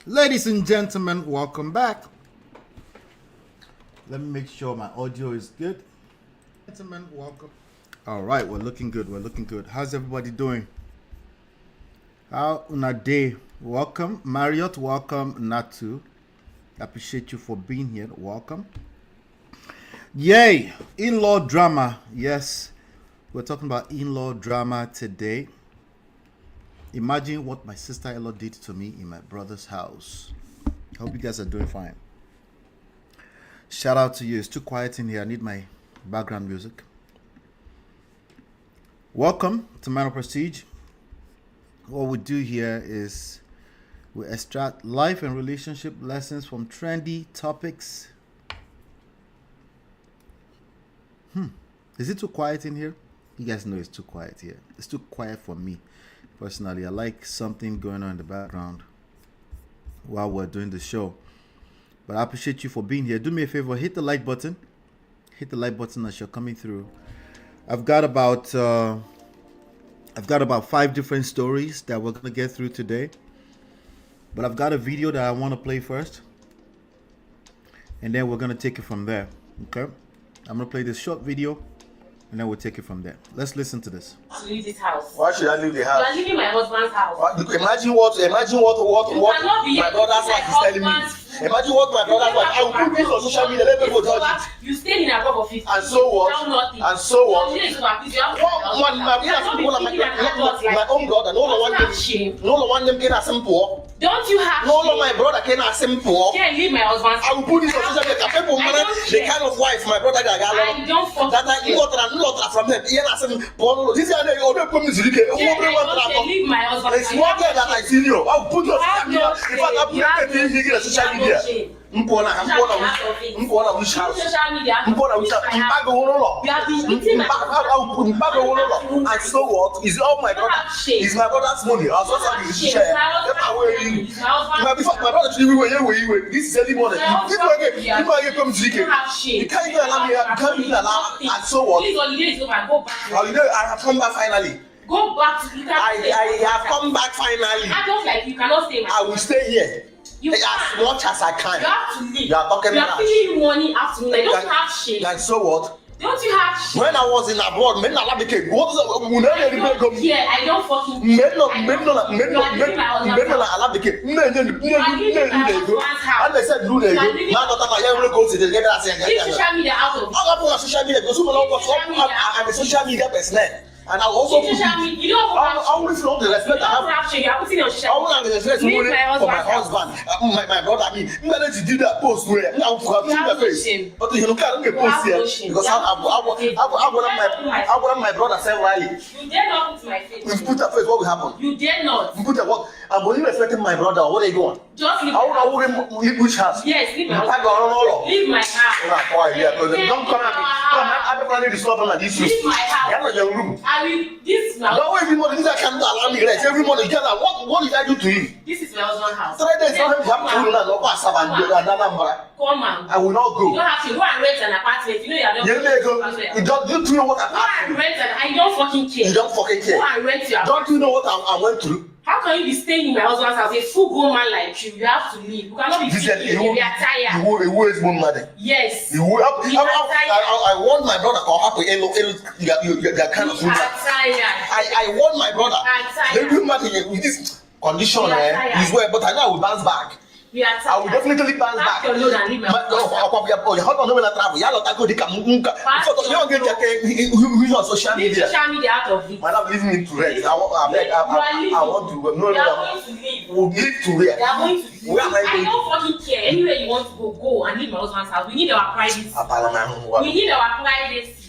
Ladies and gentlemen, welcome back. Let me make sure my audio is good. Gentlemen, welcome. All right, we're looking good. We're looking good. How's everybody doing? How una day? Welcome, Marriott. Welcome, Natu. Appreciate you for being here. Welcome. Yay! In-law drama. Yes, we're talking about in-law drama today. Imagine what my sister-in-law did to me in my brother's house. Hope you guys are doing fine. Shout out to you. It's too quiet in here. I need my background music. Welcome to Man of Prestige. What we do here is we extract life and relationship lessons from trendy topics. Is it too quiet in here? You guys know it's too quiet here. It's too quiet for me. Personally, I like something going on in the background while we're doing the show. But I appreciate you for being here. Do me a favor, hit the like button. Hit the like button as you're coming through. I've got about 5 different stories that we're gonna get through today. But I've got a video that I want to play first, and then we're gonna take it from there. Okay? I'm gonna play this short video, and then we'll take it from there. Let's listen to this. Leave this house. Why should I leave the house? You are leaving my husband's house. Imagine what my brother's wife is telling me. Imagine what my brother's wife. I will put this on social media. Let me go judge it. You stayed in a club of 50. And so what? And so what? My own brother. No one them can simple. Don't you have no my brother can simple. Can't leave my husband's house. I will put this on social media. People the kind of wife my brother got. I don't fuck that I not from them. This is leave my husband. It's more that I see you. I'll put your social media. In fact, I'll put your social media. Mpona which house? Mpona which house? And so what? Is all my brother? Is my brother's money? I was supposed to share. My brother told me this is early morning. People come to you can't even allow me. You can't even allow. And so what? Please, holiday is over. Go back. Oh, you know, I have come back finally. Go back to the I have come back finally. I don't like you cannot stay. I will stay here. You as much as I can. You have to leave. You are talking about. You are feeling money afternoon. I don't have shit. And so what? Don't you have shit? When I was in abroad, men are like, what is it? I don't fucking care. And they said, do they go? Now that I ever go to the level, I said, social media out of. I'm not social media because I'm a social media person. And I also put you don't I always love the respect I have. You are putting on social I want to respect for my husband. My brother. I mean, I'm going to do that post where I'm going to face. But you can't get post here because I want my brother say Riley. You dare not put my face. You put that face, what will happen? You dare not. You put that what? I'm going to respect my brother. What are you doing? Just leave. I want to leave which house? Yes, leave my house. Leave my house. Don't come at me. I'm planning to stop like this. Leave my house. You're not your room. I will this now. No, every morning this I can't allow me rest. Every morning you tell what did I do to him? This is my husband's house. 3 days not have to no pass up and another number. Come on. I will not go. You don't have to go and rent an apartment. You know you are not. You don't know what Go and rent an I don't fucking care. You don't fucking care. Go and rent your Don't you know what I went through? How can you be staying in my husband's house? A full grown man like you, you have to leave. You cannot be sitting here. We are tired. You will one mother. Yes. I want my brother to happy. You kind of food. I want my brother. Every matter with this condition is where, but I know I will bounce back. I will definitely bounce back. Your load and leave my how long will I travel? You don't go to social media. Leave social media out of it. Madam, leave me to rest. I want to no. They are going to leave. We'll leave to rest. They are going to leave. Where am I going? I don't fucking care. Anywhere you want to go and leave my husband's house. We need our privacy. We need our privacy.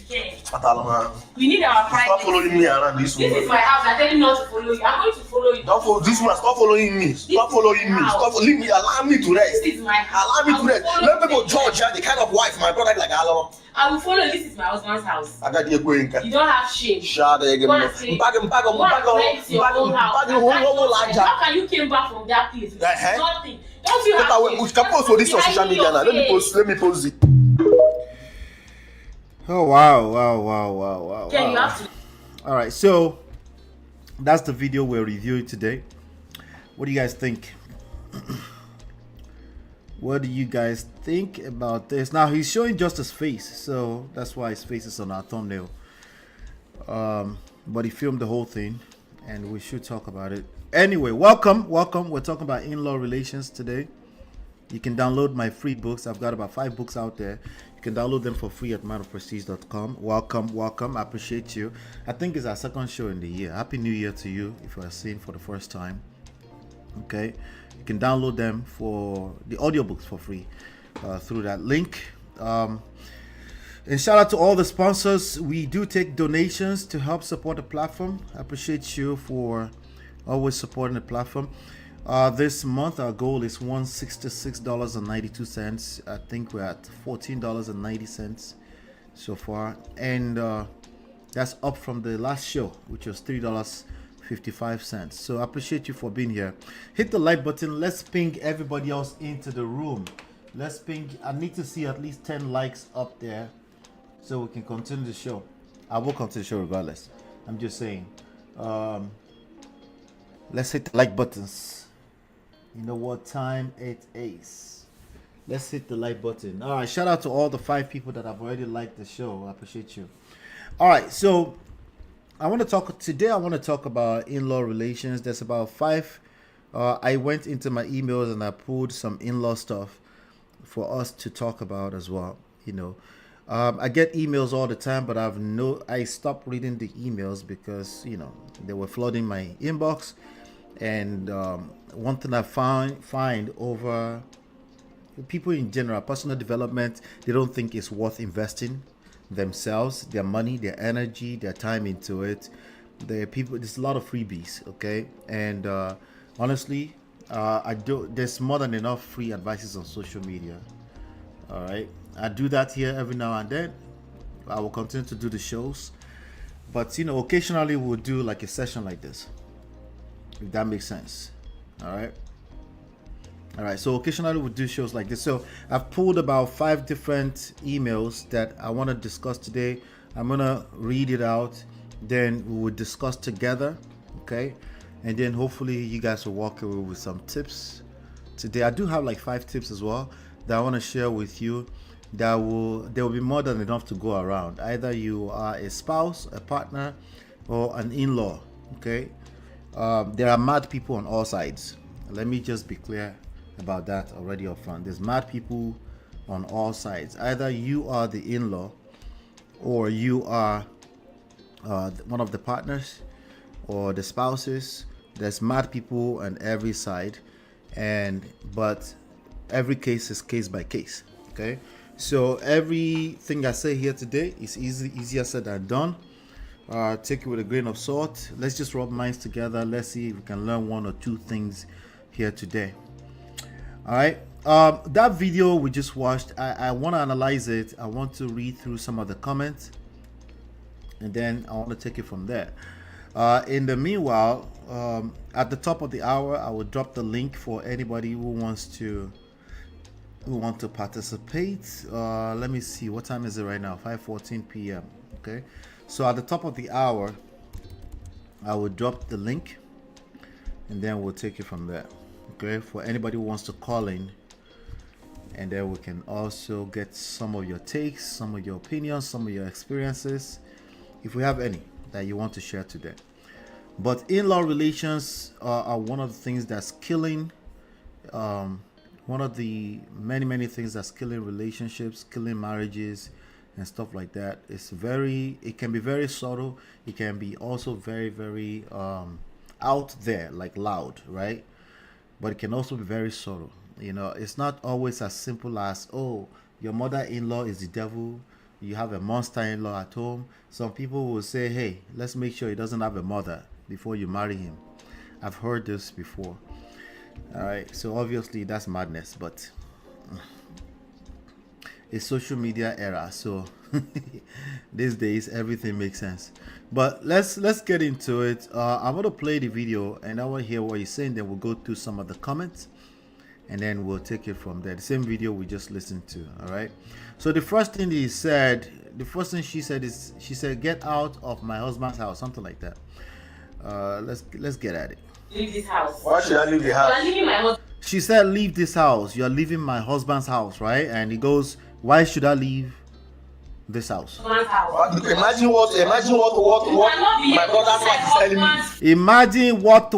We need our privacy. Stop following me around this woman. This is my house. I'm telling you not to follow you. I'm going to follow you. Don't follow this woman. Stop following me. Stop following me. Stop leave me. Allow me to rest. This is my house. Allow me to rest. Let people judge the kind of wife my brother like Alamo. I will follow. This is my husband's house. I got you going. You don't have shame. Shut up. How can you came back from that place? Nothing. Don't you have shame? We can post for this on social media now. Let me post it. Oh wow. Ken, you have to. All right, so that's the video we're reviewing today. What do you guys think? What do you guys think about this? Now he's showing just his face, so that's why his face is on our thumbnail. But he filmed the whole thing, and we should talk about it. Anyway, welcome. We're talking about in-law relations today. You can download my free books. I've got about 5 books out there. You can download them for free at manofprestige.com. Welcome. I appreciate you. I think it's our second show in the year. Happy New Year to you if you are seeing for the first time. Okay, you can download them for the audiobooks for free through that link. And shout out to all the sponsors. We do take donations to help support the platform. I appreciate you for always supporting the platform. This month our goal is $166.92. I think we're at $14.90 so far, and that's up from the last show, which was $3.55. So I appreciate you for being here. Hit the like button. Let's ping everybody else into the room. Let's ping. I need to see at least 10 likes up there so we can continue the show. I will continue the show regardless. I'm just saying. Let's hit the like buttons. You know what time it is. Let's hit the like button. All right, shout out to all the 5 people that have already liked the show. I appreciate you. All right, so I want to talk about in-law relations. There's about 5. I went into my emails and I pulled some in-law stuff for us to talk about as well. You know, I get emails all the time, but I stopped reading the emails because, you know, they were flooding my inbox. And one thing I find over people in general, personal development, they don't think it's worth investing themselves, their money, their energy, their time into it. There's a lot of freebies, okay? And honestly, there's more than enough free advices on social media. All right, I do that here every now and then. I will continue to do the shows, but you know, occasionally we'll do like a session like this, if that makes sense. All right, so occasionally we'll do shows like this. So I've pulled about 5 different emails that I want to discuss today. I'm gonna read it out, then we will discuss together, okay? And then hopefully you guys will walk away with some tips today. I do have like 5 tips as well that I want to share with you. There will be more than enough to go around. Either you are a spouse, a partner, or an in-law, okay? There are mad people on all sides. Let me just be clear about that already up front. There's mad people on all sides. Either you are the in-law or you are one of the partners or the spouses. There's mad people on every side, but every case is case by case, okay? So everything I say here today is easier said than done. Take it with a grain of salt. Let's just rub minds together. Let's see if we can learn 1 or 2 things here today. All right, that video we just watched, I want to analyze it. I want to read through some of the comments, and then I want to take it from there. In the meanwhile, at the top of the hour, I will drop the link for anybody who want to participate. Let me see, what time is it right now? 5:14 p.m. Okay, so at the top of the hour, I will drop the link, and then we'll take it from there. Okay, for anybody who wants to call in, and then we can also get some of your takes, some of your opinions, some of your experiences, if we have any that you want to share today. But in-law relations are one of the things that's killing, one of the many things that's killing relationships, killing marriages and stuff like that. It can be very subtle. It can be also very out there, like loud, right? But it can also be very subtle. You know, it's not always as simple as, oh, your mother-in-law is the devil, you have a monster-in-law at home. Some people will say, hey, let's make sure he doesn't have a mother before you marry him. I've heard this before. All right, so obviously that's madness, but it's social media era, so these days everything makes sense. But let's get into it. I'm going to play the video and I want to hear what he's saying, then we'll go through some of the comments and then we'll take it from there. The same video we just listened to. All right, so the first thing she said is, she said, get out of my husband's house, something like that. Let's get at it. Leave this house. Why should I leave the house? You are leaving my husband. She said, leave this house. You're leaving my husband's house, right? And he goes, why should I leave this house? Imagine what my brother's wife is telling me. Imagine what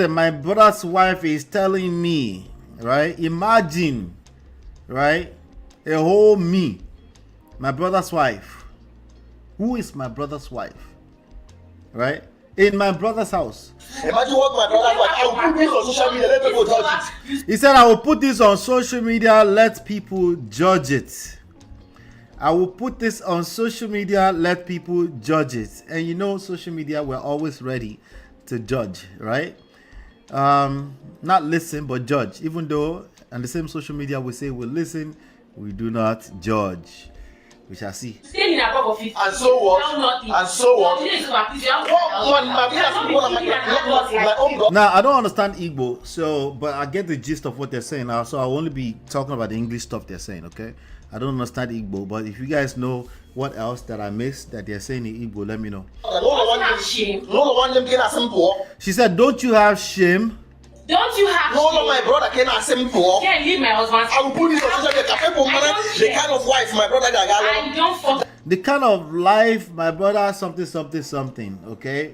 my brother's wife is telling me, right? Imagine, right? A whole me, my brother's wife. Who is my brother's wife? Right? In my brother's house. Imagine what my brother's wife. I will put this on social media. Let people judge it. He said, I will put this on social media. Let people judge it. I will put this on social media. Let people judge it. And you know, social media, we're always ready to judge, right? Not listen, but judge. Even though on the same social media we say we listen, we do not judge. We shall see. And so what? And so what? Now I don't understand Igbo, so but I get the gist of what they're saying now. So I'll only be talking about the English stuff they're saying. Okay, I don't understand Igbo, but if you guys know what else that I missed that they're saying in Igbo, let me know. She said, "Don't you have shame? Don't you have no, my brother cannot send for. Can't leave my husband. I will put this on social media. The kind of wife my brother got. I don't fuck. The kind of life my brother something. Okay,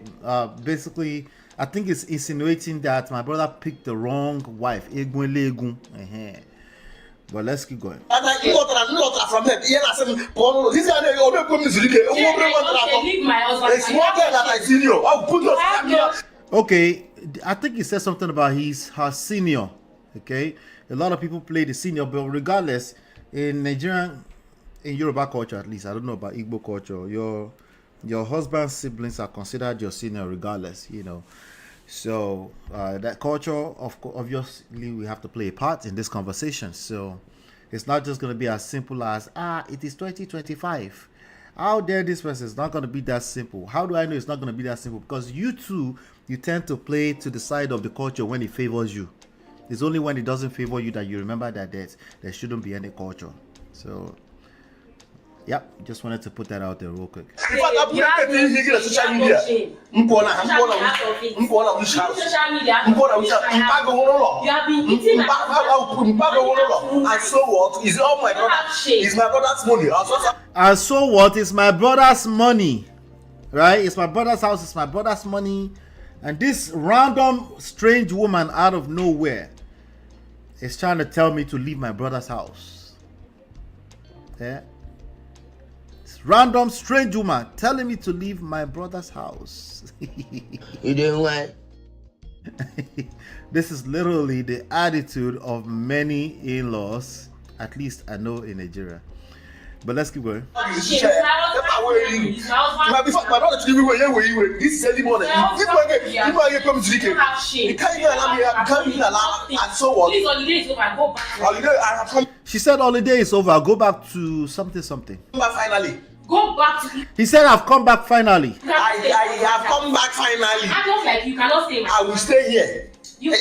basically, I think it's insinuating that my brother picked the wrong wife. But let's keep going. Leave my husband. Okay, I think he said something about her senior. Okay, a lot of people play the senior, but regardless, in Nigerian, in Yoruba culture at least, I don't know about Igbo culture, your husband's siblings are considered your senior regardless, you know. So that culture, obviously, we have to play a part in this conversation. So it's not just going to be as simple as, it is 2025. How dare this person? It's not going to be that simple. How do I know it's not going to be that simple? Because you tend to play to the side of the culture when it favors you. It's only when it doesn't favor you that you remember that there shouldn't be any culture. So, yeah, just wanted to put that out there real quick. And so what? Is all my brother? Is my brother's money? And so what? It's my brother's money, right? It's my brother's house. It's my brother's money. And this random strange woman out of nowhere is trying to tell me to leave my brother's house. Yeah. This random strange woman telling me to leave my brother's house. You doing what? This is literally the attitude of many in-laws, at least I know in Nigeria. But let's keep going. This is early morning. People come to the and so what? She said holiday is over. Go back to something. Finally. Go back to. He said, I've come back finally. I have come back finally. I don't like you cannot stay. I will stay here. You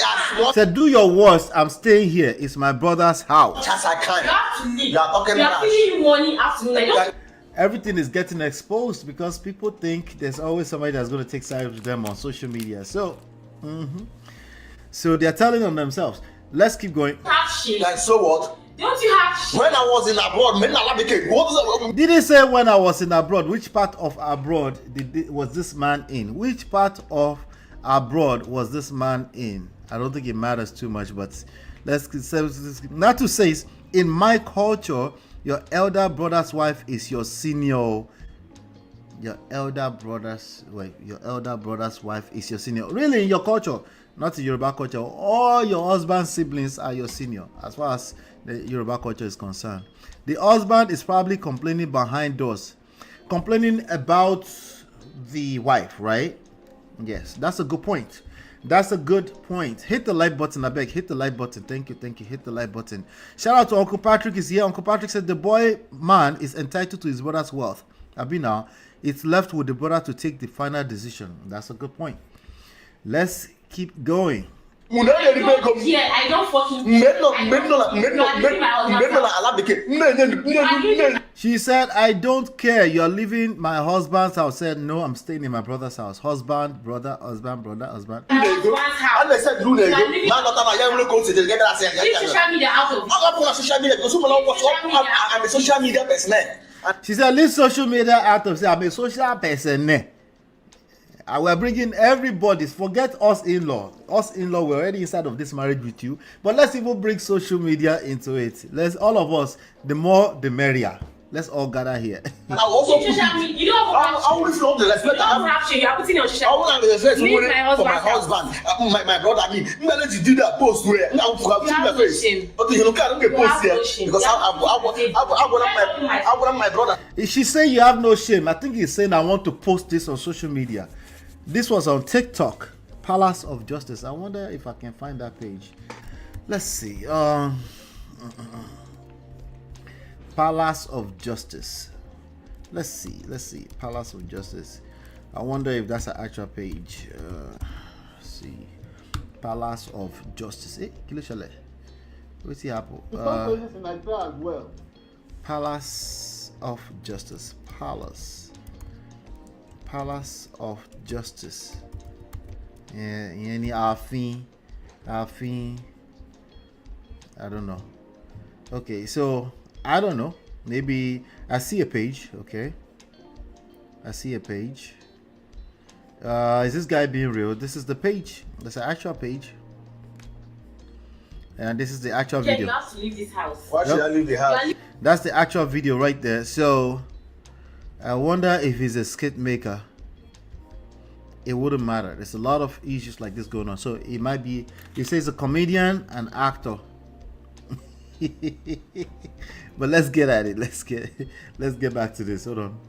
said, do your worst. I'm staying here. It's my brother's house. As I can. You have to leave. You are talking about. Feeling money afternoon. Everything is getting exposed because people think there's always somebody that's going to take sides with them on social media. So, so they're telling on themselves. Let's keep going. Like so what? Don't you have shit? When I was in abroad, did he say when I was in abroad? Which part of abroad was this man in? Which part of abroad was this man in? I don't think it matters too much, but let's not to say in my culture, your elder brother's wife is your senior. Your elder brother's wife is your senior. Really, in your culture, not in Yoruba culture, all your husband's siblings are your senior, as far as the Yoruba culture is concerned. The husband is probably complaining behind doors, complaining about the wife, right? Yes, that's a good point. That's a good point. Hit the like button, I beg. Hit the like button. Thank you. Hit the like button. Shout out to Uncle Patrick is here. Uncle Patrick said the boy man is entitled to his brother's wealth. Abina, it's left with the brother to take the final decision. That's a good point. Let's keep going. I don't fucking She said, I don't care. You're leaving my husband's house. Said, no, I'm staying in my brother's house. Husband, brother, husband, brother, husband. And they said, social media out of I'm a social media person. She said, leave social media out of. Say, I'm a social person. We're bringing everybody. Forget us in-law. Us in-law, we're already inside of this marriage with you. But let's even bring social media into it. Let's all of us. The more, the merrier. Let's all gather here. And I also social media. You don't have I always love the respect. You don't have shame. You are putting your social. I want to respect Leave my for my husband. my brother. I mean, let you do that post where now You have no shame. but you look at the post here no shame. because I want my brother. She's saying you have no shame. I think he's saying I want to post this on social media. This was on TikTok. Palace of Justice. I wonder if I can find that page. Let's see. Palace of Justice. Let's see. Palace of Justice. I wonder if that's an actual page. Let's see. Palace of Justice. Hey, Kilo Shale. What's the apple? Palace of Justice. Palace of Justice. Yeah, any Afin. I don't know. Okay, so I don't know. Maybe I see a page. Okay, I see a page. Is this guy being real? This is the page. That's an actual page. And this is the actual video. You have to leave this house. Why should I leave the house? That's the actual video right there. So I wonder if he's a skit maker. It wouldn't matter. There's a lot of issues like this going on. So it might be, he says a comedian and actor. But let's get at it. Let's get back to this. Hold on.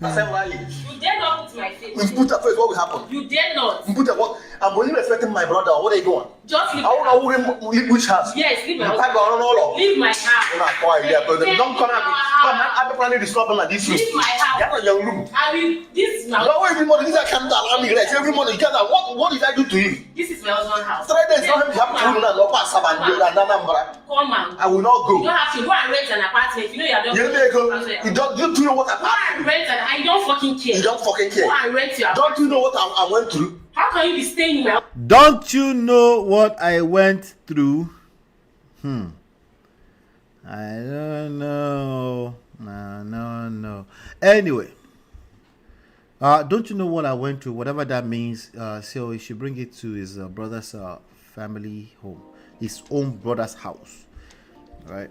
I said, Riley, You dare not put my face. we put a face, what will happen? You dare not. We put a what? I'm only respecting my brother. What are you doing? Just leave I my house. want to leave which house? Yes, leave my I house. go on all. Leave my house. You're not quiet there, but don't come at me. I'm planning to stop like this. Leave my house. You're not your room. I will. This is my. No, every morning, this I can't allow me. Like every morning, you can't. What did I do to you? This is my husband's house. 3 days, not him have to do no pass up and do that. Come on. I will not You go. don't have to go and rent an apartment. You know you are You not. go. You don't. You do know what Go I and rent an. I don't fucking care. You don't fucking care. Go and rent your. Don't you know what I went through? How can you be staying in my house? Don't you know what I went through? I don't know. No. Anyway, don't you know what I went through? Whatever that means. So he should bring it to his brother's family home, his own brother's house, right?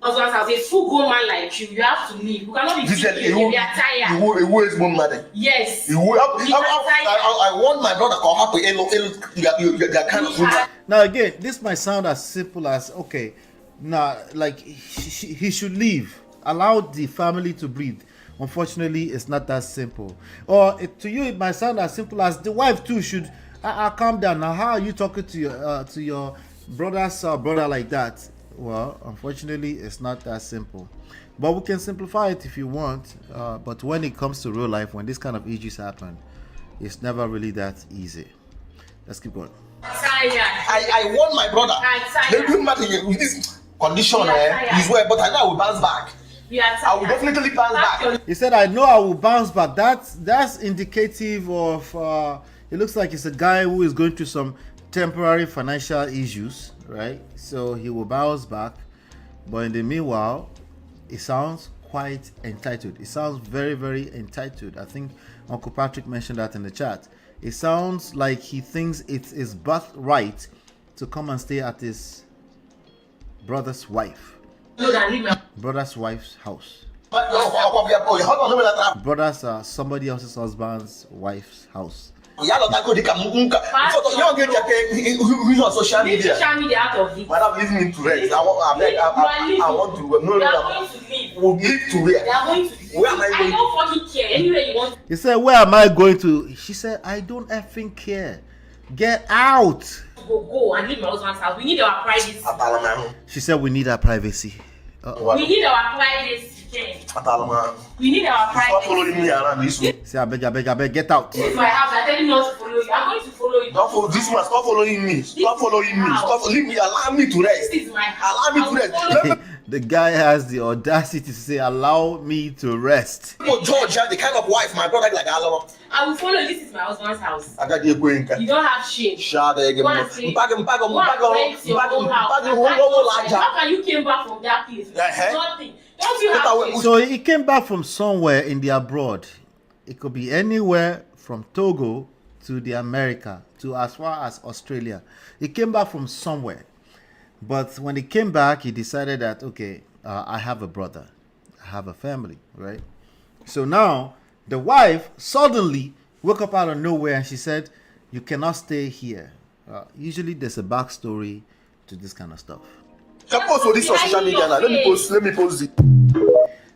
Husband's house. A full-grown man like you, you have to leave. You cannot be sitting here. We are tired. You is one mother. Yes. I want my brother to have you kind of food. Now again, this might sound as simple as okay. Now, like he should leave. Allow the family to breathe. Unfortunately, it's not that simple. Or to you, it might sound as simple as the wife too should. Calm down. Now, how are you talking to your brother's brother like that? Well, unfortunately, it's not that simple. But we can simplify it if you want. But when it comes to real life, when this kind of issues happen, it's never really that easy. Let's keep going. I want my brother. They do matter with this condition. He's well, but I know I will bounce back. I will definitely bounce back. He said, I know I will bounce back. That's indicative of, it looks like it's a guy who is going through some temporary financial issues, right? So he will bounce back. But in the meanwhile, it sounds quite entitled. It sounds very, very entitled. I think Uncle Patrick mentioned that in the chat. It sounds like he thinks it's his birthright to come and stay at his brother's wife's house. Brother's somebody else's husband's wife's house. You're on social media. Social media out of it. Madam, leave me to rest. I want to work. No. We'll leave to where? They are going to leave. Where am I going? I don't fucking care. Anywhere you want. He said, where am I going to? She said, I don't effing care. Get out. Go and leave my husband's house. We need our privacy. She said, we need our privacy. We need our privacy. We need our privacy. Stop following me around this way. Say, I beg, get out. This is my house. I tell you not to follow you. I'm going to follow you. Don't follow this man. Stop following me. Stop following me. Stop leave me. Allow me to rest. This is my house. Allow me to rest. The guy has the audacity to say, "Allow me to rest." Oh, George, the kind of wife my brother like. I will follow you. This is my husband's house. I got you going. You don't have shame. Shut up. How can you came back from that place? Nothing. Don't you have shame? So he came back from somewhere in the abroad. It could be anywhere from Togo to the America to as far as Australia. He came back from somewhere. But when he came back, he decided that, okay, I have a brother. I have a family, right? So now the wife suddenly woke up out of nowhere and she said, you cannot stay here. Usually there's a backstory to this kind of stuff. Can post for this on social media now. Let me post it.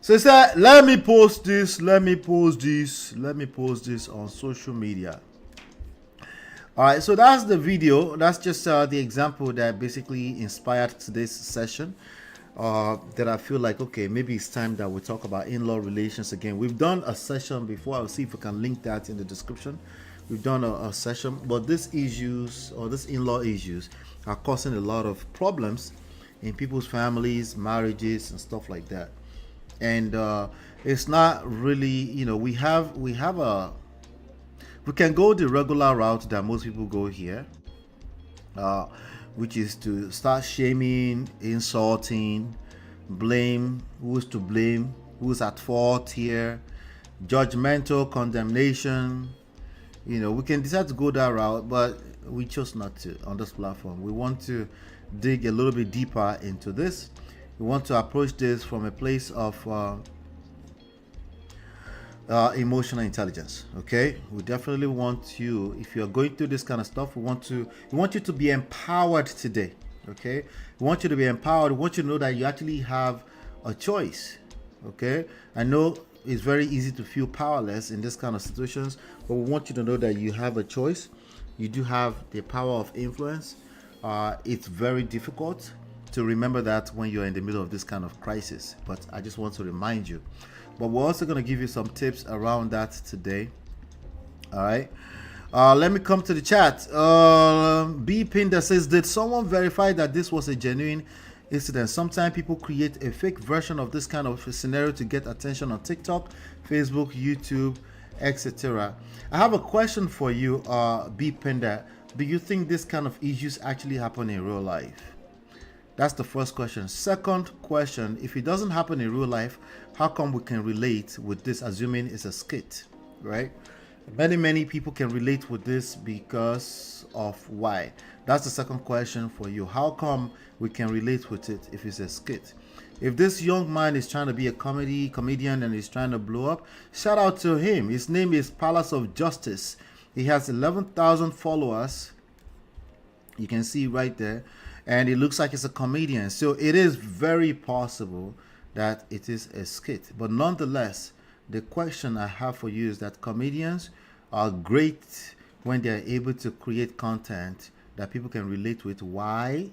So he said, let me post this on social media. All right, so that's the video. That's just the example that basically inspired today's session. That I feel like, okay, maybe it's time that we talk about in-law relations again. We've done a session before. I'll see if we can link that in the description. We've done a session, but these issues or these in-law issues are causing a lot of problems in people's families, marriages, and stuff like that. And it's not really, you know, we can go the regular route that most people go here, which is to start shaming, insulting, blame, who's to blame, who's at fault here, judgmental condemnation. You know, we can decide to go that route, but we chose not to on this platform. We want to dig a little bit deeper into this. We want to approach this from a place of emotional intelligence. Okay, we definitely want you, if you're going through this kind of stuff, we want you to be empowered today. Okay, we want you to be empowered. We want you to know that you actually have a choice. Okay, I know it's very easy to feel powerless in this kind of situations, but we want you to know that you have a choice. You do have the power of influence. It's very difficult to remember that when you're in the middle of this kind of crisis, but I just want to remind you. But we're also going to give you some tips around that today. All right. Let me come to the chat. B Pinder says, did someone verify that this was a genuine incident? Sometimes people create a fake version of this kind of scenario to get attention on TikTok, Facebook, YouTube, etc. I have a question for you, B Pinder. Do you think this kind of issues actually happen in real life? That's the first question. Second question, if it doesn't happen in real life, how come we can relate with this, assuming it's a skit, right? Many people can relate with this because of why. That's the second question for you. How come we can relate with it if it's a skit? If this young man is trying to be a comedian and he's trying to blow up, shout out to him. His name is Palace of Justice. He has 11,000 followers. You can see right there. And it looks like it's a comedian. So it is very possible that it is a skit. But nonetheless, the question I have for you is that comedians are great when they're able to create content that people can relate with. Why?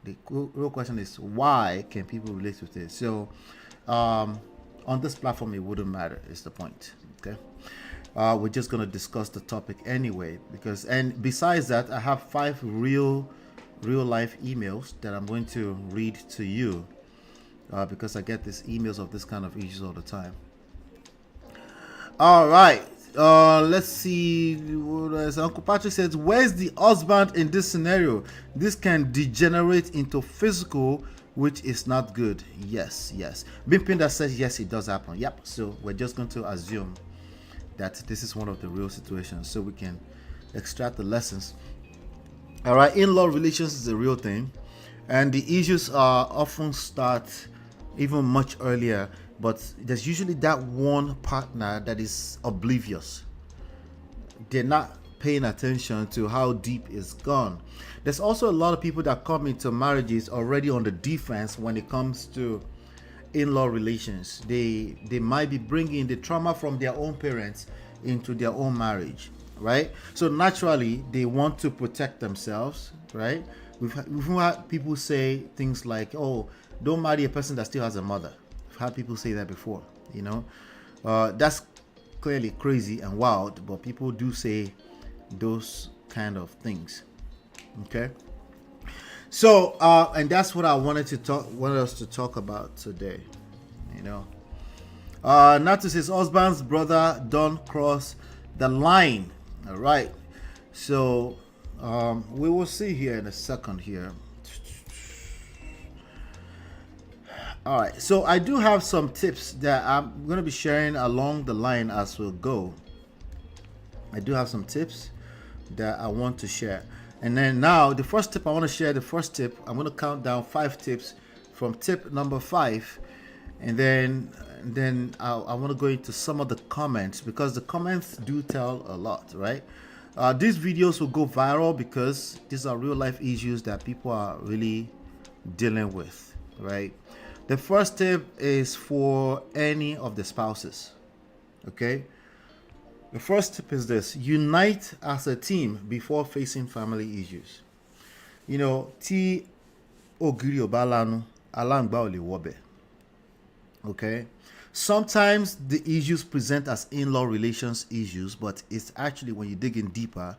The real question is, why can people relate with it? So on this platform, it wouldn't matter, is the point. Okay. We're just going to discuss the topic anyway, and besides that, I have 5 real life emails that I'm going to read to you because I get these emails of this kind of issues all the time. All right, let's see. Uncle Patrick says, where's the husband in this scenario? This can degenerate into physical, which is not good. Yes. Bimpinda says yes, it does happen. Yep. So we're just going to assume that this is one of the real situations so we can extract the lessons. All right, in-law relations is a real thing, and the issues often start even much earlier, but there's usually that one partner that is oblivious. They're not paying attention to how deep it's gone. There's also a lot of people that come into marriages already on the defense when it comes to in-law relations. They might be bringing the trauma from their own parents into their own marriage. Right, so naturally they want to protect themselves. Right, we've had people say things like, "Oh, don't marry a person that still has a mother." I've had people say that before. You know, that's clearly crazy and wild, but people do say those kind of things. Okay, So, and that's what I wanted us to talk about today. You know, Natus, his husband's brother don't cross the line. All right. So, we will see here in a second here. All right. So I do have some tips that I'm going to be sharing along the line as we go. I do have some tips that I want to share. And then now the first tip I want to share, I'm going to count down 5 tips from tip number 5. And then I want to go into some of the comments, because the comments do tell a lot, right? These videos will go viral because these are real life issues that people are really dealing with, right? The first tip is for any of the spouses, okay? The first tip is this: unite as a team before facing family issues. You know, ti ogiri obalanu alangba ole wobe. Okay? Sometimes the issues present as in-law relations issues, but it's actually, when you dig in deeper,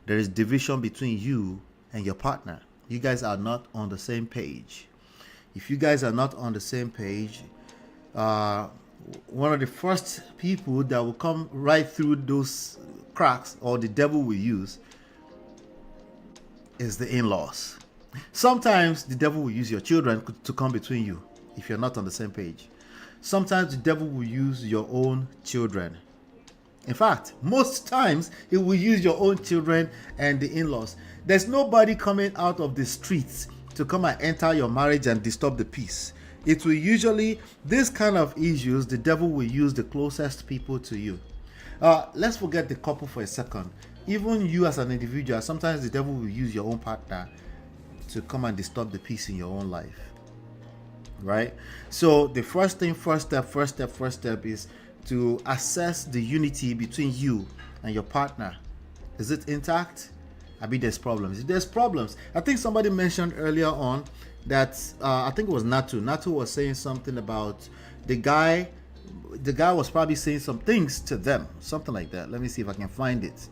there is division between you and your partner. You guys are not on the same page. If you guys are not on the same page, one of the first people that will come right through those cracks, or the devil will use, is the in-laws. Sometimes the devil will use your children to come between you if you're not on the same page. Sometimes the devil will use your own children. In fact, most times it will use your own children and the in-laws. There's nobody coming out of the streets to come and enter your marriage and disturb the peace. It will usually, this kind of issues, the devil will use the closest people to you. Let's forget the couple for a second. Even you as an individual, sometimes the devil will use your own partner to come and disturb the peace in your own life. Right? So the first step is to assess the unity between you and your partner. Is it intact? I mean, there's problems. If there's problems, I think somebody mentioned earlier on that I think it was Natu. Natu was saying something about the guy was probably saying some things to them, something like that. Let me see if I can find it.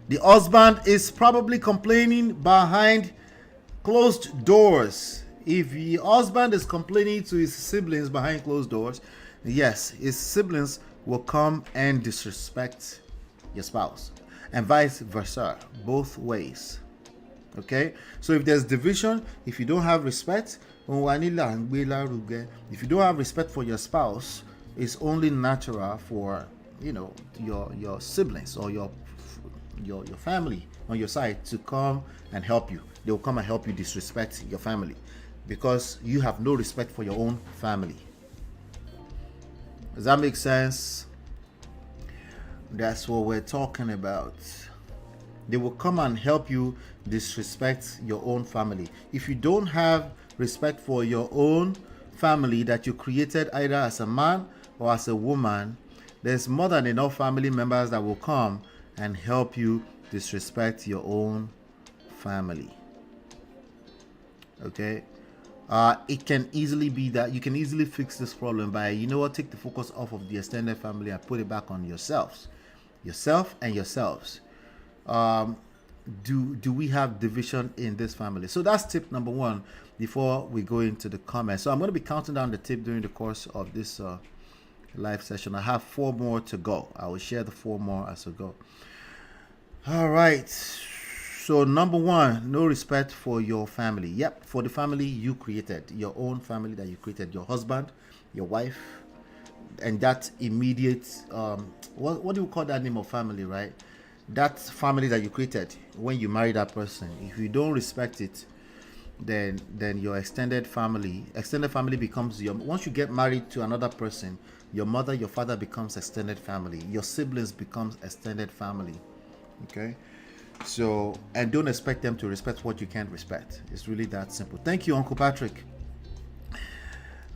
The husband is probably complaining behind closed doors. If the husband is complaining to his siblings behind closed doors, yes, his siblings will come and disrespect your spouse, and vice versa, both ways. Okay, so if there's division, if you don't have respect, if you don't have respect for your spouse, it's only natural for your siblings or your family on your side to come and help you. They will come and help you disrespect your family because you have no respect for your own family. Does that make sense? That's what we're talking about. They will come and help you disrespect your own family. If you don't have respect for your own family that you created either as a man or as a woman, there's more than enough family members that will come and help you disrespect your own family. Okay? It can easily be that you can easily fix this problem by, take the focus off of the extended family and put it back on yourselves. Yourself and yourselves. Do we have division in this family? So that's tip number 1 before we go into the comments. So I'm going to be counting down the tip during the course of this live session. I have 4 more to go. I will share the 4 more as we go. All right. So number 1, no respect for your family. Yep, for the family you created, your own family that you created, your husband, your wife, and that immediate what do you call that name of family, right? That family that you created when you marry that person. If you don't respect it, then your extended family becomes once you get married to another person, your mother, your father becomes extended family. Your siblings becomes extended family. Okay? So, and don't expect them to respect what you can't respect. It's really that simple. Thank you, Uncle Patrick.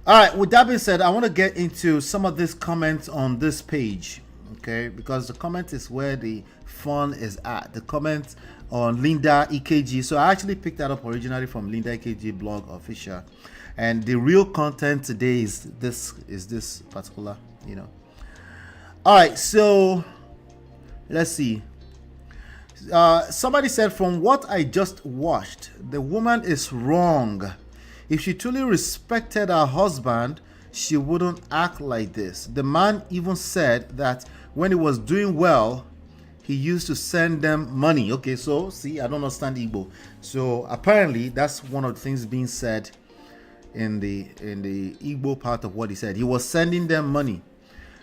All right, with that being said, I want to get into some of these comments on this page, okay? Because the comment is where the fun is at. The comment on Linda EKG. So I actually picked that up originally from Linda EKG blog official, and the real content today is this particular, All right, so let's see. Somebody said, from what I just watched, the woman is wrong. If she truly respected her husband, she wouldn't act like this. The man even said that when he was doing well, he used to send them money. Okay, so see, I don't understand Igbo. So apparently that's one of the things being said in the Igbo part of what he said. He was sending them money.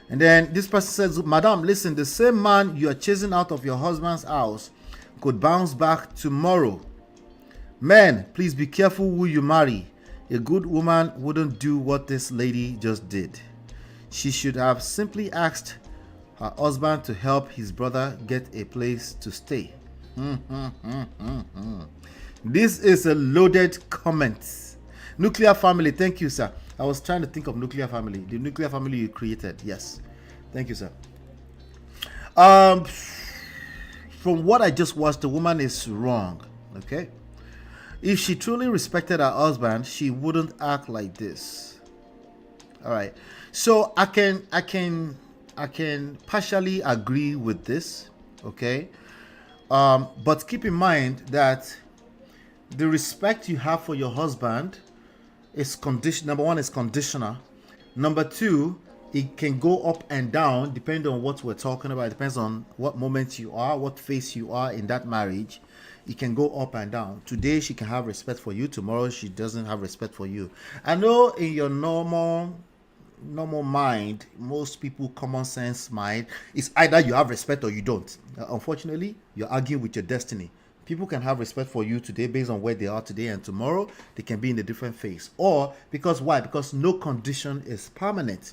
And then this person says, Madam, listen, the same man you are chasing out of your husband's house could bounce back tomorrow. Men, please be careful who you marry. A good woman wouldn't do what this lady just did. She should have simply asked her husband to help his brother get a place to stay. This is a loaded comment. Nuclear family, thank you, sir. I was trying to think of nuclear family. The nuclear family you created. Yes. Thank you, sir. From what I just watched, the woman is wrong. Okay. If she truly respected her husband, she wouldn't act like this. All right. So I can partially agree with this. Okay. But keep in mind that the respect you have for your husband is condition. Number one is conditional. Number two, it can go up and down depending on what we're talking about. It depends on what moment you are, what phase you are in that marriage. It can go up and down. Today she can have respect for you. Tomorrow she doesn't have respect for you. I know in your normal mind, most people common sense mind, is either you have respect or you don't. Unfortunately, you're arguing with your destiny. People can have respect for you today based on where they are today, and tomorrow they can be in a different phase. Or because why? Because no condition is permanent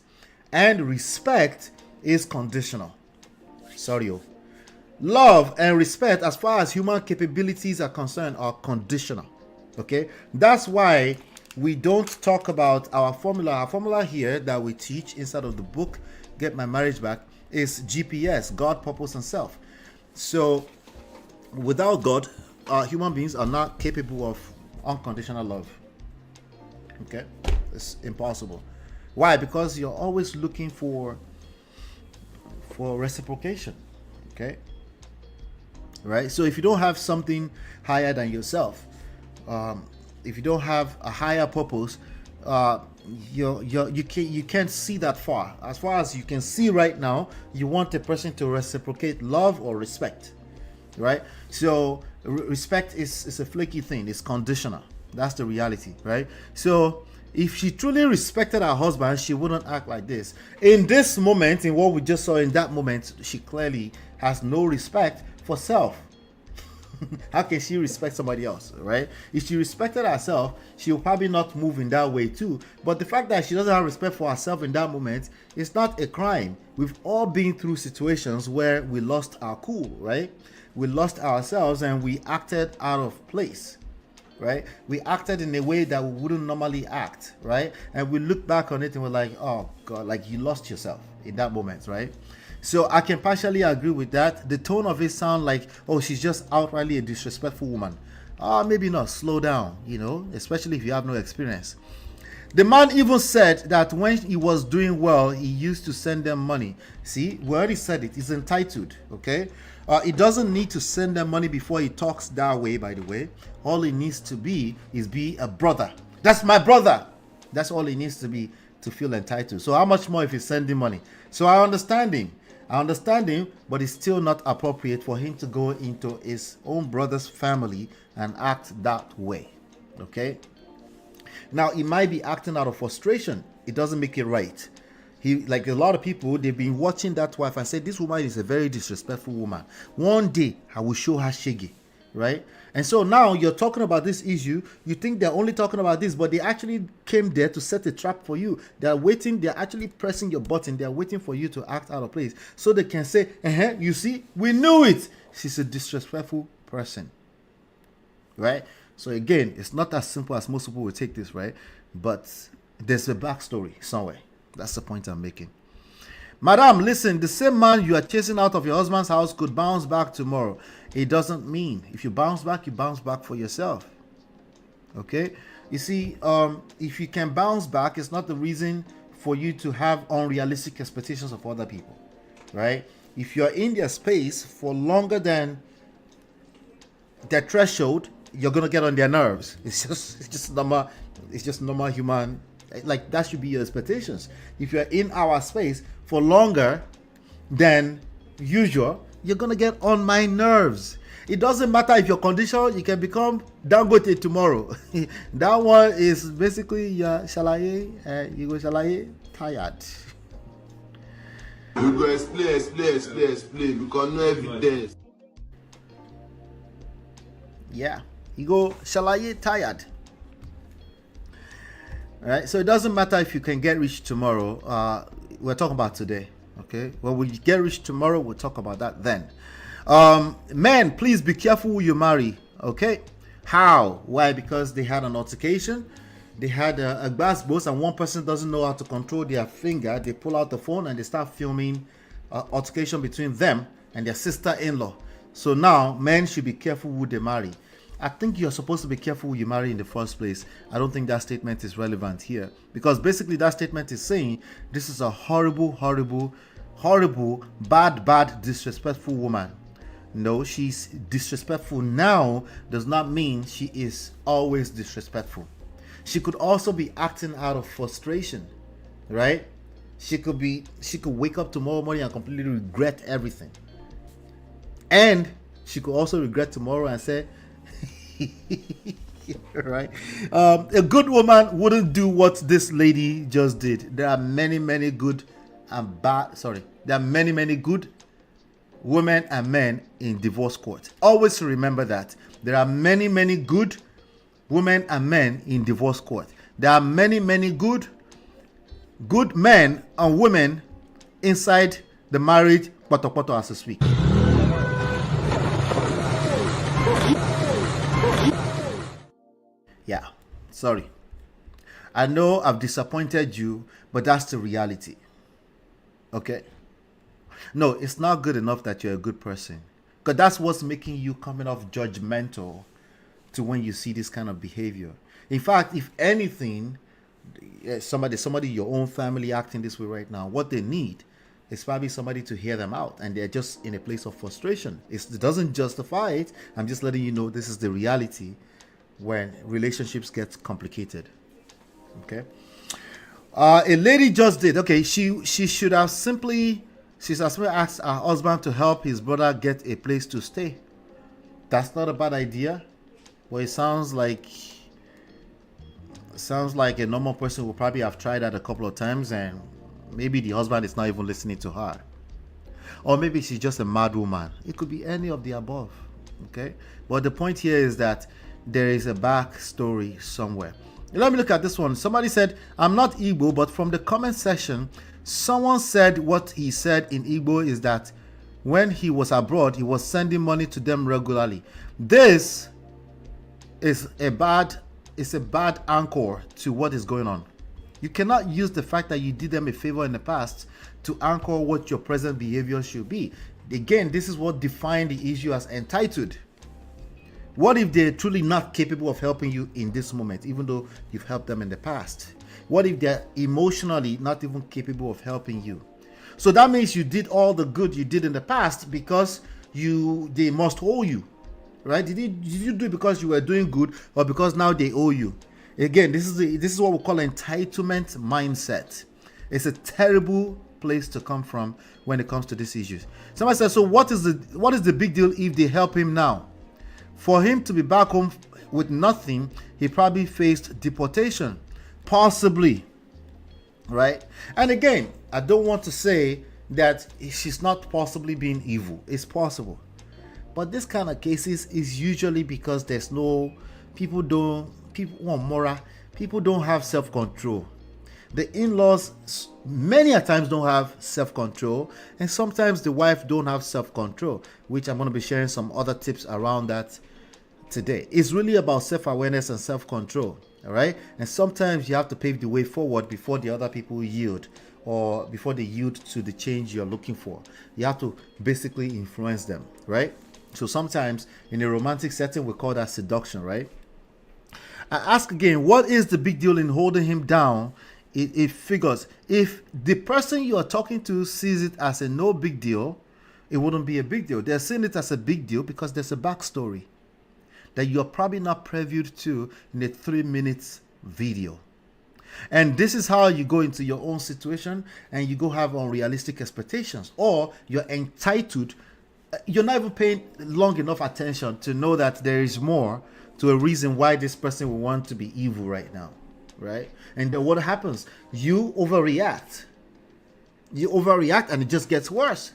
and respect is conditional. Sorry. Love and respect, as far as human capabilities are concerned, are conditional. Okay? That's why we don't talk about our formula. Our formula here that we teach inside of the book, Get My Marriage Back, is GPS, God, Purpose, and Self. So without God, human beings are not capable of unconditional love. Okay? It's impossible. Why? Because you're always looking for reciprocation. Okay? Right? So if you don't have something higher than yourself, if you don't have a higher purpose, you can't see that far. As far as you can see right now, you want a person to reciprocate love or respect. Right? So respect is a flaky thing. It's conditional. That's the reality, right? So if she truly respected her husband, she wouldn't act like this. In this moment, in what we just saw in that moment, she clearly has no respect for self. How can she respect somebody else, right? If she respected herself, she will probably not move in that way too. But the fact that she doesn't have respect for herself in that moment is not a crime. We've all been through situations where we lost our cool, right? We lost ourselves and we acted out of place, right? We acted in a way that we wouldn't normally act, right? And we look back on it and we're like, oh God, like you lost yourself in that moment, right? So I can partially agree with that. The tone of it sounds like, oh, she's just outrightly a disrespectful woman. Maybe not. Slow down, especially if you have no experience. The man even said that when he was doing well, he used to send them money. See, we already said it. He's entitled, okay? He doesn't need to send them money before he talks that way, by the way. All he needs to be is be a brother. That's my brother. That's all he needs to be to feel entitled. So how much more if he's sending money? So I understand him, but it's still not appropriate for him to go into his own brother's family and act that way, okay? Now, he might be acting out of frustration. It doesn't make it right. He, like a lot of people, they've been watching that wife and said, this woman is a very disrespectful woman. One day, I will show her shaggy, right? And so now you're talking about this issue. You think they're only talking about this, but they actually came there to set a trap for you. They're waiting. They're actually pressing your button. They're waiting for you to act out of place so they can say, you see, we knew it. She's a disrespectful person, right? So again, it's not as simple as most people will take this, right? But there's a backstory somewhere. That's the point I'm making. Madam, listen, the same man you are chasing out of your husband's house could bounce back tomorrow. It doesn't mean if you bounce back, you bounce back for yourself. Okay? You see, if you can bounce back, it's not the reason for you to have unrealistic expectations of other people, right? If you're in their space for longer than their threshold, you're gonna get on their nerves. It's just normal human. Like that should be your expectations. If you're in our space for longer than usual, you're gonna get on my nerves. It doesn't matter if your condition, you can become Dangote tomorrow. That one is basically your shalaye, you go shalaye tired. We go explain because no evidence. Yeah, you go shalaye tired. All right, so it doesn't matter if you can get rich tomorrow. We're talking about today, okay? When we get rich tomorrow, we'll talk about that then. Men, please be careful who you marry, okay? How? Why? Because they had an altercation. They had a glass boast, and one person doesn't know how to control their finger. They pull out the phone and they start filming altercation between them and their sister-in-law. So now, men should be careful who they marry. I think you're supposed to be careful who you marry in the first place. I don't think that statement is relevant here. Because basically that statement is saying this is a horrible, bad, disrespectful woman. No, she's disrespectful now does not mean she is always disrespectful. She could also be acting out of frustration, right? She could wake up tomorrow morning and completely regret everything. And she could also regret tomorrow and say, right? A good woman wouldn't do what this lady just did. There are many good and bad. Sorry, there are many good women and men in divorce court. Always remember that there are many good women and men in divorce court. There are many good men and women inside the marriage poto as to speak. Yeah, sorry. I know I've disappointed you, but that's the reality. Okay? No, it's not good enough that you're a good person. Because that's what's making you coming off judgmental to when you see this kind of behavior. In fact, if anything, somebody in your own family acting this way right now, what they need is probably somebody to hear them out. And they're just in a place of frustration. It doesn't justify it. I'm just letting you know this is the reality when relationships get complicated. Okay? A lady just did. Okay, she should have simply asked her husband to help his brother get a place to stay. That's not a bad idea. Well, it sounds like a normal person would probably have tried that a couple of times, and maybe the husband is not even listening to her. Or maybe she's just a mad woman. It could be any of the above. Okay? But the point here is that there is a backstory somewhere. Let me look at this one. Somebody said, I'm not Igbo, but from the comment section, someone said what he said in Igbo is that when he was abroad, he was sending money to them regularly. This is a bad anchor to what is going on. You cannot use the fact that you did them a favor in the past to anchor what your present behavior should be. Again, this is what defined the issue as entitled. What if they're truly not capable of helping you in this moment, even though you've helped them in the past? What if they're emotionally not even capable of helping you? So that means you did all the good you did in the past because they must owe you, right? Did you do it because you were doing good or because now they owe you? Again, this is what we call entitlement mindset. It's a terrible place to come from when it comes to these issues. Somebody says, so what is the big deal if they help him now? For him to be back home with nothing, he probably faced deportation. Possibly. Right? And again, I don't want to say that she's not possibly being evil. It's possible. But this kind of cases is usually because people don't have self-control. The in-laws many a times don't have self-control, and sometimes the wife don't have self-control, which I'm going to be sharing some other tips around that today. It's really about self-awareness and self-control, all right? And sometimes you have to pave the way forward before the other people yield, or before they yield to the change you're looking for. You have to basically influence them, right? So sometimes in a romantic setting, we call that seduction, right? I ask again, what is the big deal in holding him down? It figures if the person you are talking to sees it as a no big deal, it wouldn't be a big deal. They're seeing it as a big deal because there's a backstory. that you're probably not previewed to in a 3 minutes video. And this is how you go into your own situation and you go have unrealistic expectations, or you're entitled. You're not even paying long enough attention to know that there is more to a reason why this person will want to be evil right now, right? And then what happens? You overreact. And it just gets worse.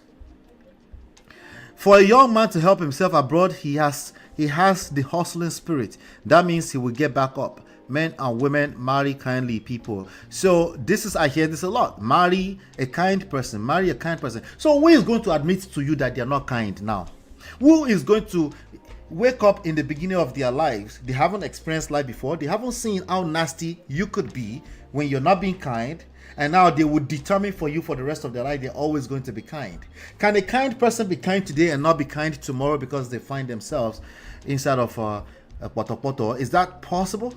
For a young man to help himself abroad, he has the hustling spirit. That means he will get back up. Men and women, marry kindly people. So I hear this a lot. Marry a kind person. Marry a kind person. So who is going to admit to you that they're not kind now? Who is going to wake up in the beginning of their lives? They haven't experienced life before. They haven't seen how nasty you could be when you're not being kind. And now they would determine for you for the rest of their life they're always going to be kind. Can a kind person be kind today and not be kind tomorrow because they find themselves inside of a poto? Is that possible?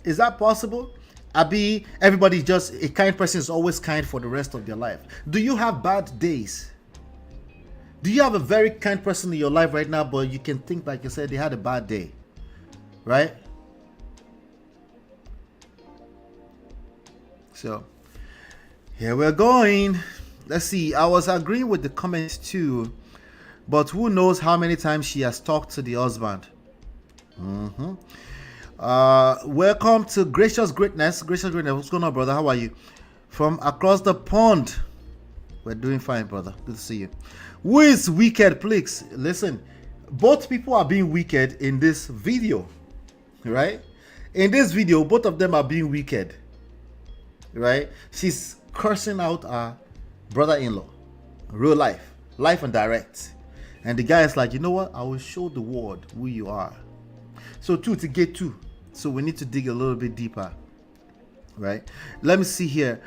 Is that possible? Abi, everybody just, a kind person is always kind for the rest of their life. Do you have bad days? Do you have a very kind person in your life right now, but you can think, like you said, they had a bad day? Right? So, here we're going. Let's see. I was agreeing with the comments too, but who knows how many times she has talked to the husband. Welcome to Gracious Greatness. Gracious Greatness, what's going on, brother? How are you? From across the pond. We're doing fine, brother. Good to see you. Who is wicked, please? Listen, both people are being wicked in this video, right? In this video, both of them are being wicked, right? She's cursing out her brother-in-law, real life and direct. And the guy is like, you know what? I will show the world who you are. So to get to. So we need to dig a little bit deeper, right? Let me see here.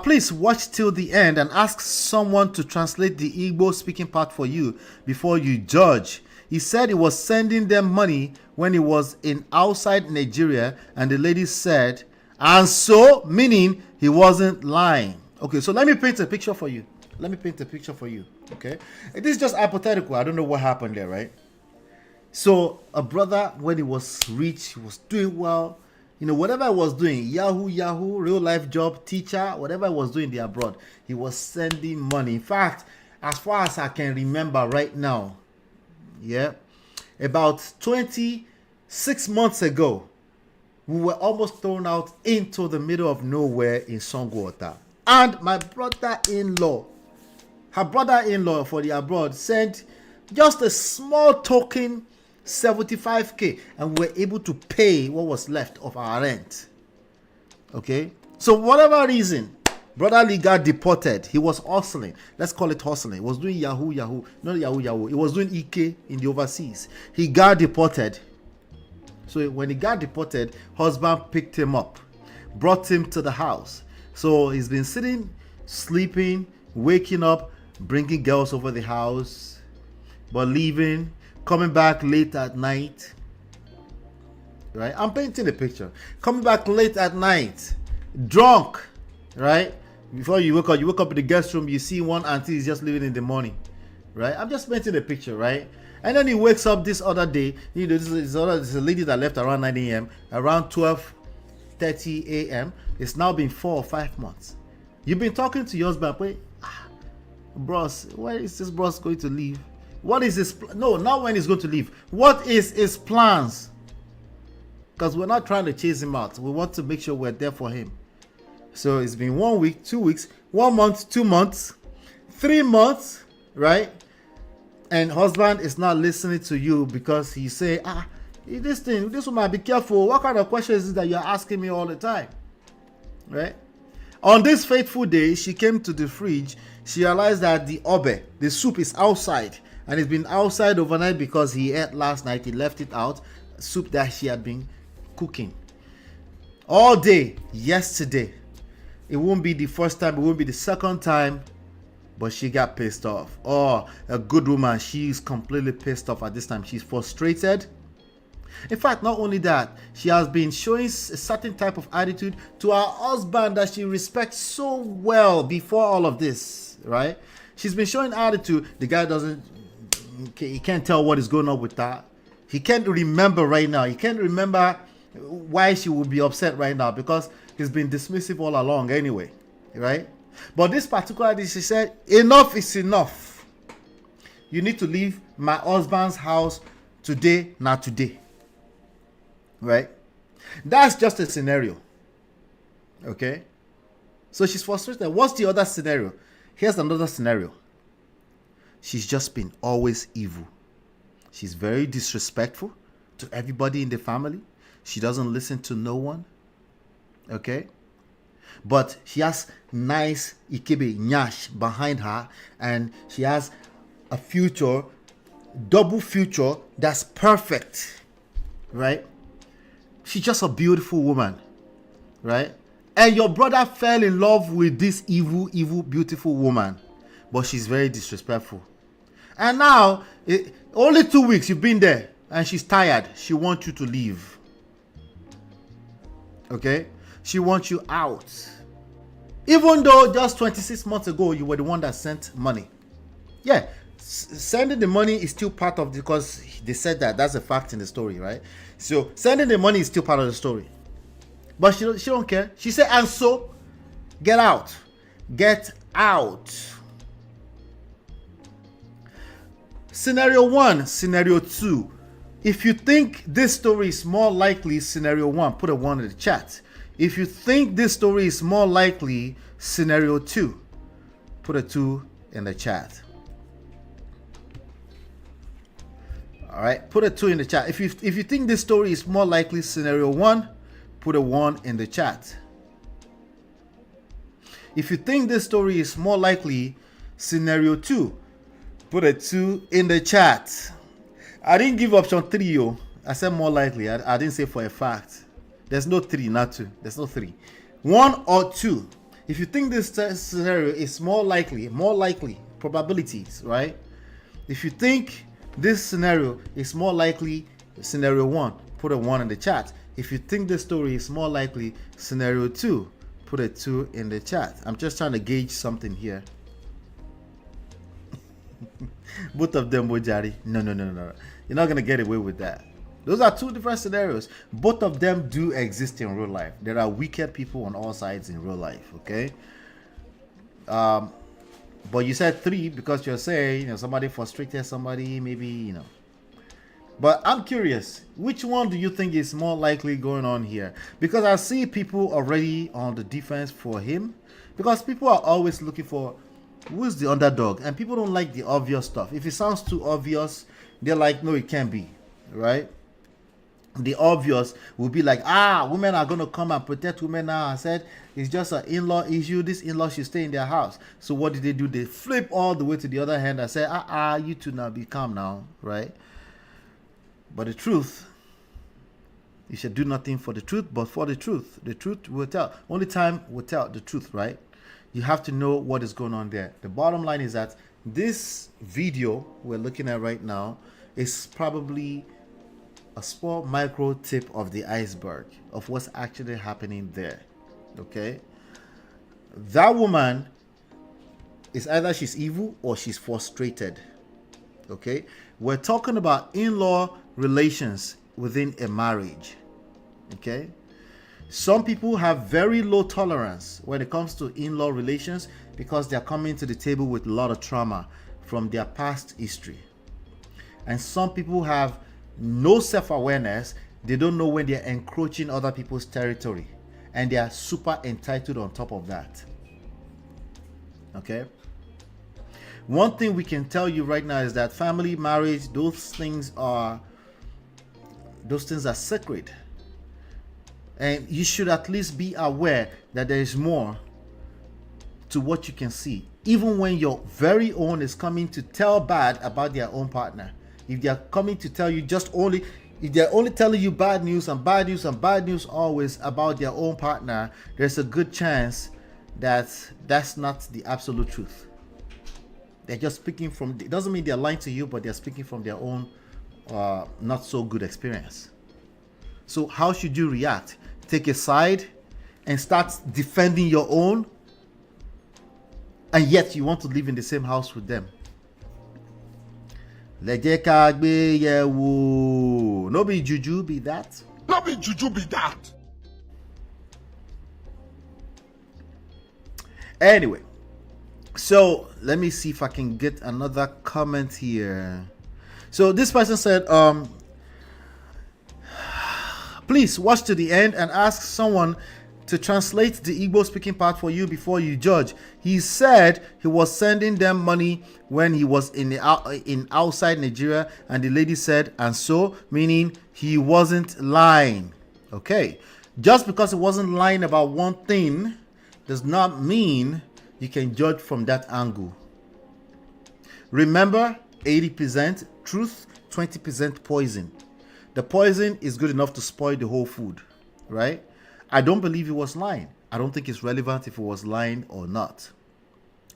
Please watch till the end and ask someone to translate the Igbo speaking part for you before you judge. He said he was sending them money when he was in outside Nigeria, and the lady said, and so, meaning he wasn't lying. Okay, so let me paint a picture for you. Okay? This is just hypothetical. I don't know what happened there, right? So a brother, when he was rich, he was doing well, whatever he was doing, Yahoo, real life job, teacher, whatever he was doing there abroad, he was sending money. In fact, as far as I can remember right now, about 26 months ago, we were almost thrown out into the middle of nowhere in Songwater. And my brother-in-law, her brother-in-law for the abroad, sent just a small token, 75k, and we were able to pay what was left of our rent. Okay, so whatever reason, brother Lee got deported. He was hustling. Let's call it hustling. He was doing Yahoo, not Yahoo. He was doing EK in the overseas. He got deported. So when he got deported, husband picked him up, brought him to the house. So he's been sitting, sleeping, waking up, bringing girls over the house, but leaving, coming back late at night, right? I'm painting a picture. Coming back late at night, drunk, right? Before you wake up in the guest room, you see one auntie is just leaving in the morning, right? I'm just painting a picture, right? And then he wakes up this other day. This is a lady that left around 9 a.m. Around 12:30 a.m. It's now been 4 or 5 months. You've been talking to your husband, wait, bros, where is this bros going to leave? What is his no, not when he's going to leave. What is his plans? Because we're not trying to chase him out. We want to make sure we're there for him. So it's been 1 week, 2 weeks, 1 month, 2 months, 3 months, right? And husband is not listening to you because he say, this woman, be careful. What kind of questions is it that you're asking me all the time? Right? On this fateful day, she came to the fridge. She realized that the soup is outside. And it's been outside overnight because he ate last night. He left it out. Soup that she had been cooking all day yesterday. It won't be the first time. It won't be the second time. But she got pissed off. Oh, a good woman. She's completely pissed off at this time. She's frustrated. In fact, not only that, she has been showing a certain type of attitude to her husband that she respects so well before all of this, right? She's been showing attitude. The guy he can't tell what is going on with that. He can't remember right now. He can't remember why she would be upset right now because he's been dismissive all along anyway, right? But this particular day, she said, enough is enough. You need to leave my husband's house today, not today, right? That's just a scenario, okay? So she's frustrated. What's the other scenario? Here's another scenario. She's just been always evil. She's very disrespectful to everybody in the family. She doesn't listen to no one. Okay? But she has nice ikebe nyash behind her, and she has a future, double future that's perfect. Right? She's just a beautiful woman. Right? And your brother fell in love with this evil, beautiful woman. But she's very disrespectful. And now, only 2 weeks you've been there, and she's tired. She wants you to leave. Okay? She wants you out. Even though just 26 months ago, you were the one that sent money. Yeah, sending the money is still part of because they said that. That's a fact in the story, right? So, sending the money is still part of the story. But she don't care. She said, and so, get out. Get out. Scenario 1, scenario 2. If you think this story is more likely, scenario 1, put a 1 in the chat. If you think this story is more likely, scenario 2, put a 2 in the chat. All right, put a 2 in the chat. If you think this story is more likely, scenario 1, put a 1 in the chat. If you think this story is more likely, scenario 2, put a 2 in the chat. I didn't give option 3, yo. I said more likely. I didn't say for a fact. There's no 3, not 2. There's no 3. 1 or 2. If you think this scenario is more likely, probabilities, right? If you think this scenario is more likely, scenario 1, put a 1 in the chat. If you think this story is more likely, scenario 2, put a 2 in the chat. I'm just trying to gauge something here. Both of them, Bojari. No. You're not going to get away with that. Those are 2 different scenarios. Both of them do exist in real life. There are wicked people on all sides in real life, okay? But you said 3 because you're saying, somebody frustrated somebody, maybe, But I'm curious, which one do you think is more likely going on here? Because I see people already on the defense for him. Because people are always looking for who's the underdog, and people don't like the obvious stuff. If it sounds too obvious, they're like, no, it can't be, right? The obvious will be like, women are going to come and protect women now. I said, it's just an in-law issue. This in-law should stay in their house. So what did they do? They flip all the way to the other hand and say, you two now be calm now, right? But the truth, you should do nothing for the truth, but for the truth. The truth will tell. Only time will tell the truth, right? You have to know what is going on there. The bottom line is that this video we're looking at right now is probably a small micro tip of the iceberg of what's actually happening there. Okay? That woman is either she's evil or she's frustrated. Okay? We're talking about in-law relations within a marriage. Okay? Some people have very low tolerance when it comes to in-law relations because they're coming to the table with a lot of trauma from their past history. And some people have no self-awareness. They don't know when they're encroaching other people's territory. And they are super entitled on top of that. Okay? One thing we can tell you right now is that family, marriage, those things are sacred. And you should at least be aware that there is more to what you can see. Even when your very own is coming to tell bad about their own partner. If they are coming to tell you if they're only telling you bad news and bad news and bad news always about their own partner, there's a good chance that that's not the absolute truth. They're just speaking from, it doesn't mean they're lying to you, but they're speaking from their own not so good experience. So how should you react? Take a side and start defending your own? and yet you want to live in the same house with them. No be juju be that. No be juju be that. Anyway, so let me see if I can get another comment here. So this person said, please watch to the end and ask someone to translate the Igbo speaking part for you before you judge. He said he was sending them money when he was in outside Nigeria, and the lady said, and so, meaning he wasn't lying. Okay, just because he wasn't lying about one thing does not mean you can judge from that angle. Remember, 80% truth, 20% poison. The poison is good enough to spoil the whole food, right? I don't believe he was lying. I don't think it's relevant if he was lying or not.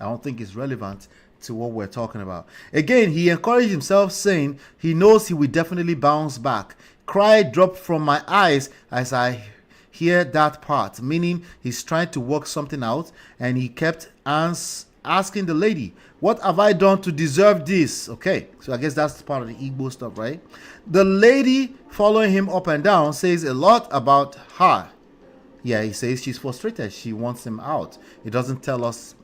I don't think it's relevant to what we're talking about. Again, he encouraged himself, saying he knows he will definitely bounce back. Cry dropped from my eyes as I hear that part, meaning he's trying to work something out, and he kept asking the lady, what have I done to deserve this? Okay, so I guess that's part of the Igbo stuff, right? The lady following him up and down says a lot about her. Yeah, he says she's frustrated. She wants him out. It doesn't tell us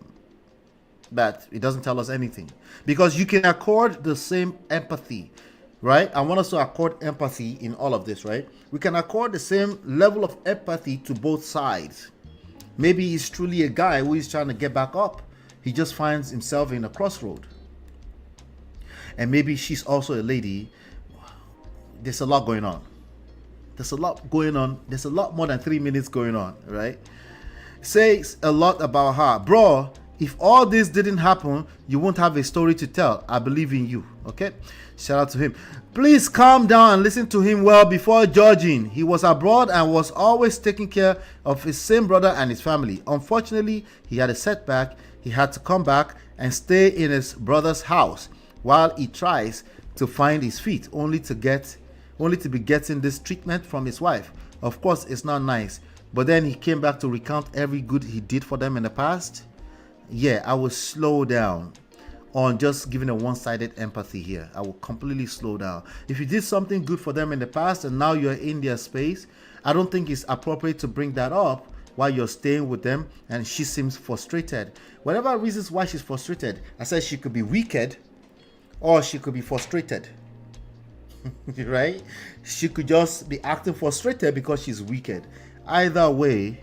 that. It doesn't tell us anything. Because you can accord the same empathy, right? I want us to accord empathy in all of this, right? We can accord the same level of empathy to both sides. Maybe he's truly a guy who is trying to get back up. He just finds himself in a crossroad. And maybe she's also a lady. There's a lot going on. There's a lot going on. There's a lot more than 3 minutes going on, right? Says a lot about her. Bro, if all this didn't happen, you won't have a story to tell. I believe in you. Okay? Shout out to him. Please calm down and listen to him well before judging. He was abroad and was always taking care of his same brother and his family. Unfortunately, he had a setback. He had to come back and stay in his brother's house while he tries to find his feet, only to be getting this treatment from his wife. Of course, it's not nice. But then he came back to recount every good he did for them in the past. Yeah, I will slow down on just giving a one-sided empathy here. I will completely slow down. If you did something good for them in the past and now you're in their space, I don't think it's appropriate to bring that up while you're staying with them and she seems frustrated. Whatever reasons why she's frustrated, I said she could be wicked or she could be frustrated. Right? She could just be acting frustrated because she's wicked. Either way,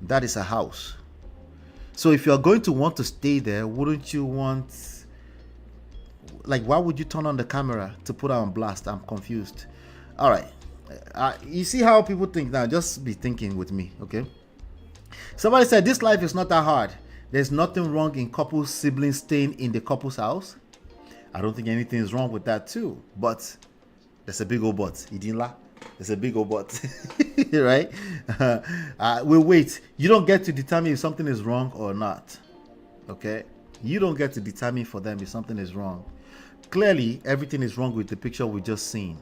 that is a house. So if you're going to want to stay there, wouldn't you want, like, why would you turn on the camera to put her on blast? I'm confused. All right. You see how people think now? Just be thinking with me, okay? Somebody said this life is not that hard. There's nothing wrong in couples, siblings staying in the couple's house. I don't think anything is wrong with that too. But there's a big old but. Idinla. There's a big old but. Right? We'll wait. You don't get to determine if something is wrong or not. Okay? You don't get to determine for them if something is wrong. Clearly, everything is wrong with the picture we just seen.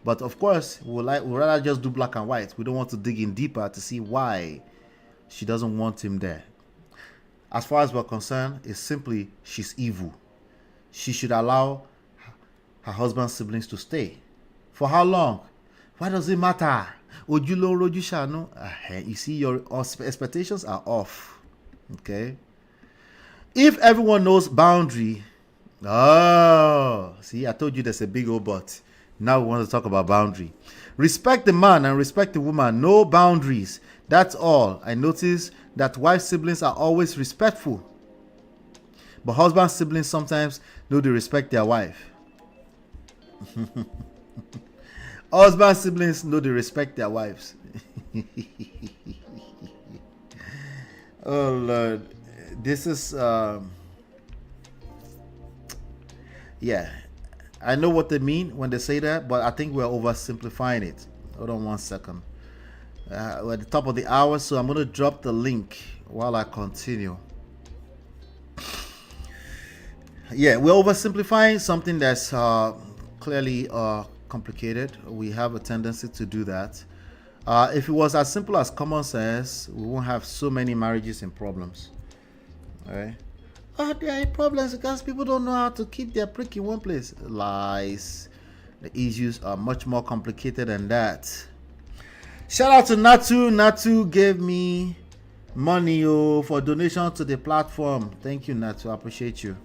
But of course, we'd rather just do black and white. We don't want to dig in deeper to see why she doesn't want him there. As far as we're concerned, it's simply she's evil. She should allow her husband's siblings to stay. For how long? Why does it matter? You see, your expectations are off. Okay? If everyone knows boundary, see, I told you there's a big old but. Now we want to talk about boundary. Respect the man and respect the woman. No boundaries. That's all. I notice that wife siblings are always respectful. But husband siblings sometimes know they respect their wife. Husband siblings know they respect their wives. Oh Lord. This is yeah. I know what they mean when they say that, but I think we're oversimplifying it. Hold on 1 second. We're at the top of the hour, so I'm going to drop the link while I continue. Yeah, we're oversimplifying something that's clearly complicated. We have a tendency to do that. If it was as simple as common sense, we won't have so many marriages and problems. All right. There are problems because people don't know how to keep their prick in one place. Lies. The issues are much more complicated than that. Shout out to Natu. Natu gave me money for donation to the platform. Thank you, Natu. I appreciate you.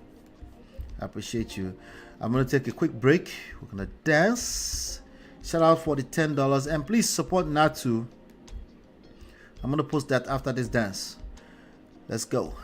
I'm gonna take a quick break. We're gonna dance. Shout out for the $10 and please support Natu. I'm gonna post that after this dance. Let's go.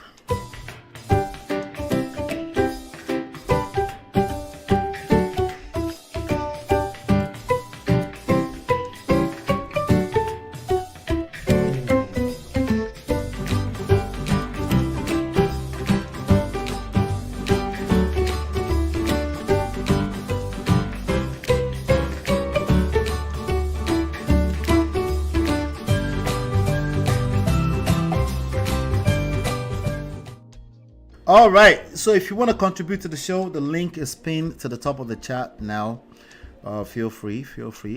All right, so if you want to contribute to the show, the link is pinned to the top of the chat now. Feel free.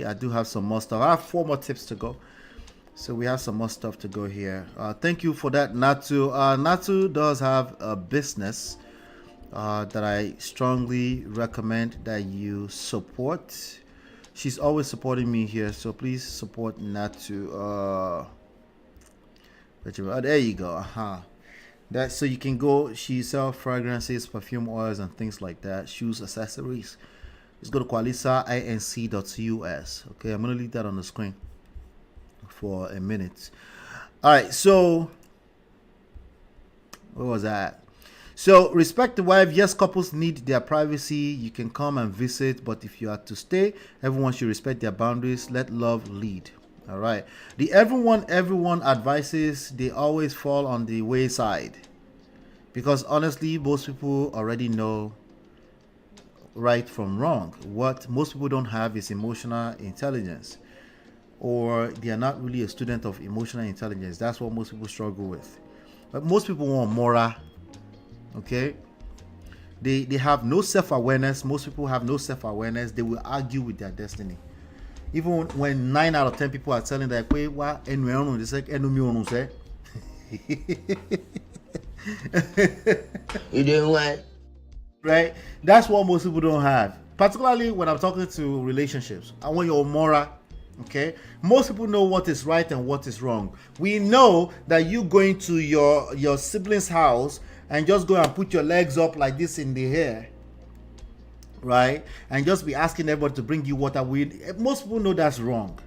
I do have some more stuff. I have 4 more tips to go, so we have some more stuff to go here. Thank you for that, Natu. Natu does have a business that I strongly recommend that you support. She's always supporting me here, so please support Natu. There you go. That so you can go. She sells fragrances, perfume oils, and things like that. Shoes, accessories. Just go to qualisainc.us. Okay, I'm gonna leave that on the screen for a minute. All right, so where was that? So respect the wife. Yes, couples need their privacy. You can come and visit, but if you are to stay, everyone should respect their boundaries. Let love lead. All right. The everyone advices, they always fall on the wayside. Because honestly, most people already know right from wrong. What most people don't have is emotional intelligence. Or they are not really a student of emotional intelligence. That's what most people struggle with. But most people want moral. Okay? They have no self-awareness. Most people have no self-awareness. They will argue with their destiny. Even when 9 out of 10 people are telling that, they say, you doing what? Right? That's what most people don't have. Particularly when I'm talking to relationships. I want your moral. Okay? Most people know what is right and what is wrong. We know that you going to your sibling's house and just go and put your legs up like this in the air, right, and just be asking everybody to bring you water. Most people know that's wrong.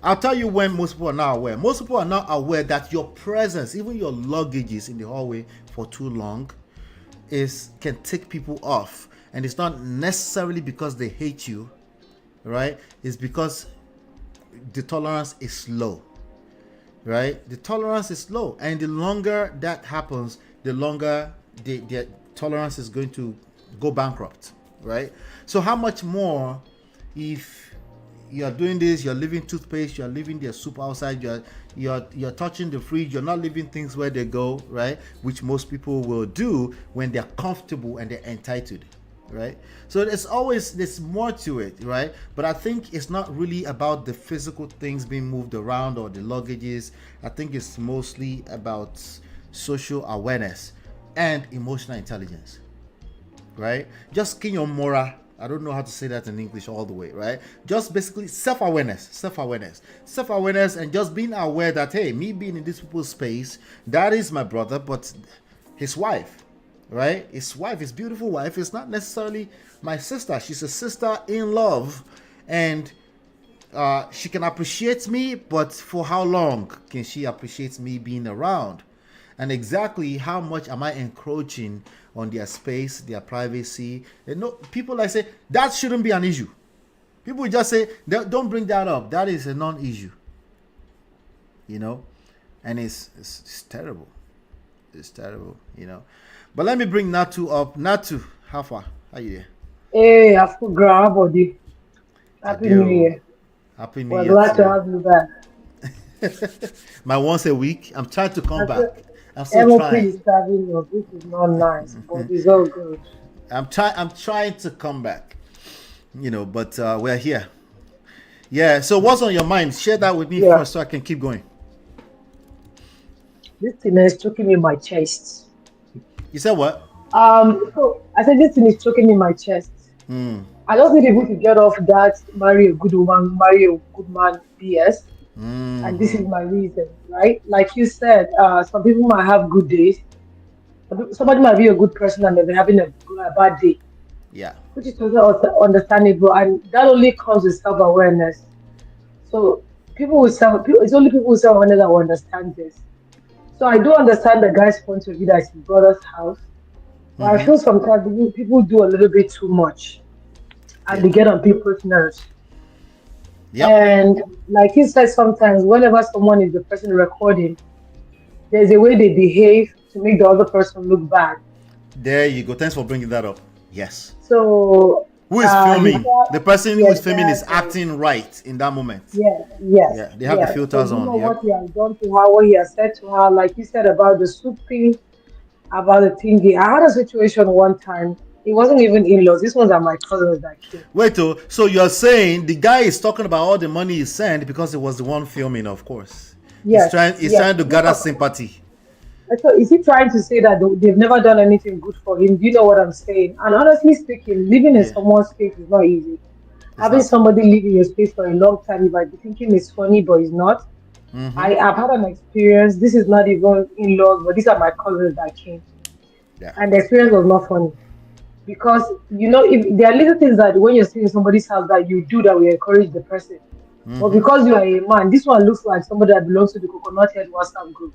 I'll tell you when most people are not aware. Most people are not aware that your presence, even your luggages in the hallway for too long, can take people off. And it's not necessarily because they hate you, right? It's because the tolerance is low, right? The tolerance is low, and the longer that happens, the longer the tolerance is going to go bankrupt. Right? So how much more if you're doing this, you're leaving toothpaste, you're leaving their soup outside, you're touching the fridge, you're not leaving things where they go, right? Which most people will do when they're comfortable and they're entitled, right? So there's more to it, right? But I think it's not really about the physical things being moved around or the luggages. I think it's mostly about social awareness and emotional intelligence. Right? Just kinyo mora. I don't know how to say that in English all the way, right? Just basically self-awareness, and just being aware that, hey, me being in this people's space, that is my brother, but his wife, right? His wife, his beautiful wife, is not necessarily my sister. She's a sister in love, and she can appreciate me, but for how long can she appreciate me being around? And exactly how much am I encroaching on their space, their privacy? People like say that shouldn't be an issue. People just say, don't bring that up. That is a non-issue. And it's terrible. It's terrible, But let me bring Natu up. Natu, how far? How you there? Hey, I forgot about you. Happy New Year. Happy New Year. We're glad to have you back. My once a week. I'm trying to come back. I'm still trying. Is having you. This is not nice, but it's all good. I'm trying to come back. But we're here. Yeah. So what's on your mind? Share that with me first, so I can keep going. This thing is choking me in my chest. You said what? So I said this thing is choking in my chest. Mm. I just need people to get off that marry a good woman, marry a good man BS. And this is Mm-hmm. my reason, right? Like you said, some people might have good days. Somebody might be a good person and they'll be having a bad day, Yeah. which is totally understandable. And that only comes with self awareness. So it's only people with self awareness that will understand this. So I do understand the guy's point of view that it's his brother's house, but I Mm-hmm. feel sometimes people do a little bit too much and Yeah. they get on people's nerves. Yep. And like you said, sometimes whenever someone is the person recording, there's a way they behave to make the other person look bad. There you go. Thanks for bringing that up. Yes. So Who is he filming? said, The person who yeah, is filming is exactly. acting right in that moment. Yes, yes, Yeah. They have the yes. So filters you on. know Yep. what he has done to her, what he has said to her, like you said about the souping, about the thingy. I had a situation one time. It wasn't even in-laws. These ones are my cousins that came. Wait, oh, so you're saying the guy is talking about all the money he sent because it was the one filming, of course. He's Yes, trying. He's yes. trying to No, gather sympathy. so is he trying to say that they've never done anything good for him? Do you know what I'm saying? And honestly speaking, living in Yeah. someone's space is not easy. It's Having not. somebody live in your space for a long time, you might be thinking it's funny, but it's not. Mm-hmm. I've had an experience. This is not even in-laws, but these are my cousins that came, Yeah. and the experience was not funny because if there are little things that when you're staying in somebody's house that you do that will encourage the person, but Mm-hmm. because you are a man, this one looks like somebody that belongs to the coconut head WhatsApp group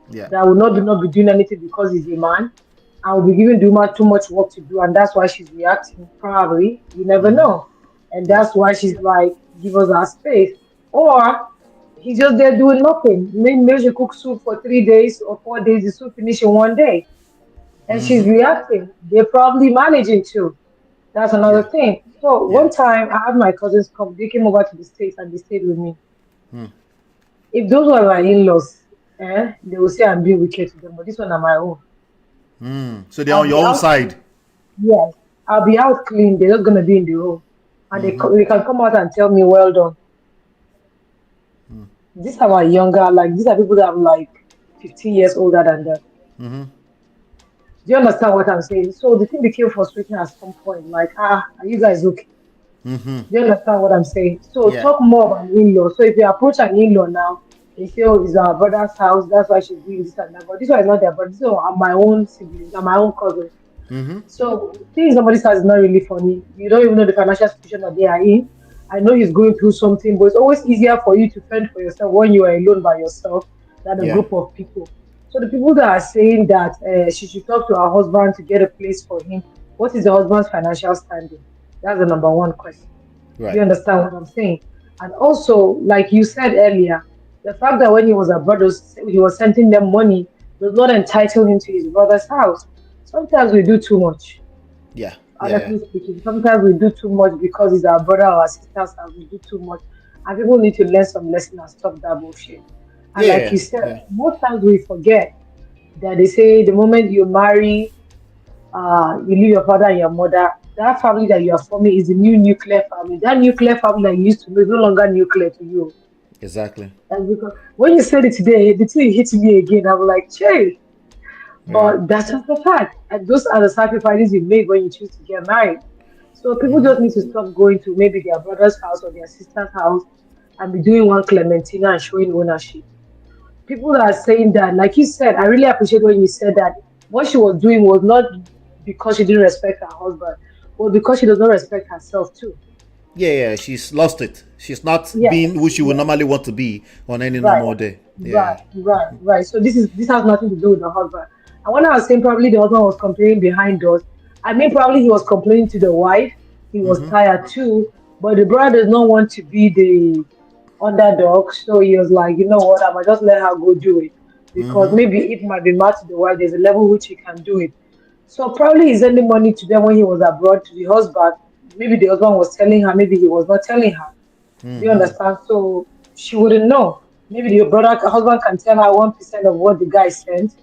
Yeah. that will not be doing anything because he's a man. I will be giving the woman too much work to do, and that's why she's reacting. Probably, you never Mm-hmm. know, and Yeah. that's why she's like, "Give us our space," or he's just there doing nothing. Maybe she cook soup for 3 days or 4 days, the soup finish in one day, and she's Mm-hmm. reacting. They're probably managing too. That's Yeah. another thing. So Yeah. one time, I had my cousins come. They came over to the states and they stayed with me. Mm. If those were my in-laws, they will say I'm being wicked to them, but this one are my own. Mm. So they're I'll on be your own out. side. Yes, I'll be out clean. They're just gonna be in the room, and Mm-hmm. they can come out and tell me, "Well done." These are my younger, like these are people that I'm like 15 years older than them. Mm-hmm. Do you understand what I'm saying? So the thing became frustrating at some point. Like, are you guys okay? Mm-hmm. Do you understand what I'm saying? So Yeah. talk more about in-law. So if you approach an in-law now, they say, "Oh, it's our brother's house. That's why she's doing this and that." But this one is not their brother. These one are my own siblings. Are my own cousins. Mm-hmm. So seeing somebody's house is not really funny. You don't even know the financial situation that they are in. I know he's going through something, but it's always easier for you to fend for yourself when you are alone by yourself than a Yeah. group of people. So the people that are saying that she should talk to her husband to get a place for him, what is the husband's financial standing? That's the number one question. Do you Right. understand what I'm saying? And also, like you said earlier, the fact that when he was abroad, he was sending them money does not entitle him to his brother's house. Sometimes we do too much, Yeah. Yeah. honestly speaking. Sometimes we do too much because it's our brother or our sister's house. We do too much. And people need to learn some lesson and stop that bullshit. And like Yeah. you said, Yeah. most times we forget that they say the moment you marry, you leave your father and your mother, that family that you are forming is a new nuclear family. That nuclear family that you used to know is no longer nuclear to you. Exactly. And because when you said it today, the thing hit me again. I was like, Jay, Yeah. but that's just the fact. And those are the sacrifices you make when you choose to get married. So people Mm-hmm. just need to stop going to maybe their brother's house or their sister's house and be doing one Clementina and showing ownership. People are saying that, like you said, I really appreciate when you said that what she was doing was not because she didn't respect her husband, but because she does not respect herself too. Yeah. Yeah. She's lost it. She's not Yes, being who she would yes, normally want to be on any right, normal day. right, Yeah. right. So this has nothing to do with the husband. And when I was saying probably the husband was complaining behind doors, I mean probably he was complaining to the wife. He was Mm-hmm. tired too, but the brother does not want to be the underdog. So he was like, you know what, I might just let her go do it. Because Mm-hmm. maybe it might be mad to the wife, there's a level which he can do it. So probably he's sending money to them when he was abroad to the husband. Maybe the husband was telling her, maybe he was not telling her. Do you Mm-hmm. understand? So she wouldn't know. Maybe the husband can tell her 1% of what the guy sent,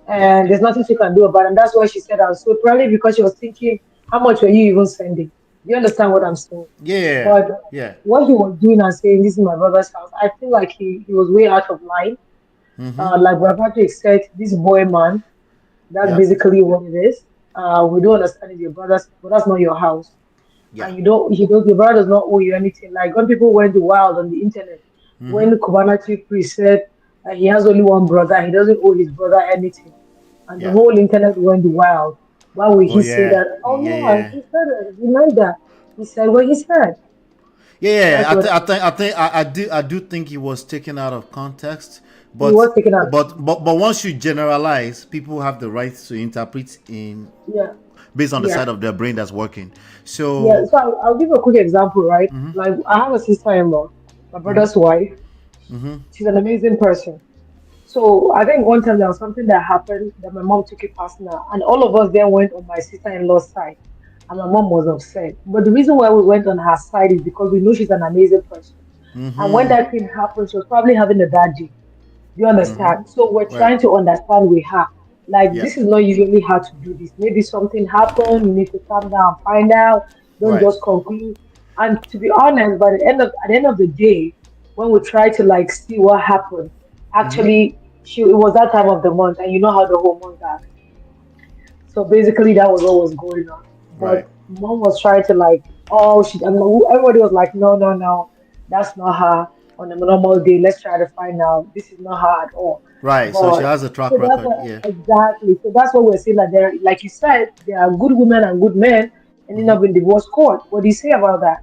Yeah. and there's nothing she can do about it. And that's why she said that. So probably because she was thinking, how much were you even sending? Do you understand what I'm saying? Yeah. But Yeah. what he was doing and saying, this is my brother's house, I feel like he was way out of line. Mm-hmm. Like Brother Patrick said, this boy man, That's Yeah. basically what it is. We don't understand it's your brother's, but that's not your house. Yeah. And your brother does not owe you anything. Like when people went wild on the internet, Mm-hmm. when Kubana Chief Priest said he has only one brother, he doesn't owe his brother anything. And the Yeah. whole internet went wild. Why would Oh he say yeah. that? Oh Yeah. no, Yeah. he said it. He meant that. He said what he said. Yeah, That's what it is. I do think he was taken out of context, He but was taken out. once you generalize, people have the right to interpret in Yeah, based on the yeah. side of their brain that's working. Yeah, So, so I'll give a quick example, right? Like I have a sister-in-law, my brother's wife. She's an amazing person. So I think one time there was something that happened that my mom took it personal, and all of us then went on my sister-in-law's side, and my mom was upset. But the reason why we went on her side is because we know she's an amazing person. And when that thing happened, she was probably having a bad day. Do you understand? So we're right, trying to understand with her. Like yeah, this is not usually how to do this. Maybe something happened. You need to calm down, find out. Don't right, just conclude. And to be honest, at the end of the day, when we try to like see what happened, actually it was that time of the month, and you know how the whole month are. So basically, that was what was going on. right, But mom was trying to like, oh, I mean, everybody was like, no, no, no, that's not her. On a normal day, let's try to find out. This is not her at all. right. So she But has a track so that's record. what Yeah, exactly. So that's what we're saying. That there, like you said, there are good women and good men ending up in divorce court. What do you say about that?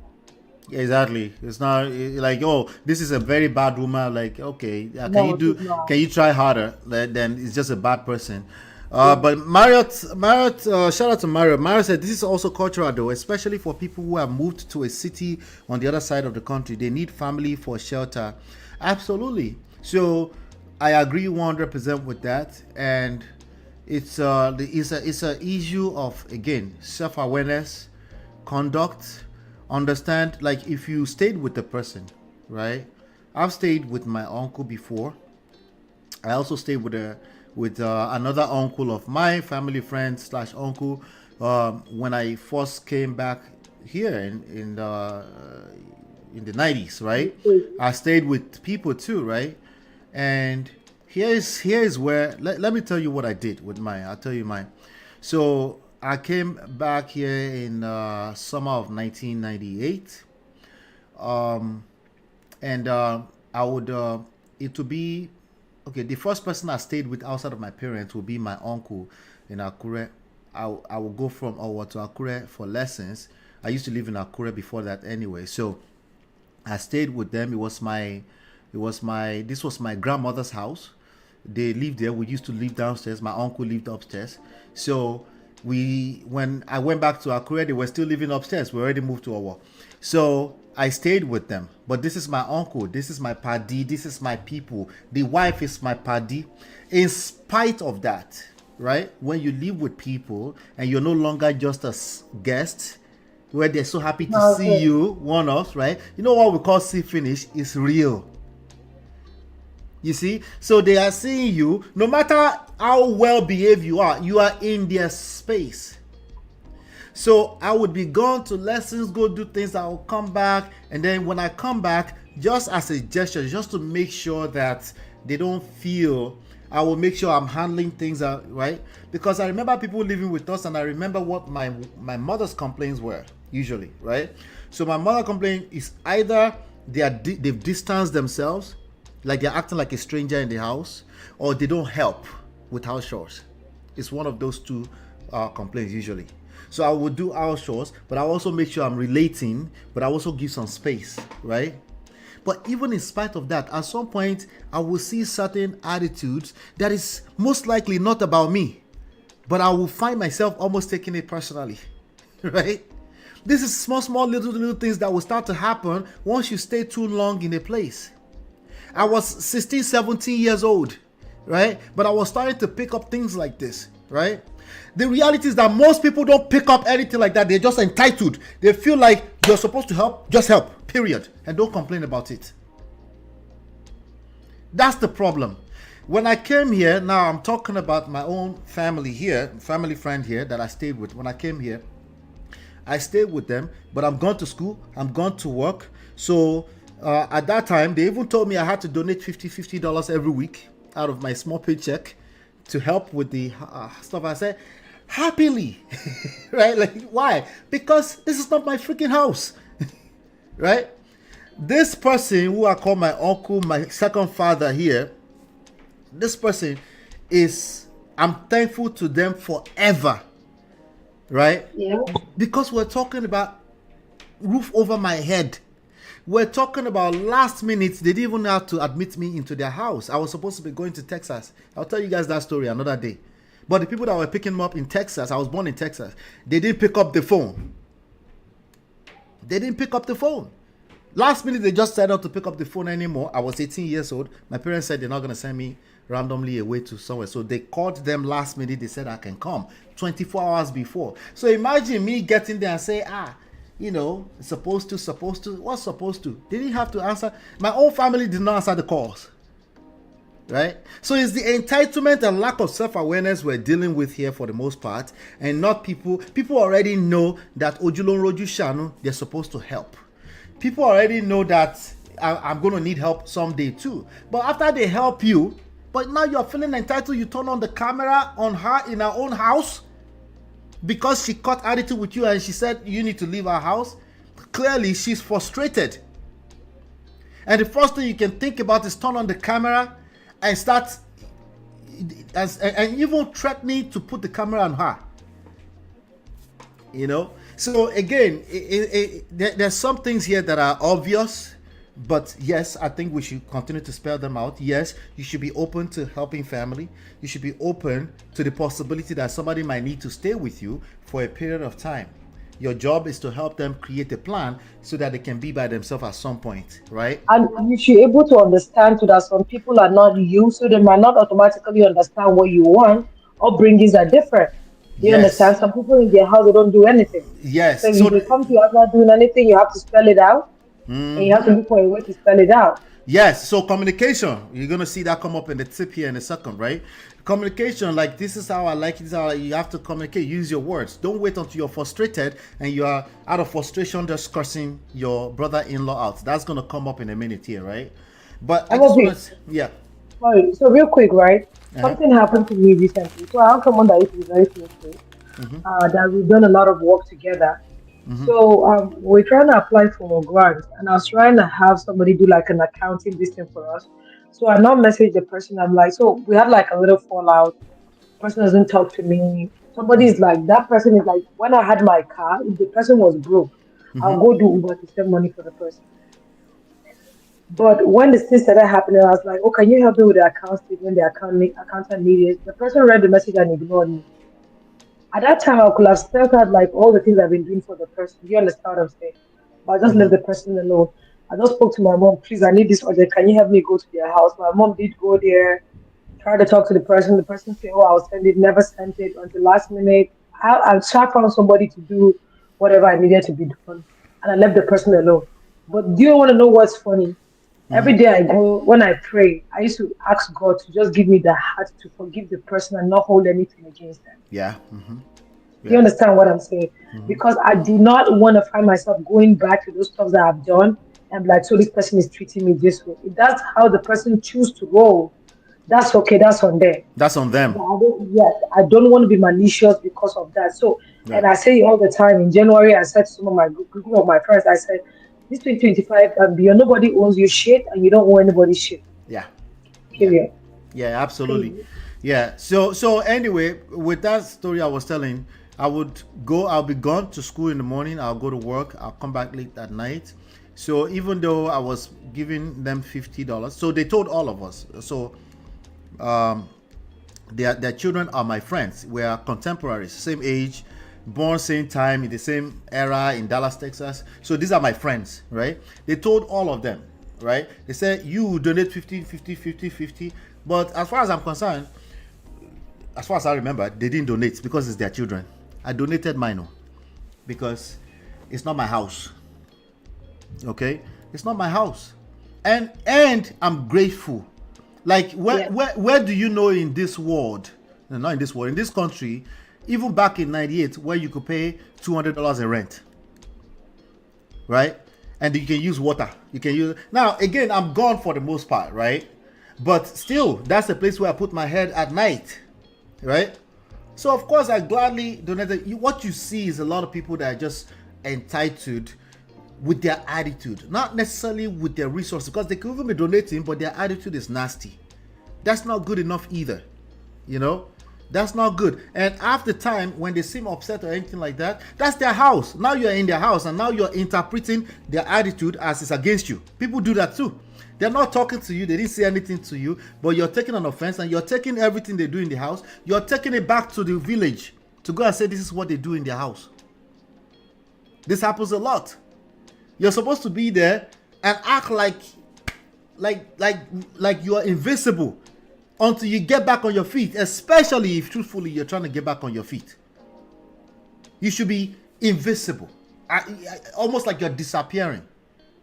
exactly. It's not like, oh, this is a very bad woman. Like, okay, No, she's not. can you try harder? Then it's just a bad person. Yeah. But Marriott, shout out to Marriott. Marriott said this is also cultural though, especially for people who have moved to a city on the other side of the country. They need family for shelter. Absolutely. So I agree 100% with that, and it's a issue of, again, self awareness, conduct, understand. Like if you stayed with the person, right? I've stayed with my uncle before. I also stayed with another uncle of my family friend slash uncle when I first came back here in the 90s, right? I stayed with people too, right? And here's where let me tell you what I did with mine. I'll tell you mine. So I came back here in summer of 1998, and I would it would be okay. The first person I stayed with outside of my parents would be my uncle in Akure. I would go from Owo to Akure for lessons. I used to live in Akure before that anyway, so I stayed with them. This was my grandmother's house. They lived there. We used to live downstairs. My uncle lived upstairs. So when I went back to Akure, they were still living upstairs. We already moved to Owo. So I stayed with them. But this is my uncle. This is my paddy. This is my people. The wife is my paddy. In spite of that, right? When you live with people and you're no longer just a guest, where they're so happy to see Okay. you, one-offs, right? You know what we call see finish is real. You see? So they are seeing you, no matter how well behaved you are in their space. So I would be gone to lessons, go do things, I will come back, and then when I come back, just as a gesture, just to make sure that they don't feel, I will make sure I'm handling things out, right? Because I remember people living with us, and I remember what my mother's complaints were usually, right? So my mother complaint is either they've distanced themselves, like they're acting like a stranger in the house, or they don't help with house chores. It's one of those two complaints usually. So I would do house chores, but I also make sure I'm relating, but I also give some space, right? But even in spite of that, at some point, I will see certain attitudes that is most likely not about me, but I will find myself almost taking it personally, right? This is small little things that will start to happen once you stay too long in a place. I was 16, 17 years old, right? But I was starting to pick up things like this, right? The reality is that most people don't pick up anything like that. They're just entitled. They feel like you're supposed to help, just help, period. And don't complain about it. That's the problem. When I came here, now I'm talking about my own family here, family friend here that I stayed with. When I came here, I stayed with them, but I'm gone to school, I'm gone to work. So at that time, they even told me I had to donate $50 every week out of my small paycheck to help with the stuff. I said, happily, right? Like, why? Because this is not my freaking house, right? This person who I call my uncle, my second father here, this person is, I'm thankful to them forever, right? Yeah. Because we're talking about roof over my head. We're talking about last minute. They didn't even have to admit me into their house. I was supposed to be going to Texas. I'll tell you guys that story another day. But the people that were picking me up in Texas, I was born in Texas, they didn't pick up the phone. They didn't pick up the phone. Last minute, they just decided not to pick up the phone anymore. I was 18 years old. My parents said they're not going to send me randomly away to somewhere. So they called them last minute. They said I can come 24 hours before. So imagine me getting there and say, you know, supposed to. What's supposed to? They didn't have to answer. My own family did not answer the calls. Right? So it's the entitlement and lack of self-awareness we're dealing with here for the most part, and not people. People already know that Ojulon Roju Shanu, they're supposed to help. People already know that I'm going to need help someday too. But after they help you, but now you're feeling entitled, you turn on the camera on her in her own house because she caught attitude with you and she said you need to leave her house. Clearly, she's frustrated. And the first thing you can think about is turn on the camera and start and even threatening to put the camera on her. You know? So again, there's some things here that are obvious, but yes, I think we should continue to spell them out. Yes, you should be open to helping family. You should be open to the possibility that somebody might need to stay with you for a period of time. Your job is to help them create a plan so that they can be by themselves at some point, right? And you should be able to understand too that some people are not you, so they might not automatically understand what you want. Upbringings are different. Do you Yes. understand? Some people in their house, they don't do anything. Yes. So if they come to you not doing anything, you have to spell it out. And you have to look for a way to spell it out. Yes, so communication, you're going to see that come up in the tip here in a second, right? Communication, like this is how I like it, this is how you have to communicate, use your words. Don't wait until you're frustrated and you are out of frustration just cursing your brother-in-law out. That's going to come up in a minute here, right? But I just want to, yeah. Sorry, so real quick, right? Something happened to me recently. So I have someone that used to be very close to, that we've done a lot of work together. So we're trying to apply for a grant, and I was trying to have somebody do like an accounting this thing for us. So I now message the person. I'm like, so we had like a little fallout. Person doesn't talk to me. Somebody's like, that person is like, when I had my car, if the person was broke, I'll go do Uber to send money for the person. But when the thing started happening, I was like, oh, can you help me with the account statement? The accountant needed. The person read the message and ignored me. At that time, I could have spelled out like all the things I've been doing for the person. Do you understand what I'm saying? But I just left the person alone. I just spoke to my mom. Please, I need this order. Can you help me go to their house? My mom did go there, try to talk to the person. The person said, oh, I'll send it. Never sent it until last minute. I found somebody to do whatever I needed to be done. And I left the person alone. But do you want to know what's funny? Every day I go, when I pray, I used to ask God to just give me the heart to forgive the person and not hold anything against them. Yeah. Do you understand what I'm saying? Because I do not want to find myself going back to those stuff that I've done and be like, so this person is treating me this way. If that's how the person choose to roll, that's okay. That's on them. That's on them. I don't want to be malicious because of that. So, and I say it all the time. In January, I said to some of my group of my friends, I said, this 2025 and beyond, nobody owns your shit and you don't owe anybody's shit. Yeah. Period. Yeah, absolutely. Yeah. So anyway, with that story I was telling, I'll be gone to school in the morning, I'll go to work, I'll come back late at night. So even though I was giving them $50, so they told all of us. So their children are my friends. We are contemporaries, same age, born same time, in the same era in Dallas, Texas. So these are my friends, right? They told all of them, right? They said, you donate 50. But as far as I'm concerned, as far as I remember, they didn't donate because it's their children. I donated mine because it's not my house. Okay? It's not my house. And I'm grateful. Like, where do you know in this world, no, not in this world, in this country, even back in 98, where you could pay $200 in rent, right? And you can use water. You can use, now again, I'm gone for the most part, right? But still, that's the place where I put my head at night. right? So of course I gladly donated. What you see is a lot of people that are just entitled with their attitude, not necessarily with their resources, because they could even be donating, but their attitude is nasty. That's not good enough either, you know. That's not good. And half the time when they seem upset or anything like that, that's their house. Now you're in their house and now you're interpreting their attitude as it's against you. People do that too. They're not talking to you, they didn't say anything to you, but you're taking an offense and you're taking everything they do in the house, you're taking it back to the village to go and say this is what they do in their house. This happens a lot. You're supposed to be there and act like you are invisible until you get back on your feet, especially if truthfully you're trying to get back on your feet. You should be invisible, almost like you're disappearing,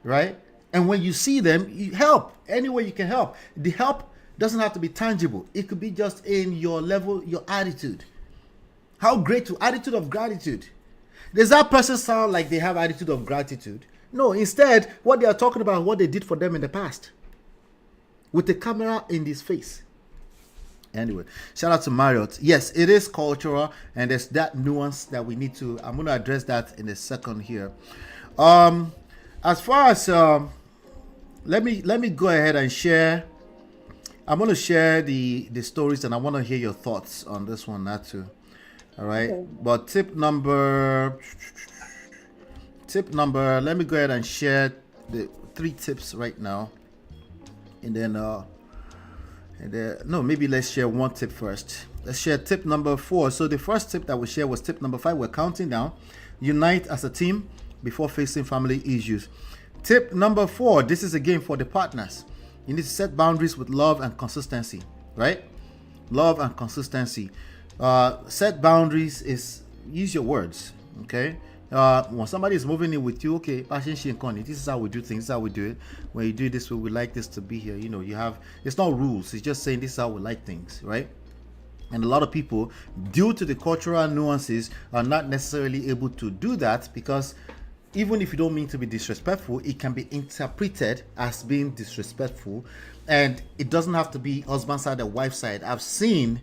right? And when you see them, you help any way you can help. The help doesn't have to be tangible. It could be just in your level, your attitude. How grateful, attitude of gratitude. Does that person sound like they have attitude of gratitude? No, instead, what they are talking about is what they did for them in the past. With the camera in his face. Anyway, shout out to Marriott. Yes, it is cultural, and there's that nuance that we need to. I'm going to address that in a second here. As far as let me go ahead and share. I'm going to share the stories, and I want to hear your thoughts on this one, that too. All right. Okay. But tip number. Let me go ahead and share the 3 tips right now, and then no, maybe let's share 1 tip first. Let's share tip number 4. So the first tip that we share was tip number 5. We're counting down. Unite as a team before facing family issues. Tip number 4. This is again for the partners. You need to set boundaries with love and consistency, right? Love and consistency. Set boundaries is use your words, okay? When somebody is moving in with you, okay, this is how we do things, this is how we do it. When you do it this way, we like this to be here. You know, you have, it's not rules, it's just saying this is how we like things, right? And a lot of people, due to the cultural nuances, are not necessarily able to do that, because even if you don't mean to be disrespectful, it can be interpreted as being disrespectful, and it doesn't have to be husband side or wife side. I've seen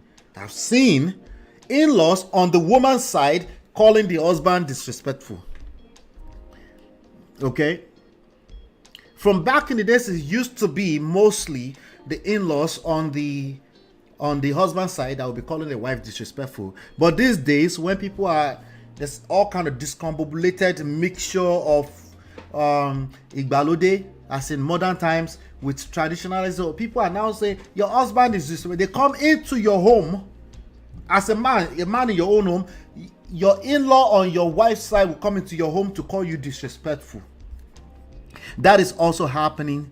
in-laws on the woman's side calling the husband disrespectful. Okay? From back in the days, it used to be mostly the in-laws on the husband side that would be calling the wife disrespectful. But these days, when people are, there's all kind of discombobulated mixture of Igbalode, as in modern times, with traditionalism. People are now saying your husband is disrespectful. They come into your home as a man in your own home. Your in-law on your wife's side will come into your home to call you disrespectful. That is also happening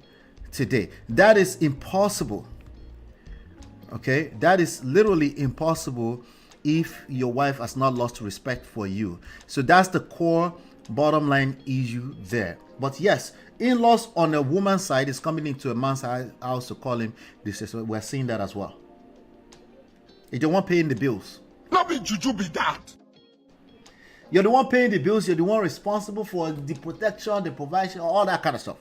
today. That is impossible. Okay, that is literally impossible if your wife has not lost respect for you. So that's the core bottom line issue there. But yes, in-laws on a woman's side is coming into a man's house to call him disrespectful. We're seeing that as well. If they want paying the bills. Not be juju be that. You're the one paying the bills, you're the one responsible for the protection, the provision, all that kind of stuff.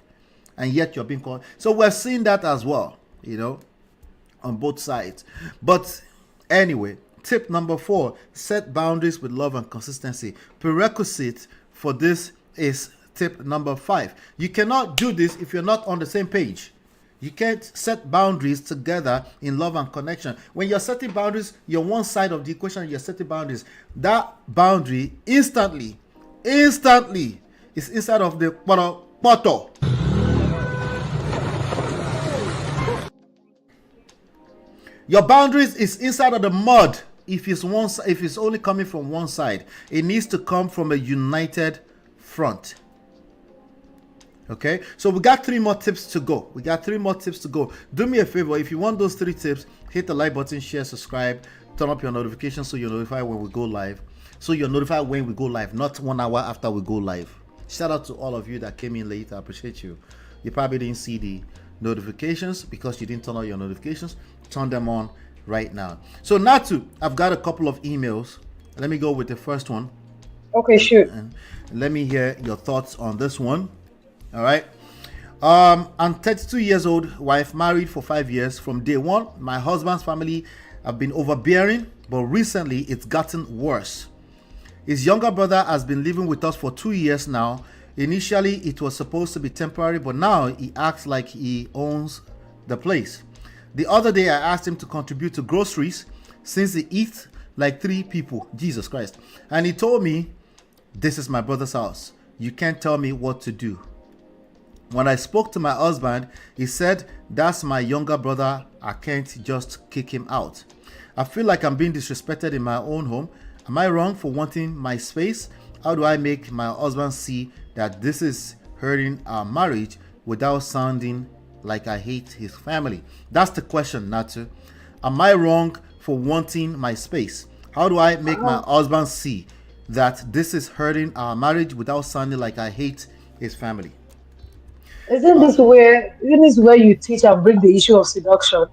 And yet you're being called. So we're seeing that as well, you know, on both sides. But anyway, tip number 4, set boundaries with love and consistency. Prerequisite for this is tip number 5. You cannot do this if you're not on the same page. You can't set boundaries together in love and connection. When you're setting boundaries, you're one side of the equation, you're setting boundaries. That boundary instantly is inside of the poto. Your boundaries is inside of the mud. If it's only coming from one side, it needs to come from a united front. Okay, so we got 3 more tips to go. Do me a favor, if you want those 3 tips, hit the like button, share, subscribe, turn up your notifications so you're notified when we go live. Not 1 hour after we go live. Shout out to all of you that came in late. I appreciate you. You probably didn't see the notifications because you didn't turn on your notifications. Turn them on right now. So Natu, I've got a couple of emails. Let me go with the first one. Okay, sure. And let me hear your thoughts on this one. All right. I'm 32 years old, wife, married for 5 years. From day one, my husband's family I've been overbearing, but recently it's gotten worse. His younger brother has been living with us for 2 years now. Initially, it was supposed to be temporary, but now he acts like he owns the place. The other day, I asked him to contribute to groceries since he eats like 3 people. Jesus Christ. And he told me, this is my brother's house. You can't tell me what to do. When I spoke to my husband, he said, that's my younger brother. I can't just kick him out. I feel like I'm being disrespected in my own home. Am I wrong for wanting my space? How do I make my husband see that this is hurting our marriage without sounding like I hate his family? That's the question, Natu. Am I wrong for wanting my space? How do I make my husband see that this is hurting our marriage without sounding like I hate his family? Isn't this where you teach and bring the issue of seduction?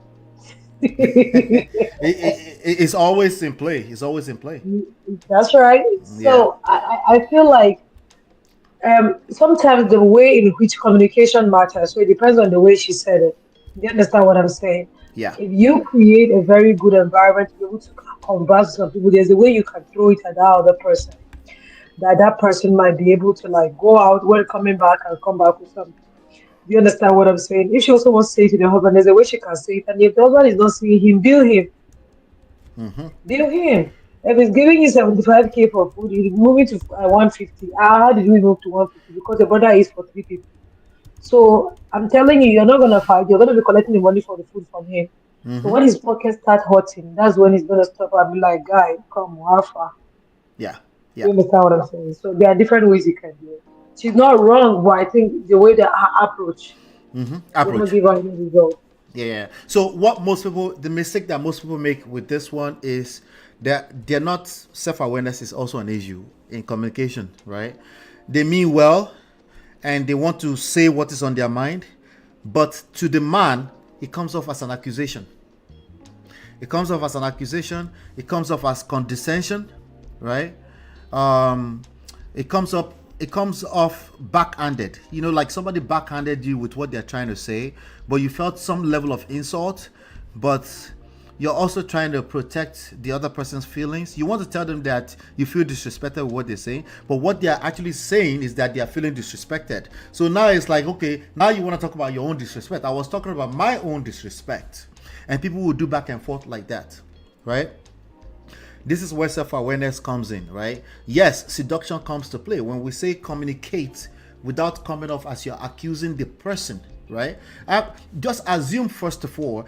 It's always in play. It's always in play. That's right. Yeah. So I feel like sometimes the way in which communication matters, so it depends on the way she said it. You understand what I'm saying? Yeah. If you create a very good environment to be able to converse with some people, there's a way you can throw it at that other person. That person might be able to like go out when coming back and come back with something. Do you understand what I'm saying? If she also wants to say it to the husband, there's a way she can say it. And if the husband is not seeing him, bill him. Mm-hmm. Bill him. If he's giving you 75K for food, he's moving to 150. How did we move to 150? Because the brother is for 3 people. So I'm telling you, you're not going to fight. You're going to be collecting the money for the food from him. Mm-hmm. So when his pocket start hurting, that's when he's going to stop and be like, guy, come, Alpha. Yeah. Yeah. You understand what I'm saying? So there are different ways you can do it. She's not wrong, but I think the way that her approach will not give her any result. Yeah. So the mistake that most people make with this one is that they're not, self-awareness is also an issue in communication, right? They mean well and they want to say what is on their mind, but to the man, it comes off as an accusation. It comes off as an accusation. It comes off as condescension, right? It comes off backhanded. You know, like somebody backhanded you with what they're trying to say, but you felt some level of insult, but you're also trying to protect the other person's feelings. You want to tell them that you feel disrespected with what they're saying, but what they're actually saying is that they are feeling disrespected. So now it's like, okay, now you want to talk about your own disrespect. I was talking about my own disrespect, and people will do back and forth like that, right? This is where self-awareness comes in, right? Yes, seduction comes to play. When we say communicate without coming off as you're accusing the person, right? Just assume, first of all,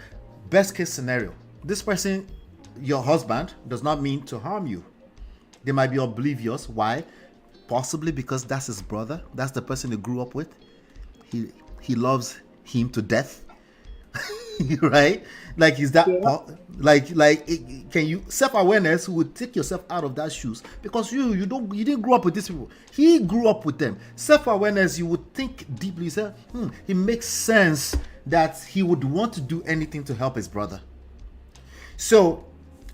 best case scenario. This person, your husband, does not mean to harm you. They might be oblivious. Why? Possibly because that's his brother. That's the person he grew up with. He loves him to death. Right? Like, is that can you, self-awareness would take yourself out of that shoes, because you didn't grow up with these people. He grew up with them. Self-awareness, you would think deeply, say, it makes sense that he would want to do anything to help his brother. So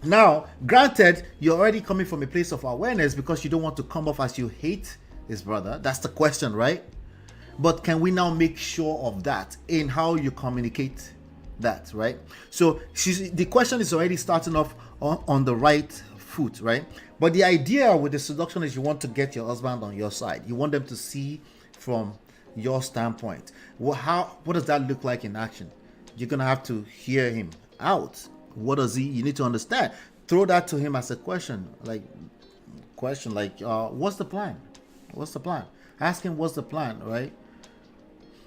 now, granted, you're already coming from a place of awareness because you don't want to come off as you hate his brother. That's the question, right? But can we now make sure of that in how you communicate that, right? So the question is already starting off on the right foot, right? But the idea with the seduction is you want to get your husband on your side. You want them to see from your standpoint. What does that look like in action? You're gonna have to hear him out. What does he? You need to understand. Throw that to him as a question, like what's the plan? What's the plan? Ask him what's the plan, right?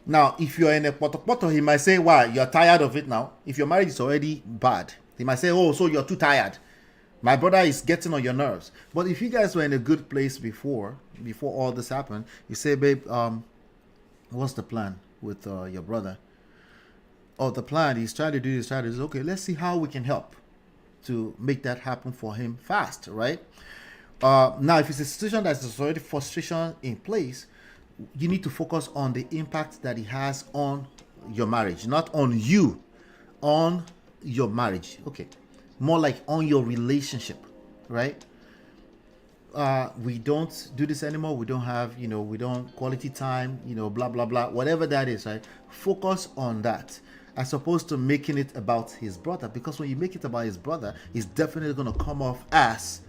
Now, if you're in a poto, he might say, "Why, you're tired of it now?" If your marriage is already bad, he might say, "Oh, so you're too tired. My brother is getting on your nerves." But if you guys were in a good place before all this happened, you say, "Babe, what's the plan with your brother?" "Oh, the plan, he's trying to do this, okay, let's see how we can help to make that happen for him fast," right? Now, if it's a situation that's already frustration in place, you need to focus on the impact that it has on your marriage, not on you, on your marriage. Okay, more like on your relationship, right? We don't do this anymore. We don't have, we don't quality time, blah, blah, blah, whatever that is, right? Focus on that. as opposed to making it about his brother. Because when you make it about his brother, it's definitely going to come off as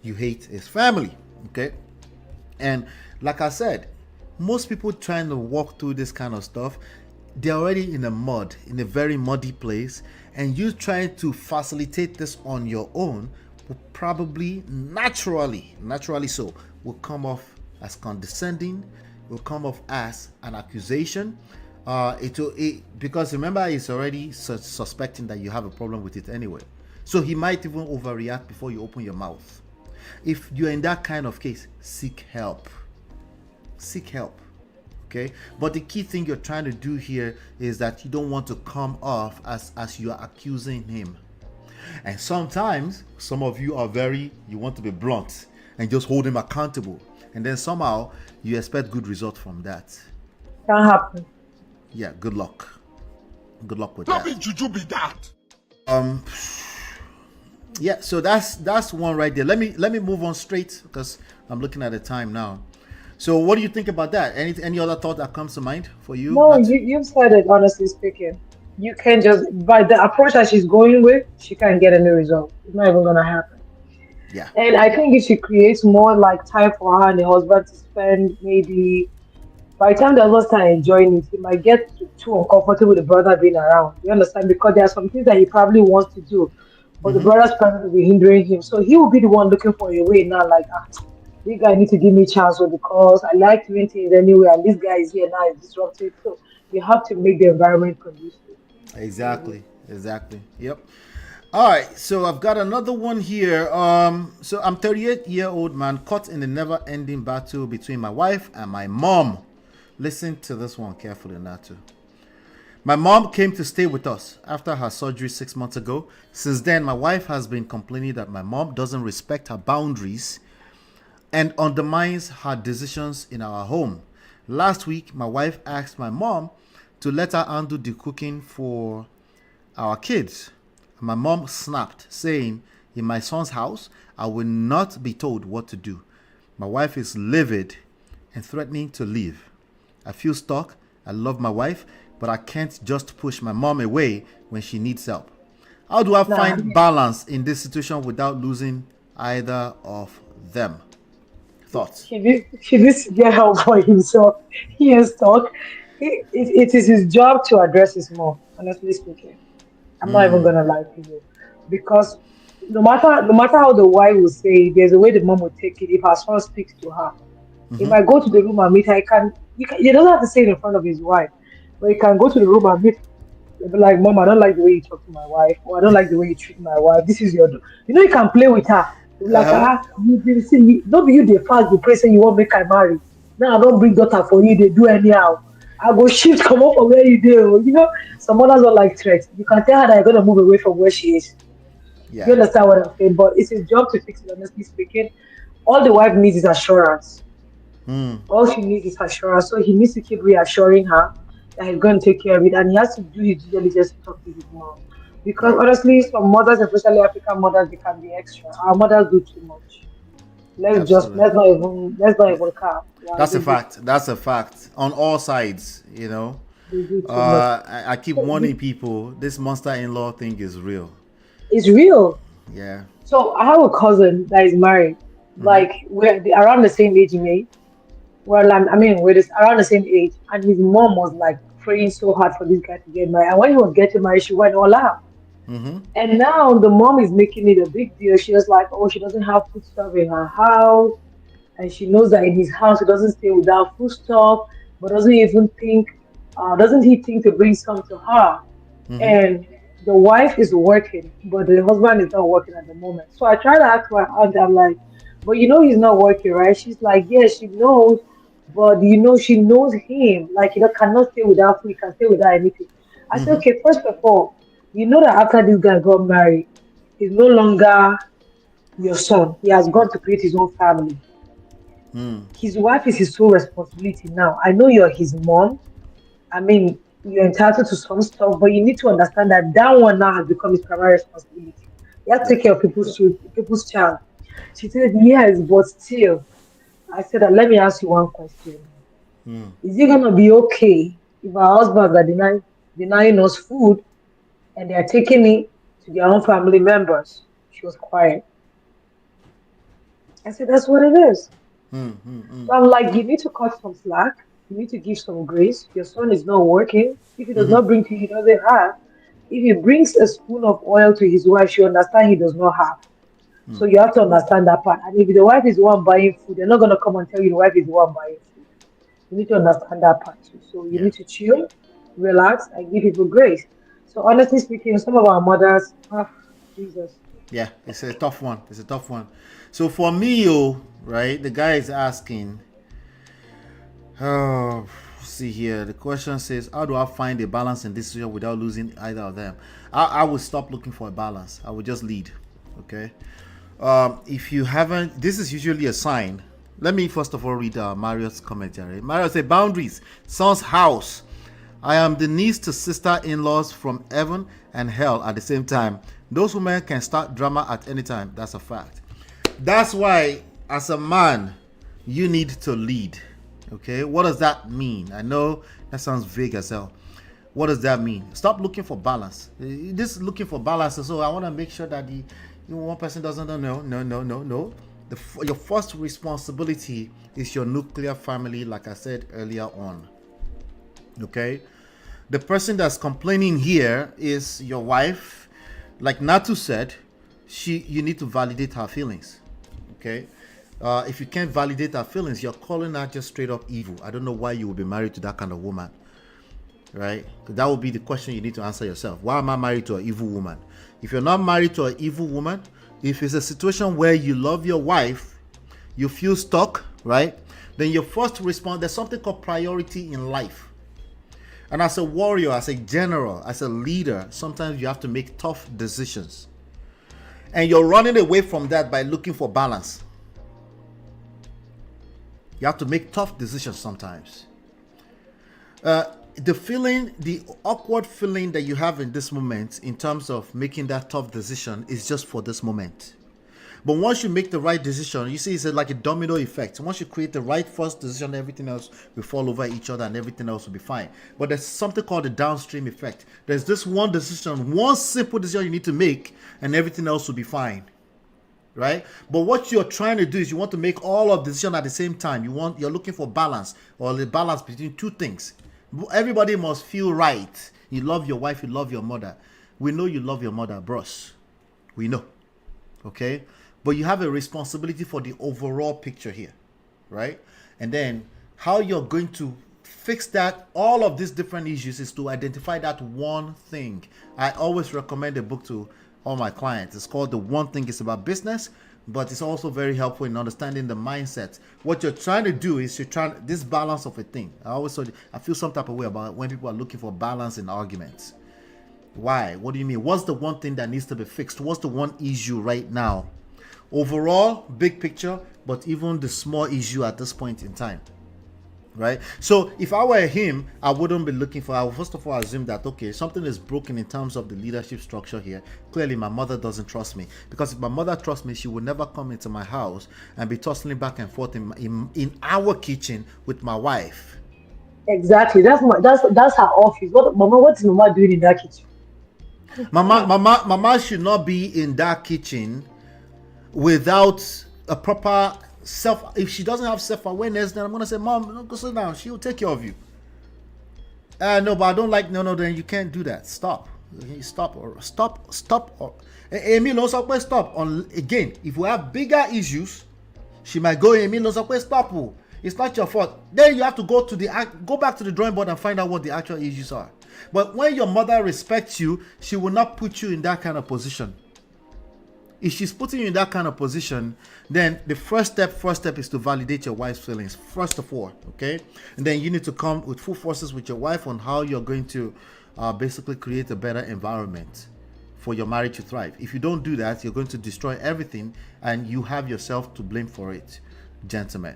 you hate his family. Okay. And like I said, most people trying to walk through this kind of stuff, they're already in a very muddy place, and you trying to facilitate this on your own will probably naturally so, will come off as condescending, will come off as an accusation. Because remember, he's already suspecting that you have a problem with it anyway. So he might even overreact before you open your mouth. If you're in that kind of case, seek help. Seek help. Okay? But the key thing you're trying to do here is that you don't want to come off as you are accusing him. And sometimes some of you you want to be blunt and just hold him accountable. And then somehow you expect good result from that. Can happen. Yeah, good luck. Good luck with Don't that. be juju be that. Yeah, so that's one right there. Let me move on straight because I'm looking at the time now. So what do you think about that? Any other thought that comes to mind for you? No, you've said it, honestly speaking. You can just, by the approach that she's going with, she can't get any result. It's not even going to happen. Yeah. And I think if she creates more like time for her and the husband to spend, maybe by the time the husband starts enjoying it, he might get too uncomfortable with the brother being around. You understand? Because there are some things that he probably wants to do, but the brother's probably will be hindering him. So he will be the one looking for a way now, like, this guy need to give me a chance because I like doing things anyway, and this guy is here now, is disruptive. So you have to make the environment conducive. Exactly. Yep. All right, so I've got another one here. So I'm 38-year-old man caught in a never-ending battle between my wife and my mom. Listen to this one carefully, Natu. My mom came to stay with us after her surgery 6 months ago. Since then, my wife has been complaining that my mom doesn't respect her boundaries and undermines her decisions in our home. Last week, my wife asked my mom to let her handle the cooking for our kids. My mom snapped, saying, in my son's house, I will not be told what to do. My wife is livid and threatening to leave. I feel stuck. I love my wife, but I can't just push my mom away when she needs help. How do I find balance in this situation without losing either of them? Thoughts? He needs to get help for himself. He is stuck. It is his job to address his mom, honestly speaking. I'm not even gonna lie to you, because no matter how the wife will say, there's a way the mom will take it. If her son speaks to her, if I go to the room and meet her, he doesn't have to say it in front of his wife, but he can go to the room and meet. He'll be like, Mom, I don't like the way you talk to my wife, or I don't like the way you treat my wife. This is you can play with her. He'll be like, you see, don't be you the fast the pray say you won't make her marry. Now I don't bring daughter for you. They do anyhow. I go shift, come up from where you do. Some mothers don't like threats. You can tell her that you're gonna move away from where she is. Yeah. You understand what I'm saying? But it's his job to fix it, honestly speaking. All the wife needs is assurance. All she needs is assurance. So he needs to keep reassuring her that he's going to take care of it. And he has to do his due diligence to talk to his mom. Because honestly, some mothers, especially African mothers, they can be extra. Our mothers do too much. Let's not even cap. That's a fact. That's a fact on all sides. They do too much. I keep warning people. This monster-in-law thing is real. It's real. Yeah. So I have a cousin that is married. Like we're around the same age, mate. Well, we're just around the same age, and his mom was like praying so hard for this guy to get married. And when he was getting married, she went all out. And now the mom is making it a big deal. She was like, oh, she doesn't have food stuff in her house, and she knows that in his house he doesn't stay without food stuff, but doesn't he think to bring some to her? And the wife is working, but the husband is not working at the moment. So I try to ask my aunt, I'm like, but he's not working, right? She's like, yeah, she knows, but she knows him. Like, he cannot stay without food, he can stay without anything. I said, okay, first of all, that after this guy got married, he's no longer your son. He has gone to create his own family. His wife is his sole responsibility now. I know you're his mom. You're entitled to some stuff, but you need to understand that one now has become his primary responsibility. You have to take care of people's child. She said, yes, but still. I said, let me ask you one question. Is it going to be okay if our husbands are denying? denying us food, and they are taking it to their own family members. She was quiet. I said, that's what it is. So I'm like, you need to cut some slack. You need to give some grace. Your son is not working. If he does not bring to you, he doesn't have. If he brings a spoon of oil to his wife, she understand he does not have. So you have to understand that part. And if the wife is the one buying food, they're not gonna come and tell you the wife is the one buying food. You need to understand that part too. So you Yeah. need to chill, relax, and give people grace. So honestly speaking, some of our mothers, Jesus. Yeah, it's a tough one. It's a tough one. So for me, right, the guy is asking, oh, see here. The question says, how do I find a balance in this situation without losing either of them? I would stop looking for a balance. I would just lead. Okay. If you haven't, this is usually a sign. Let me first of all read Mario's commentary. Mario said, boundaries, son's house. I am the niece to sister-in-laws from heaven and hell at the same time. Those women can start drama at any time. That's a fact. That's why, as a man, you need to lead. Okay, what does that mean? I know that sounds vague as hell. What does that mean? Stop looking for balance. This looking for balance. So I want to make sure that one person doesn't know. No. Your first responsibility is your nuclear family, like I said earlier on. Okay, the person that's complaining here is your wife. Like Natu said, you need to validate her feelings. Okay, if you can't validate her feelings, you're calling her just straight up evil. I don't know why you would be married to that kind of woman, right? That would be the question you need to answer yourself. Why am I married to an evil woman? If you're not married to an evil woman, if it's a situation where you love your wife, you feel stuck, right? Then your first response, there's something called priority in life. And as a warrior, as a general, as a leader, sometimes you have to make tough decisions. And you're running away from that by looking for balance. You have to make tough decisions sometimes. The awkward feeling that you have in this moment in terms of making that tough decision is just for this moment. But once you make the right decision, you see, it's like a domino effect. Once you create the right first decision, everything else will fall over each other and everything else will be fine. But there's something called the downstream effect. There's this one decision, one simple decision you need to make, and everything else will be fine. Right? But what you're trying to do is you want to make all of the decisions at the same time. You're looking for balance, or the balance between two things. Everybody must feel right. You love your wife, you love your mother. We know you love your mother, bros. We know. Okay? But you have a responsibility for the overall picture here, right? And then how you're going to fix that, all of these different issues, is to identify that one thing. I always recommend a book to all my clients. It's called The One Thing. It's about business, but it's also very helpful in understanding the mindset. What you're trying to do is this balance of a thing. I feel some type of way about when people are looking for balance in arguments. Why? What do you mean? What's the one thing that needs to be fixed? What's the one issue right now? Overall, big picture, but even the small issue at this point in time, right? So if I were him, I wouldn't be looking for, I would first of all assume that, okay, something is broken in terms of the leadership structure here. Clearly, my mother doesn't trust me, because if my mother trusts me, she would never come into my house and be tossing back and forth in our kitchen with my wife. Exactly. That's her office. What's Mama doing in that kitchen? Mama should not be in that kitchen without a proper if she doesn't have self-awareness, then I'm gonna say, Mom, go sit down, she'll take care of you. No, but I don't like, no, then you can't do that. Stop. Stop. Emil also stop. Again, if we have bigger issues, she might go, Emil also stop. It's not your fault. Then you have to go back to the drawing board and find out what the actual issues are. But when your mother respects you, she will not put you in that kind of position. If she's putting you in that kind of position, then the first step is to validate your wife's feelings, first of all, okay? And then you need to come with full forces with your wife on how you're going to basically create a better environment for your marriage to thrive. If you don't do that, you're going to destroy everything, and you have yourself to blame for it, gentlemen.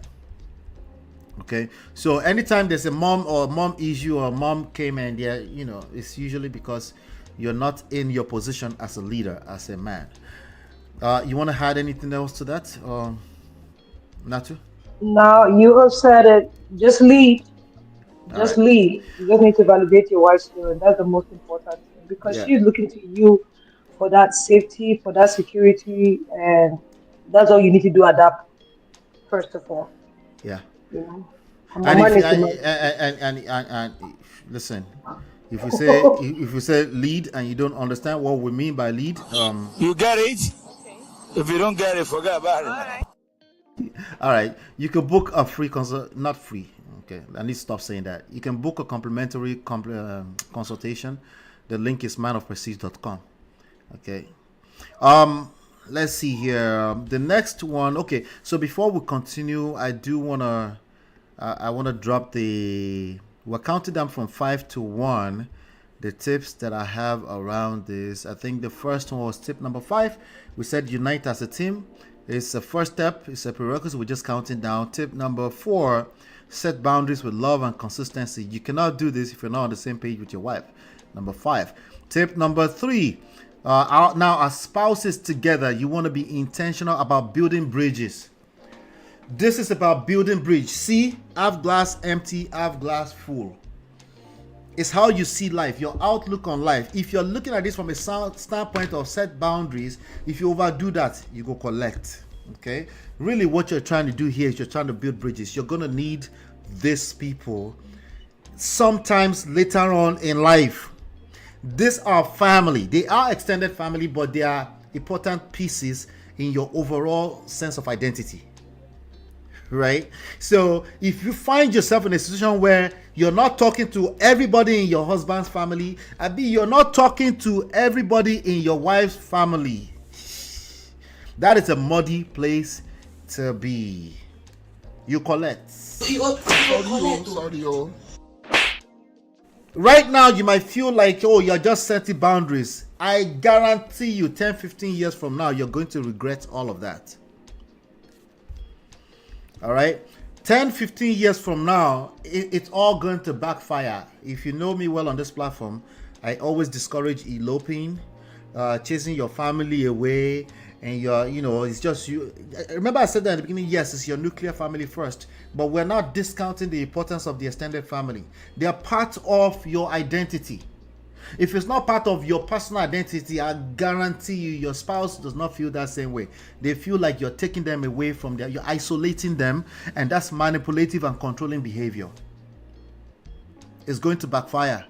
Okay, so anytime there's a mom issue, or mom came and it's usually because you're not in your position as a leader, as a man. You want to add anything else to that, Natu? No, you have said it. Just lead. Just lead. You just need to validate your wife's feeling. That's the most important thing because Yeah. she's looking to you for that safety, for that security, and that's all you need to do at that first of all. Yeah. You know, and And mama if needs to manage. and listen, if we say lead and you don't understand what we mean by lead, You get it? If you don't get it, forget about it. all right, you can book a free consult, not free. Okay, I need to stop saying that. You can book a complimentary consultation. The link is manofprestige.com. Okay. Let's see here. The next one. Okay, so before we continue, I do wanna I want to drop we're counting them from 5 to 1, the tips that I have around this. I think the first one was tip number 5. We said unite as a team. It's a first step. It's a prerequisite. We're just counting down. Tip number 4, set boundaries with love and consistency. You cannot do this if you're not on the same page with your wife. Number 5. Tip number 3, now as spouses together, you want to be intentional about building bridges. This is about building bridge. See, half glass empty, half glass full. It's how you see life, your outlook on life. If you're looking at this from a standpoint of set boundaries, if you overdo that, you go collect. Okay? Really what you're trying to do here is you're trying to build bridges. You're going to need these people sometimes later on in life. These are family. They are extended family, but they are important pieces in your overall sense of identity. Right? So if you find yourself in a situation where you're not talking to everybody in your husband's family, you're not talking to everybody in your wife's family, that is a muddy place to be. You collect. Sorry, yo. Right now, you might feel like, oh, you're just setting boundaries. I guarantee you 10, 15 years from now, you're going to regret all of that. All right, 10, 15 years from now, it's all going to backfire. If you know me well on this platform, I always discourage eloping, chasing your family away, and it's just you. Remember I said that at the beginning, yes, it's your nuclear family first, but we're not discounting the importance of the extended family. They are part of your identity. If it's not part of your personal identity, I guarantee you your spouse does not feel that same way. They feel like you're taking them away from you're isolating them, and that's manipulative and controlling behavior. It's going to backfire.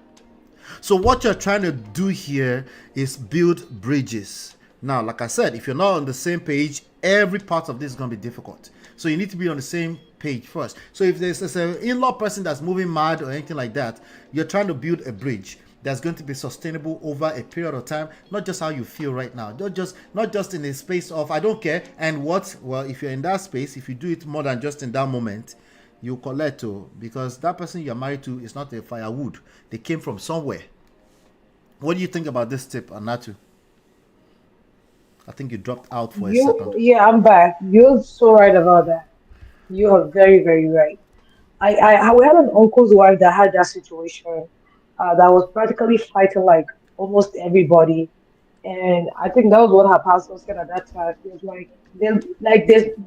So what you're trying to do here is build bridges. Now, like I said, if you're not on the same page, every part of this is going to be difficult. So you need to be on the same page first. So if there's an in-law person that's moving mad or anything like that, you're trying to build a bridge that's going to be sustainable over a period of time, not just how you feel right now, not just in a space of I don't care. And if you're in that space, if you do it more than just in that moment, you collect to, because that person you're married to is not a firewood. They came from somewhere. What do you think about this tip, Anatu? I think you dropped out for a second. Yeah, I'm back. You're so right about that. You are very, very right. We had an uncle's wife that had that situation, that was practically fighting like almost everybody, and I think that was what her pastor said at that time. He was like,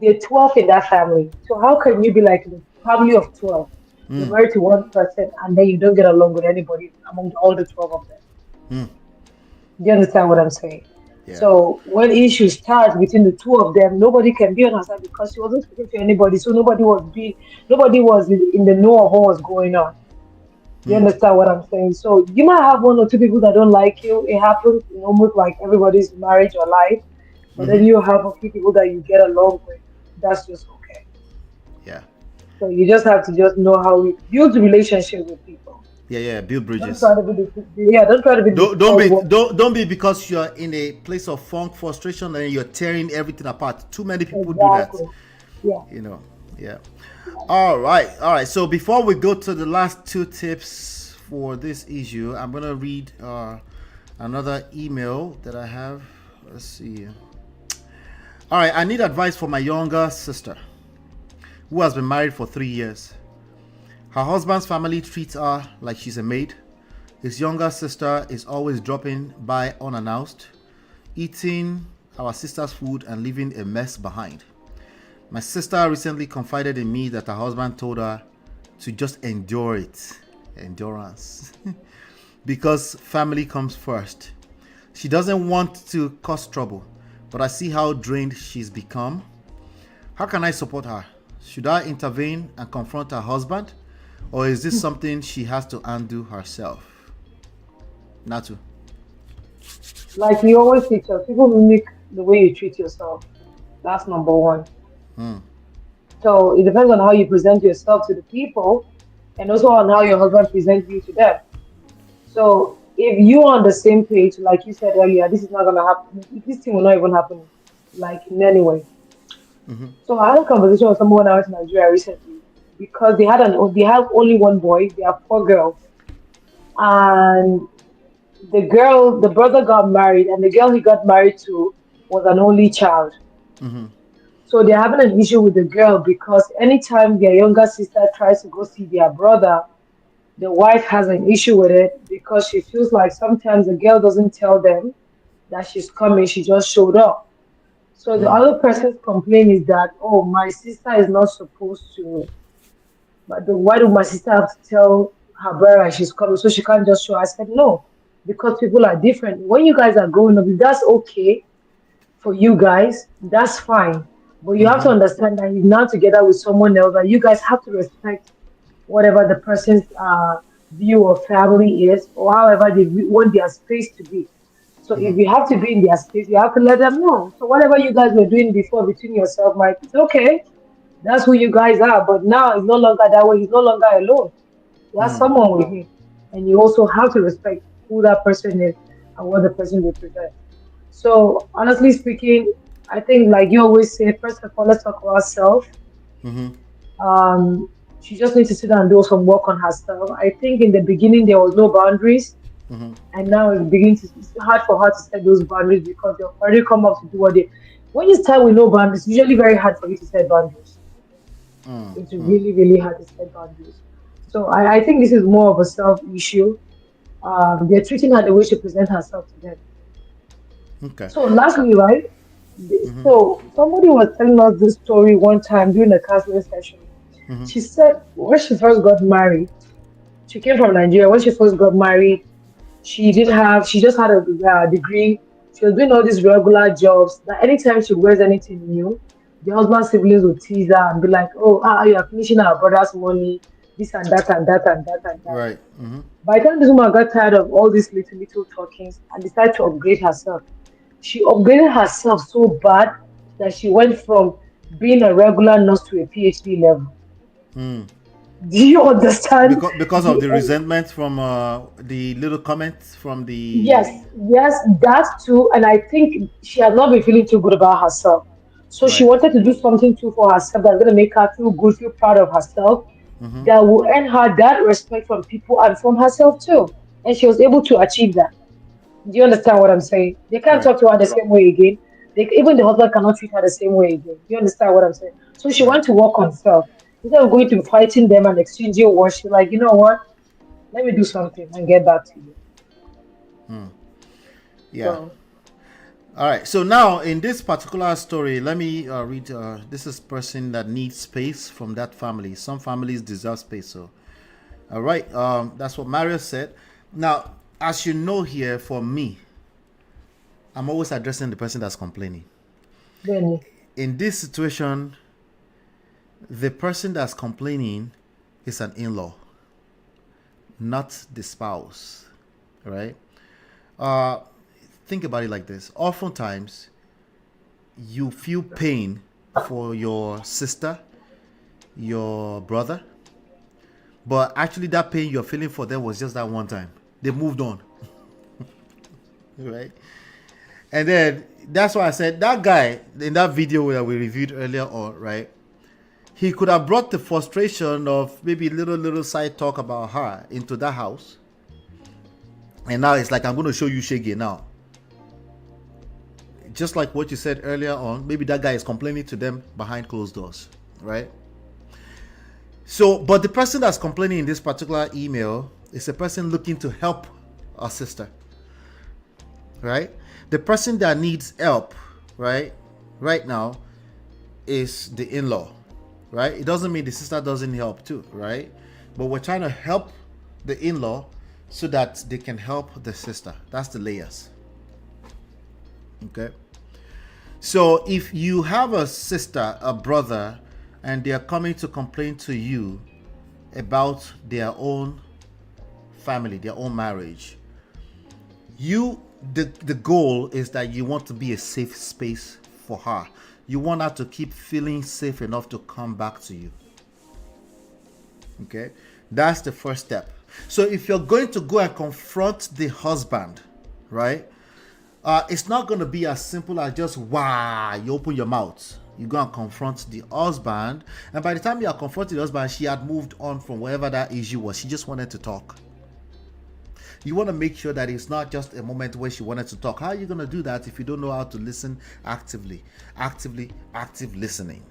they're 12 in that family, so how can you be like the family of 12? You're married to one person, and then you don't get along with anybody among all the 12 of them. Do you understand what I'm saying? Yeah. So when issues start between the two of them, nobody can be on her side because she wasn't speaking to anybody. So nobody was in the know of what was going on. You understand what I'm saying? So you might have one or two people that don't like you. It happens in almost like everybody's marriage or life. But then you have a few people that you get along with. That's just okay. Yeah. So you just have to just know how you build a relationship with people. Yeah, build bridges. Don't try to be. Don't be because you're in a place of funk, frustration, and you're tearing everything apart. Too many people do that. Yeah. Yeah. All right. So before we go to the last 2 tips for this issue, I'm gonna read another email that I have. Let's see. All right. I need advice for my younger sister, who has been married for 3 years. Her husband's family treats her like she's a maid. His younger sister is always dropping by unannounced, eating our sister's food and leaving a mess behind. My sister recently confided in me that her husband told her to just endure it. Endurance. Because family comes first. She doesn't want to cause trouble, but I see how drained she's become. How can I support her? Should I intervene and confront her husband? Or is this something she has to undo herself? Natu. Like you always teach us, people mimic the way you treat yourself. That's number one. So it depends on how you present yourself to the people and also on how your husband presents you to them. So if you are on the same page, like you said earlier, this is not gonna happen. This thing will not even happen, like in any way. So I had a conversation with someone out in Nigeria recently because they have only one boy, they have four girls, and the brother got married, and the girl he got married to was an only child. So they're having an issue with the girl because anytime their younger sister tries to go see their brother, the wife has an issue with it because she feels like sometimes the girl doesn't tell them that she's coming, she just showed up. So the other person's complaint is that, oh, my sister is not supposed to, why do my sister have to tell her brother she's coming so she can't just show? I said, no, because people are different. When you guys are growing up, if that's okay for you guys, that's fine. But you have to understand that he's now together with someone else, and you guys have to respect whatever the person's view of family is, or however they want their space to be. So if you have to be in their space, you have to let them know. So whatever you guys were doing before between yourself, Mike, it's okay. That's who you guys are. But now it's no longer that way. He's no longer alone. He has someone with him. And you also have to respect who that person is and what the person represents. So honestly speaking, I think like you always say, first of all, let's talk about self. She just needs to sit down and do some work on herself. I think in the beginning there was no boundaries. And now it's hard for her to set those boundaries because they've already come up to do what they. When you start with no boundaries, it's usually very hard for you to set boundaries. It's really, really hard to set boundaries. So I think this is more of a self issue. They're treating her the way she presents herself to them. Okay. So lastly, right? So somebody was telling us this story one time during a counseling session. She said when she first got married, she came from Nigeria. When she first got married, she just had a degree. She was doing all these regular jobs. That anytime she wears anything new, the husband's siblings would tease her and be like, "Oh, you are finishing our brother's money, this and that and that and that and that." Right. By the time this woman got tired of all these little talkings and decided to upgrade herself, she upgraded herself so bad that she went from being a regular nurse to a PhD level. Do you understand? Because of the resentment from the little comments from the. Yes, that too. And I think she has not been feeling too good about herself. So she wanted to do something too for herself that's going to make her feel good, feel proud of herself, that will earn her that respect from people and from herself too. And she was able to achieve that. Do you understand what I'm saying? They can't talk to her the same way again. Even the husband cannot treat her the same way again. Do you understand what I'm saying? So she went to work on herself. Instead of going to fighting them and exchanging words, she's like, you know what? Let me do something and get back to you. Yeah. So, All right. So now in this particular story, let me read. This is person that needs space from that family. Some families deserve space. So, all right. That's what Mario said. Now, as you know here, for me, I'm always addressing the person that's complaining. then, In this situation, the person that's complaining is an in-law, not the spouse, right? Think about it like this. Oftentimes, you feel pain for your sister, your brother, but actually that pain you're feeling for them was just that one time. They moved on, right? And then that's why I said that guy in that video that we reviewed earlier on, right? He could have brought the frustration of maybe little side talk about her into that house. And now it's like, I'm going to show you Shaggy now. Just like what you said earlier on, maybe that guy is complaining to them behind closed doors, right? So, but the person that's complaining in this particular email is a person looking to help our sister, right? The person that needs help, right now, is the in-law, right? It doesn't mean the sister doesn't help too, right? but we're trying to help the in-law so that they can help the sister. That's the layers. Okay. So if you have a sister, a brother, and they are coming to complain to you about their own family, their own marriage, the goal is that you want to be a safe space for her. You want her to keep feeling safe enough to come back to you. Okay, that's the first step. So if you're going to go and confront the husband, right, it's not going to be as simple as just you open your mouth. You go and confront the husband, and by the time you are confronting the husband, she had moved on from wherever that issue was. She just wanted to talk. You want to make sure that it's not just a moment where she wanted to talk. How are you going to do that if you don't know how to listen actively? Active listening.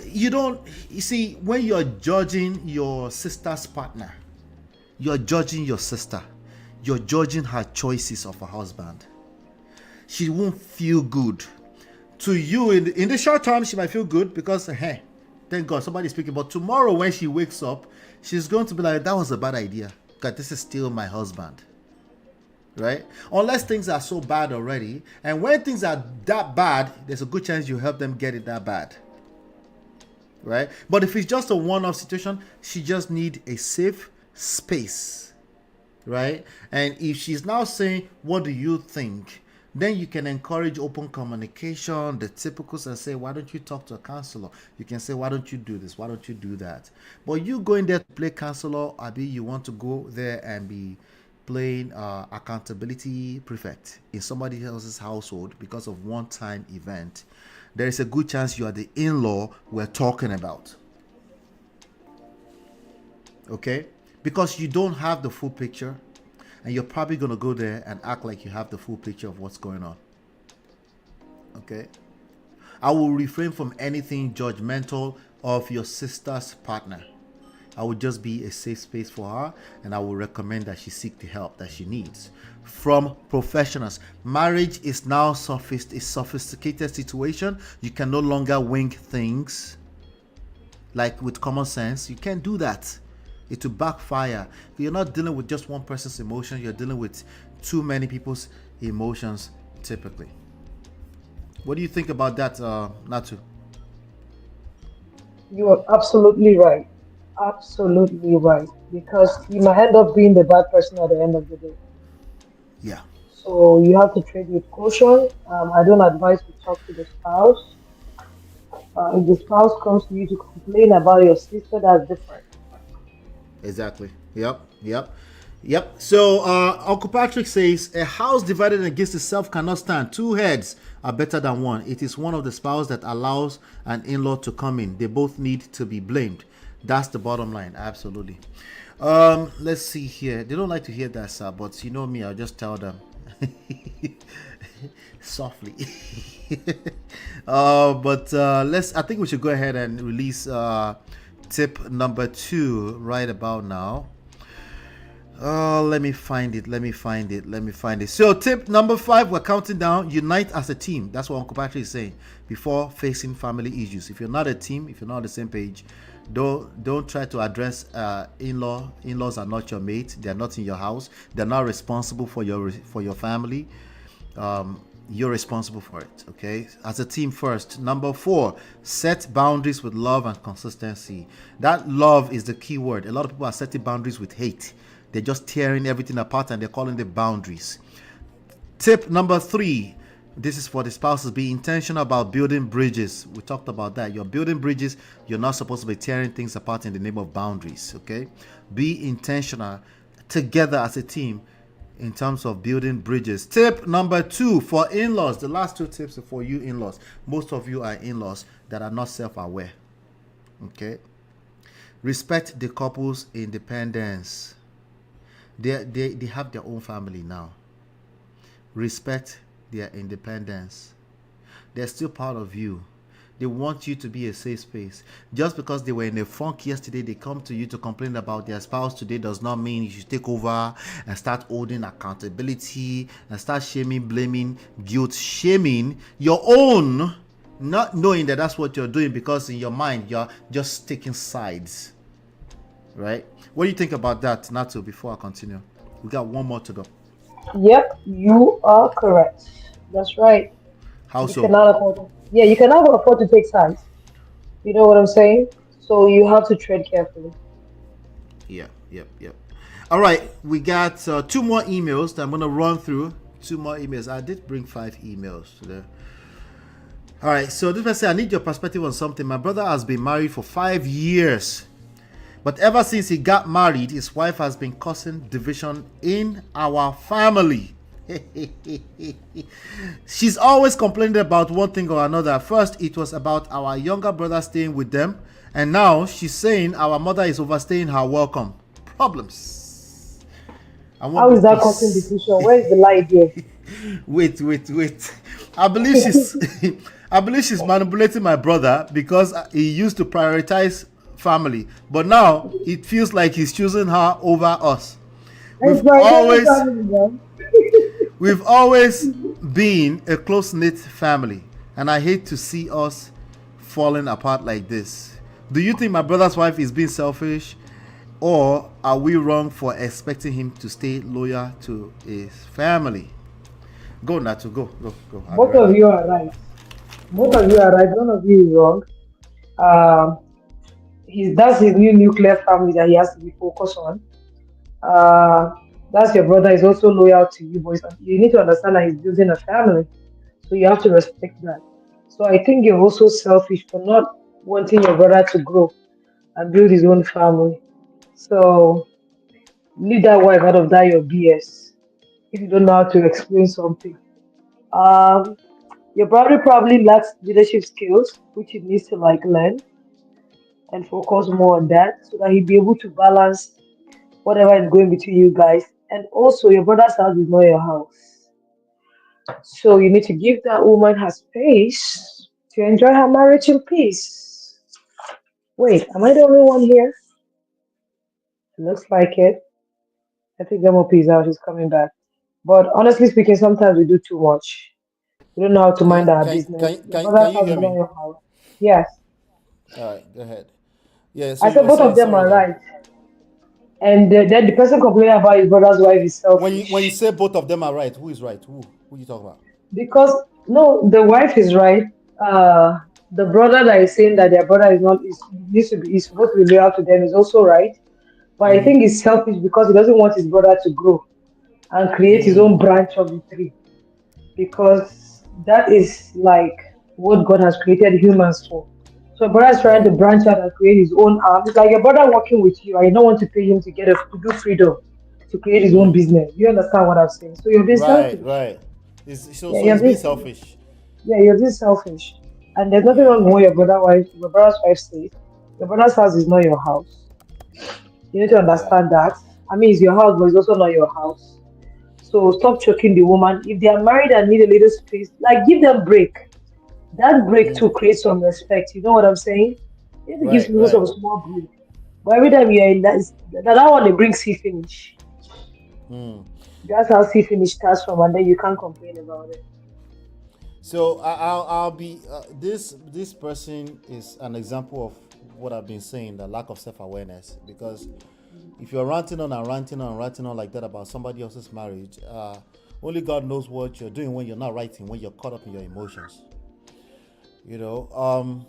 You see, when you're judging your sister's partner, you're judging your sister. You're judging her choices of a husband. She won't feel good. To you, in the short term, she might feel good because, hey, thank God somebody's speaking. But tomorrow when she wakes up, she's going to be like, that was a bad idea. God, this is still my husband. Right? Unless things are so bad already. And when things are that bad, there's a good chance you help them get it that bad. Right? But if it's just a one-off situation, she just need a safe space. Right? And if she's now saying, what do you think? Then you can encourage open communication, the typicals, and say, why don't you talk to a counselor? You can say, why don't you do this? Why don't you do that? But you going there to play counselor, Abi, you want to go there and be playing accountability prefect in somebody else's household because of one-time event, there is a good chance you are the in-law we're talking about. Okay? Because you don't have the full picture, and you're probably going to go there and act like you have the full picture of what's going on. Okay? I will refrain from anything judgmental of your sister's partner. I would just be a safe space for her, and I will recommend that she seek the help that she needs from professionals. Marriage is now a sophisticated situation. You can no longer wing things like with common sense. You can't do that. It will backfire. You're not dealing with just one person's emotions. You're dealing with too many people's emotions typically. What do you think about that, Natu? You are absolutely right. Absolutely right. Because you might end up being the bad person at the end of the day. Yeah. So you have to tread with caution. I don't advise you talk to the spouse. If the spouse comes to you to complain about your sister, that's different. Exactly. Yep. So Uncle Patrick says, a house divided against itself cannot stand. Two heads are better than one. It is one of the spouse that allows an in-law to come in. They both need to be blamed. That's the bottom line. Absolutely. Let's see here. They don't like to hear that, sir, but you know me, I'll just tell them softly. I think we should go ahead and release tip number 2 right about now. Let me find it. So tip number 5, we're counting down. Unite as a team. That's what Uncle Patrick is saying. Before facing family issues, if you're not a team, if you're not on the same page, don't try to address in-laws are not your mate. They're not in your house. They're not responsible for your family. You're responsible for it. Okay, as a team first. Number 4, set boundaries with love and consistency. That love is the key word. A lot of people are setting boundaries with hate. They're just tearing everything apart and they're calling it boundaries. Tip number 3, this is for the spouses. Be intentional about building bridges. We talked about that. You're building bridges. You're not supposed to be tearing things apart in the name of boundaries. Okay, be intentional together as a team in terms of building bridges. Tip number 2 for in-laws. The last 2 tips are for you in-laws. Most of you are in-laws that are not self-aware. Okay, respect the couple's independence. They have their own family now. Respect their independence. They're still part of you. They want you to be a safe space. Just because they were in a funk yesterday, they come to you to complain about their spouse today does not mean you should take over and start holding accountability and start shaming, blaming, guilt, shaming your own, not knowing that that's what you're doing because in your mind you're just taking sides. right? What do you think about that, Nato? Before I continue, we got one more to go. Yep, you are correct. That's right. How You so? cannot afford. Yeah, you cannot afford to take sides. You know what I'm saying? So you have to tread carefully. Yeah, yep, yep. All right, we got two more emails that I'm gonna run through. Two more emails. I did bring 5 emails today. All right, so this person, I need your perspective on something. My brother has been married for 5 years, but ever since he got married, his wife has been causing division in our family. She's always complaining about one thing or another. First, it was about our younger brother staying with them, and now she's saying our mother is overstaying her welcome. Problems. I want How more is that causing peace. division? Where is the lie there? Wait. I believe she's I believe she's manipulating my brother because he used to prioritize family, but now it feels like he's choosing her over us. It's We've prioritizing always family, man. we've always been a close-knit family, and I hate to see us falling apart like this. Do you think my brother's wife is being selfish, or are we wrong for expecting him to stay loyal to his family? Go, Nato. Go. I'll be Both right of back. you are right. Both of you are right. None of you is wrong. Um, that's his new nuclear family that he has to be focused on. Uh, that's your brother is also loyal to you, boys. You need to understand that he's building a family, so you have to respect that. So I think you're also selfish for not wanting your brother to grow and build his own family. So leave that wife out of that your BS if you don't know how to explain something. Um, your brother probably lacks leadership skills, which he needs to like learn and focus more on that so that he'll be able to balance whatever is going between you guys. And also, your brother's house is not your house. So you need to give that woman her space to enjoy her marriage in peace. Wait, am I the only one here? It looks like it. I think MOP is out. She's coming back. But honestly speaking, sometimes we do too much. We don't know how to mind our business. Your Can brother's you house hear is not me? your house. Yes. All right, go ahead. Yeah, so I you said were both of saying them sorry are there. right. And then the person complaining about his brother's wife is When you selfish. say both of them are right, who is right? Who you talking about? Because no, the wife is right. The brother that is saying that their brother is not is needs to be is supposed to be loyal to them is also right. But I think he's selfish because he doesn't want his brother to grow and create his own branch of the tree. Because that is like what God has created humans for. So brother is trying to Right. branch out and create his own arm. It's like your brother working with you, and you don't want to pay him to to do freedom to create his own business. You understand what I'm saying? So you're being Right, selfish. right. Yeah, So you're he's being being selfish. yeah, you're being selfish. And there's nothing Yeah. wrong with what your brother's wife says. Your brother's house is not your house. You need to Yeah. understand that. I mean, it's your house, but it's also not your house. So stop choking the woman. If they are married and need a little space, like give them break. That break to create some respect. You know what I'm saying? You need to give Right, people right. some small break. But every time you're in that one, they bring see finish. That's how see finish starts from, and then you can't complain about it. So I'll be this person is an example of what I've been saying, the lack of self-awareness. Because if you're ranting on and ranting on and ranting on like that about somebody else's marriage, only God knows what you're doing when you're not writing, when you're caught up in your emotions. You know,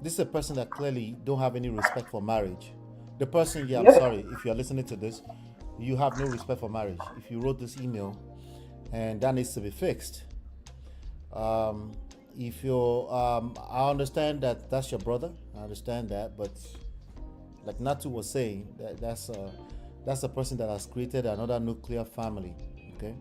this is a person that clearly don't have any respect for marriage. The person, yeah, I'm Yep. sorry if you're listening to this, you have no respect for marriage. If you wrote this email, and that needs to be fixed. Um, if you're, I understand that that's your brother. I understand that, but like Natu was saying, that's a person that has created another nuclear family. Okay,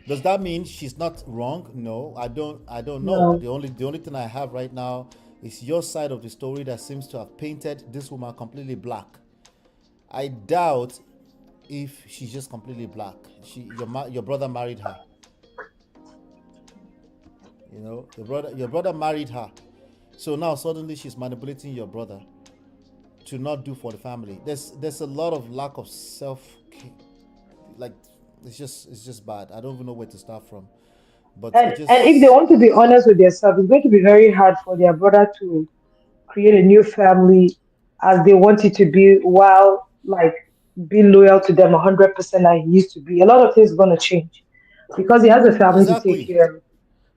does that mean she's not wrong? No, I don't know. No. The only thing I have right now is your side of the story that seems to have painted this woman completely black. I doubt if she's just completely black. Your brother married her. You know, your brother married her. So now suddenly she's manipulating your brother to not do for the family. There's a lot of lack of self, like it's just bad. I don't even know where to start from. But it And if they just want to be honest with themselves, it's going to be very hard for their brother to create a new family as they want it to be, while like be loyal to them 100% like he used to be. A lot of things gonna change because he has a family to take Exactly. care of.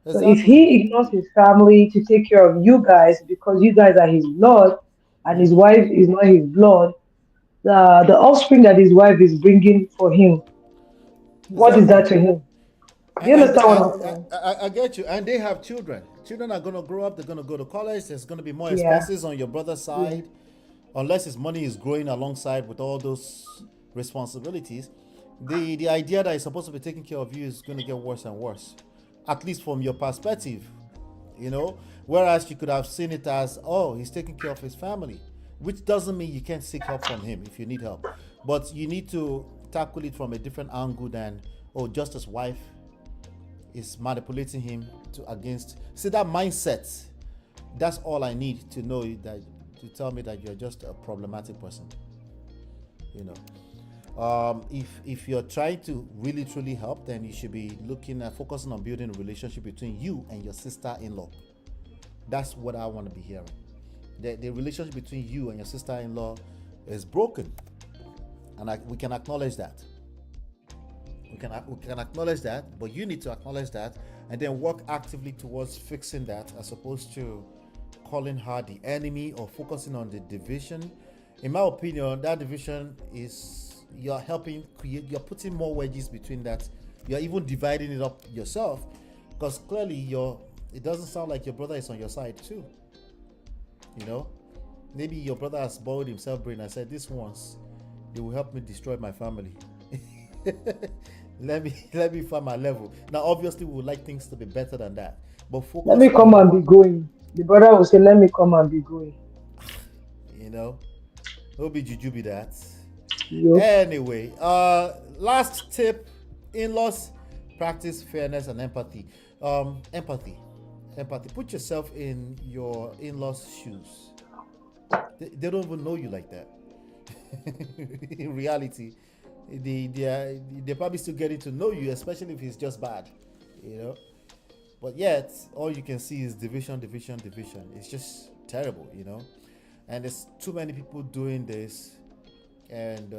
So if Exactly. he ignores his family to take care of you guys because you guys are his blood and his Mm-hmm. wife is not his blood, the offspring that his wife is bringing for him, what is that Exactly. to him? Do you And understand what I'm saying? I get you. And they have children. Children are going to grow up. They're going to go to college. There's going to be more Yeah, expenses on your brother's yeah. side, unless his money is growing alongside with all those responsibilities. The idea that he's supposed to be taking care of you is going to get worse and worse, at least from your perspective, you know. Whereas you could have seen it as, oh, he's taking care of his family, which doesn't mean you can't seek help from him if you need help, but you need to tackle it from a different angle than, oh, just his wife is manipulating him to against. See that mindset. That's all I need to know, that to tell me that you're just a problematic person. You know, if you're trying to really truly help, then you should be looking at focusing on building a relationship between you and your sister-in-law. That's what I want to be hearing. The relationship between you and your sister-in-law is broken, and we can acknowledge that. We can acknowledge that, but you need to acknowledge that and then work actively towards fixing that, as opposed to calling her the enemy or focusing on the division. In my opinion, that division is, you're helping create, you're putting more wedges between that. You're even dividing it up yourself, because clearly it doesn't sound like your brother is on your side too. You know, maybe your brother has borrowed himself brain and said, this once they will help me destroy my family. let me find my level. Now obviously we would like things to be better than that, but Let focus me come on, and be going. The brother will say, let me come and be going. you know, it'll be juju be that. Yup. Anyway, last tip: in-laws, practice fairness and empathy. Empathy. Put yourself in your in-laws shoes. They don't even know you like that. In reality, they're probably still getting to know you, especially if it's just bad, you know. But yet, all you can see is division, division, division. It's just terrible, you know. And there's too many people doing this, and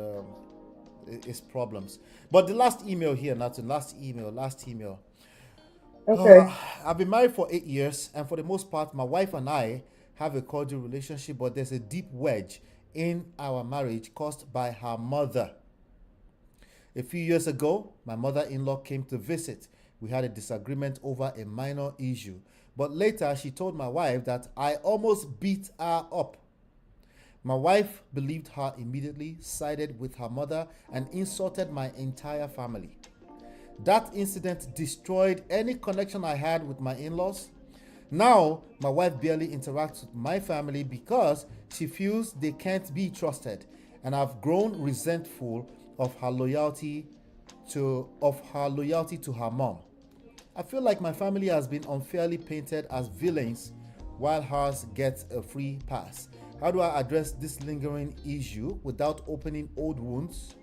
it's problems. But the last email here, Nathan, last email. Okay. I've been married for 8 years, and for the most part, my wife and I have a cordial relationship, but there's a deep wedge in our marriage caused by her mother. A few years ago, my mother in law came to visit. We had a disagreement over a minor issue, but later she told my wife that I almost beat her up. My wife believed her immediately, sided with her mother, and insulted my entire family. That incident destroyed any connection I had with my in laws. Now, my wife barely interacts with my family because she feels they can't be trusted, and I've grown resentful of her loyalty to her mom. I feel like my family has been unfairly painted as villains while hers gets a free pass. How do I address this lingering issue without opening old wounds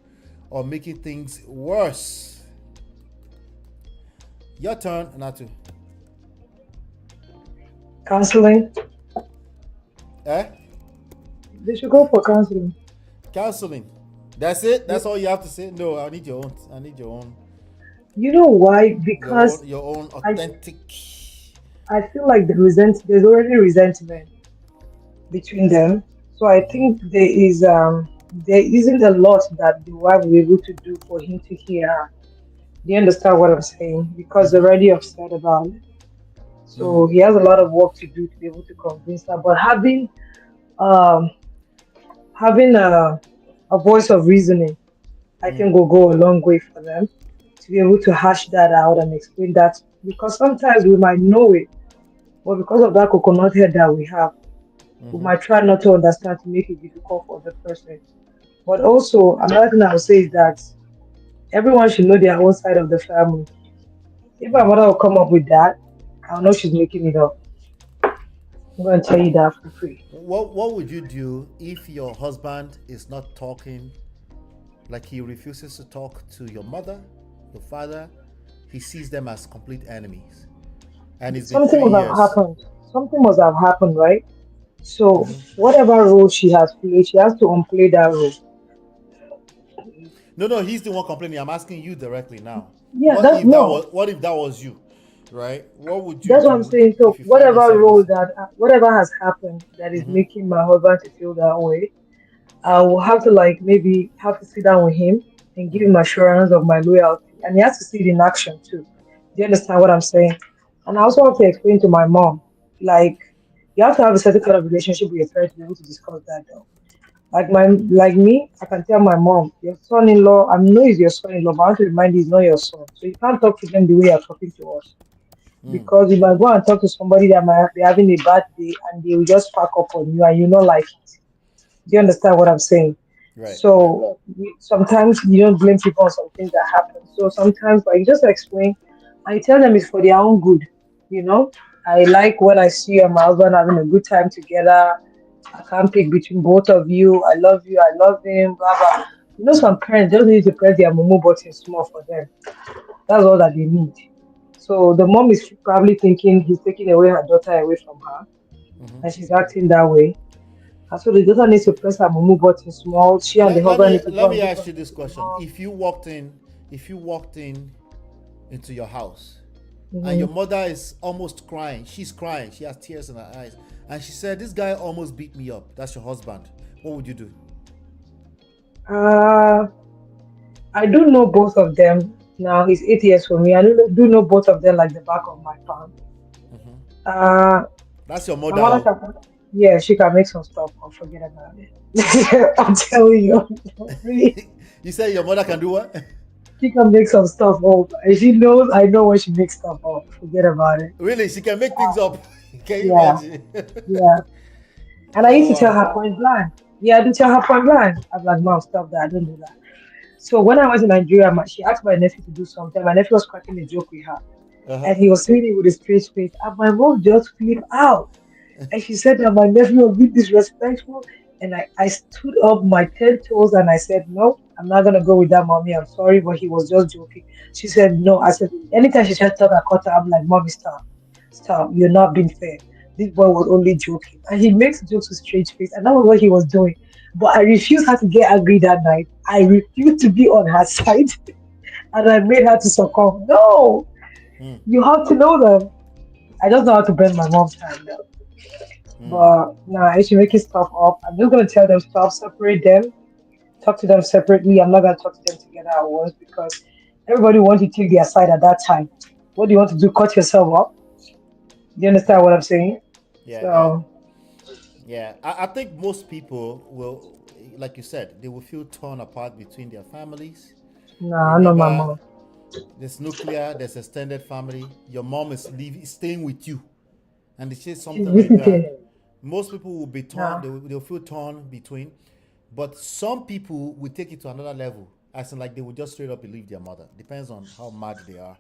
or making things worse? Your turn, Natu. Counseling. Eh? They should go for counseling. Counseling. That's it? That's all you have to say? No, I need your own. I need You know why? Because your own I authentic. I feel like there's already resentment between them. So I think there isn't a lot that the wife will be able to do for him to hear her. Do you understand what I'm saying? Because they're Mm-hmm. already upset about it. Mm-hmm. So he has a lot of work to do to be able to convince her. But um having a voice of reasoning, I Mm. think will go a long way for them to be able to hash that out and explain that, because sometimes we might know it, but because of that coconut head that we have, we Mm-hmm. might try not to understand to make it difficult for the person. But also, another thing I would say is that everyone should know their own side of the family. If my mother will come up with that, I'll know she's making it up. I'm going to tell you that for free. What would you do if your husband is not talking, like he refuses to talk to your mother, your father? He sees them as complete enemies, and it's been Something three must have years. happened. Something must have happened, right? So whatever role she has played, she has to unplay that role. No, he's the one complaining. I'm asking you directly now. Yeah, that no. What if that was you, right? What would you That's what I'm do saying. So if you find whatever yourself in role this? that whatever has happened that is Mm-hmm. making my husband to feel that way, I will have to like maybe have to sit down with him and give him Mm-hmm. assurance of my loyalty. And he has to see it in action too. Do you understand what I'm saying? And I also have to explain to my mom, like, you have to have a certain kind of relationship with your parents to be able to discuss that though. Like me, I can tell my mom, your son-in-law, I know he's your son-in-law, but I want to remind you he's not your son. So you can't talk to them the way you're talking to us. Mm. Because if I go and talk to somebody that might be having a bad day and they will just pack up on you and you not like it. Do you understand what I'm saying? Right. So sometimes you don't blame people on some things that happen. So sometimes, like, you just explain, I tell them it's for their own good. You know, I like when I see you and my husband having a good time together. I can't pick between both of you. I love you. I love him. Blah blah. You know, some parents just need to press their momo button small for them. That's all that they need. So the mom is probably thinking he's taking away her daughter away from her, Mm-hmm. and she's acting that way. And so the daughter needs to press her mumu button small. She and the husband need to Let go and me do ask you something this with the question: mom. if you walked in into your house, and Hmm. your mother is almost crying, she's crying, she has tears in her eyes, and she said, "This guy almost beat me up." That's your husband. What would you do? Uh, I do know both of them now. He's 8 years for me. I do know both of them like the back of my palm. Mm-hmm. Uh, That's your my mother. mother Oh. can, yeah, she can make some stuff or forget about it. I'm telling you, really, You say your mother can do what? she can make some stuff up. And she knows I know when she makes stuff up. Forget about it. Really, she can make things up. Can you Yeah, imagine? yeah. And I used Oh to tell wow. her point blank. Yeah, I do tell her point blank. I'm like, Mom, stop that. Don't do that. So when I was in Nigeria, she asked my nephew to do something. My nephew was cracking a joke with her. Uh huh. And he was saying it with a straight face. And my mom just flipped out. And she said that my nephew was being disrespectful. And I stood up my 10 toes and I said, no, I'm not going to go with that, mommy. I'm sorry, but he was just joking. She said, no. I said, anytime she tried to talk, I caught her. I'm like, mommy, stop. Stop. You're not being fair. This boy was only joking. And he makes jokes with straight face. And that was what he was doing. But I refused her to get angry that night. I refused to be on her side. And I made her to succumb. No, Hmm. you have to know them. I just know how to bend my mom's hand though. Hmm. But nah, if she making stuff up, I'm just gonna tell them stop, separate them, talk to them separately. I'm not gonna talk to them together at once because everybody wants to take their side at that time. What do you want to do? Cut yourself up? Do you understand Yeah. what I'm saying? Yeah. Yeah. So Yeah. I think most people will, like you said, they will feel torn apart between their families. nah, I know my Remember, mom. there's nuclear, there's extended family. Your mom is staying with you, and they say She's something like that. visiting. Most people will be torn. Nah, They'll feel torn between, but some people will take it to another level, as in like they will just straight up believe their mother. Depends on how mad they are.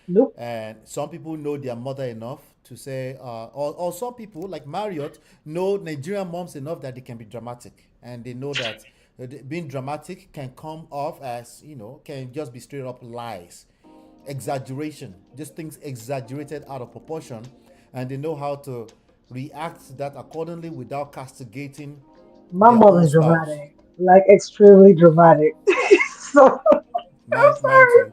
nope. And some people know their mother enough to say, or some people like Marriott know Nigerian moms enough that they can be dramatic, and they know that being dramatic can come off as, can just be straight up lies, exaggeration, just things exaggerated out of proportion, and they know how to react to that accordingly without castigating My their mom own is spouse. dramatic, like extremely dramatic. So I'm Mine sorry. too.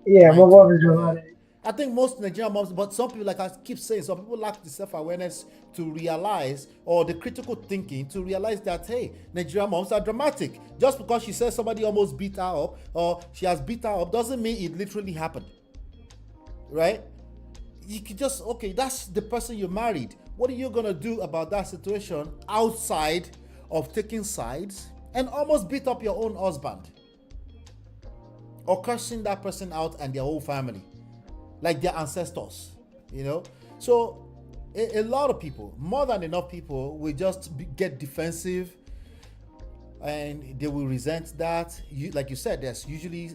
Yeah, my Mine mom too. is Yeah. dramatic. I think most Nigerian moms, but some people, like I keep saying, some people lack the self awareness to realize, or the critical thinking to realize that, hey, Nigerian moms are dramatic. Just because she says somebody almost beat her up or she has beat her up doesn't mean it literally happened, right? You could just, okay, that's the person you married. What are you going to do about that situation outside of taking sides and almost beat up your own husband or cursing that person out and their whole family, like their ancestors, you know? So a lot of people, more than enough people, will just get defensive and they will resent that. Like you said, there's usually